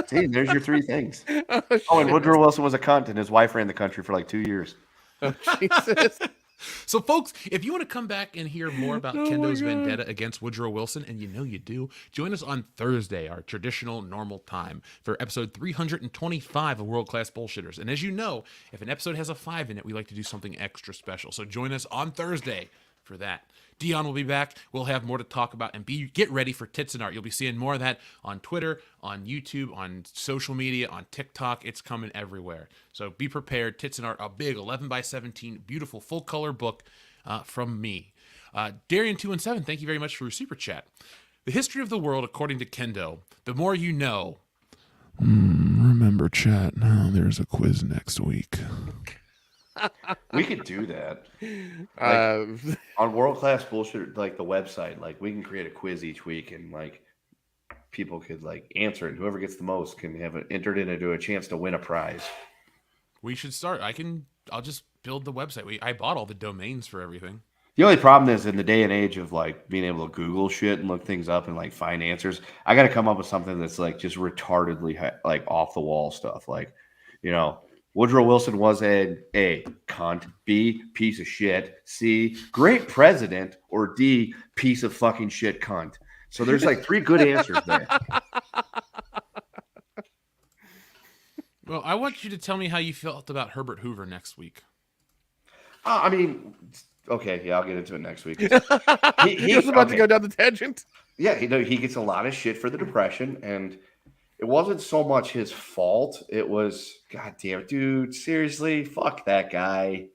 See, there's your 3 things. Oh, and Woodrow Wilson was a cunt, and his wife ran the country for like 2 years. Oh, Jesus. So, folks, if you want to come back and hear more about Kendo's vendetta against Woodrow Wilson, and you do, join us on Thursday, our traditional normal time, for episode 325 of World Class Bullshitters. And as you know, if an episode has a 5 in it, we like to do something extra special. So join us on Thursday for that. Dion will be back. We'll have more to talk about, and get ready for Tits and Art. You'll be seeing more of that on Twitter, on YouTube, on social media, on TikTok. It's coming everywhere. So be prepared. Tits and Art, a big 11x17, beautiful full color book from me. Darian217, thank you very much for your super chat. The history of the world, according to Kendo, the more you know. Remember, chat, now there's a quiz next week. We could do that. On World Class Bullshit, like the website, like we can create a quiz each week, and like people could like answer it. And whoever gets the most can have it entered into a chance to win a prize. We should start. I'll just build the website. I bought all the domains for everything. The only problem is in the day and age of like being able to Google shit and look things up and like find answers, I got to come up with something that's like just retardedly like off the wall stuff. Like, Woodrow Wilson was A, cunt, B, piece of shit, C, great president, or D, piece of fucking shit cunt. So there's like 3 good answers there. Well, I want you to tell me how you felt about Herbert Hoover next week. Okay, yeah, I'll get into it next week. He was about to go down the tangent. Yeah, he gets a lot of shit for the Depression, and it wasn't so much his fault. It was, God damn it, dude, seriously, fuck that guy.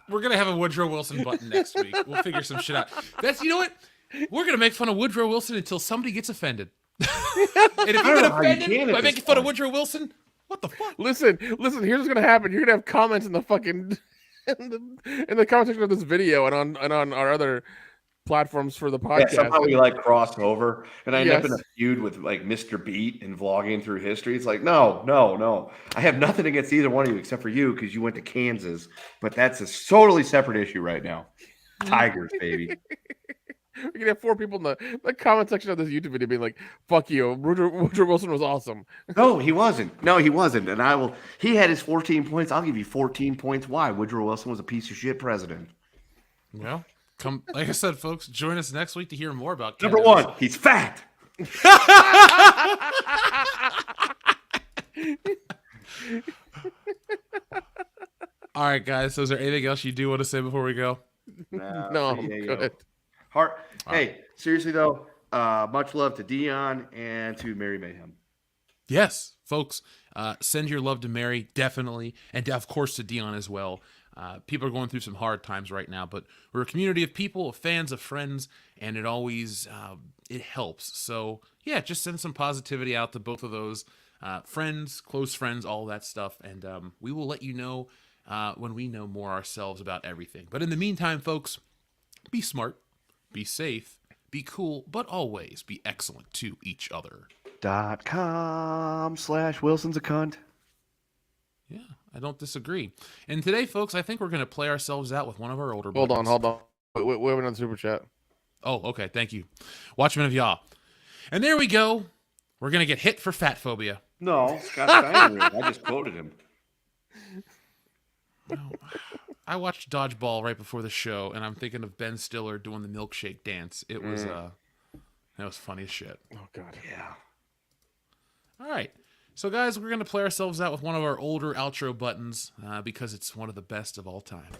We're gonna have a Woodrow Wilson button next week. We'll figure some shit out. You know what? We're gonna make fun of Woodrow Wilson until somebody gets offended. And if you get offended by making fun of Woodrow Wilson, what the fuck? Listen. Here's what's gonna happen. You're gonna have comments in the fucking in the comment section of this video and on our other platforms for the podcast. Yeah, somehow we like crossed over, and I end up in a feud with like Mr. Beat and vlogging through history. It's like, no. I have nothing against either one of you except for you because you went to Kansas, but that's a totally separate issue right now. Tigers, baby. We're gonna have 4 people in the comment section of this YouTube video being like, "Fuck you, Woodrow Wilson was awesome." No, he wasn't. And he had his 14 points. I'll give you 14 points. Why? Woodrow Wilson was a piece of shit president. Well, like I said, folks, join us next week to hear more about Number 1, he's fat. All right, guys. So is there anything else you do want to say before we go? No, I'm good. Hey, seriously though, much love to Dion and to Mary Mayhem. Yes, folks, send your love to Mary, definitely, and of course to Dion as well. People are going through some hard times right now, but we're a community of people, of fans, of friends, and it always it helps. So yeah, just send some positivity out to both of those friends, close friends, all that stuff, and we will let you know when we know more ourselves about everything. But in the meantime, folks, be smart, be safe, be cool, but always be excellent to each other. .com/Wilson's a cunt. Yeah, I don't disagree. And today, folks, I think we're going to play ourselves out with one of our older Hold buttons. on. We have another super chat. Oh, okay, thank you. Watchmen of Yah. And there we go. We're going to get hit for fat phobia. No, Scott Steiner. I just quoted him. No. I watched Dodgeball right before the show, and I'm thinking of Ben Stiller doing the milkshake dance. It was that was funny as shit. Oh god. Yeah. All right. So guys, we're going to play ourselves out with one of our older outro buttons because it's one of the best of all time.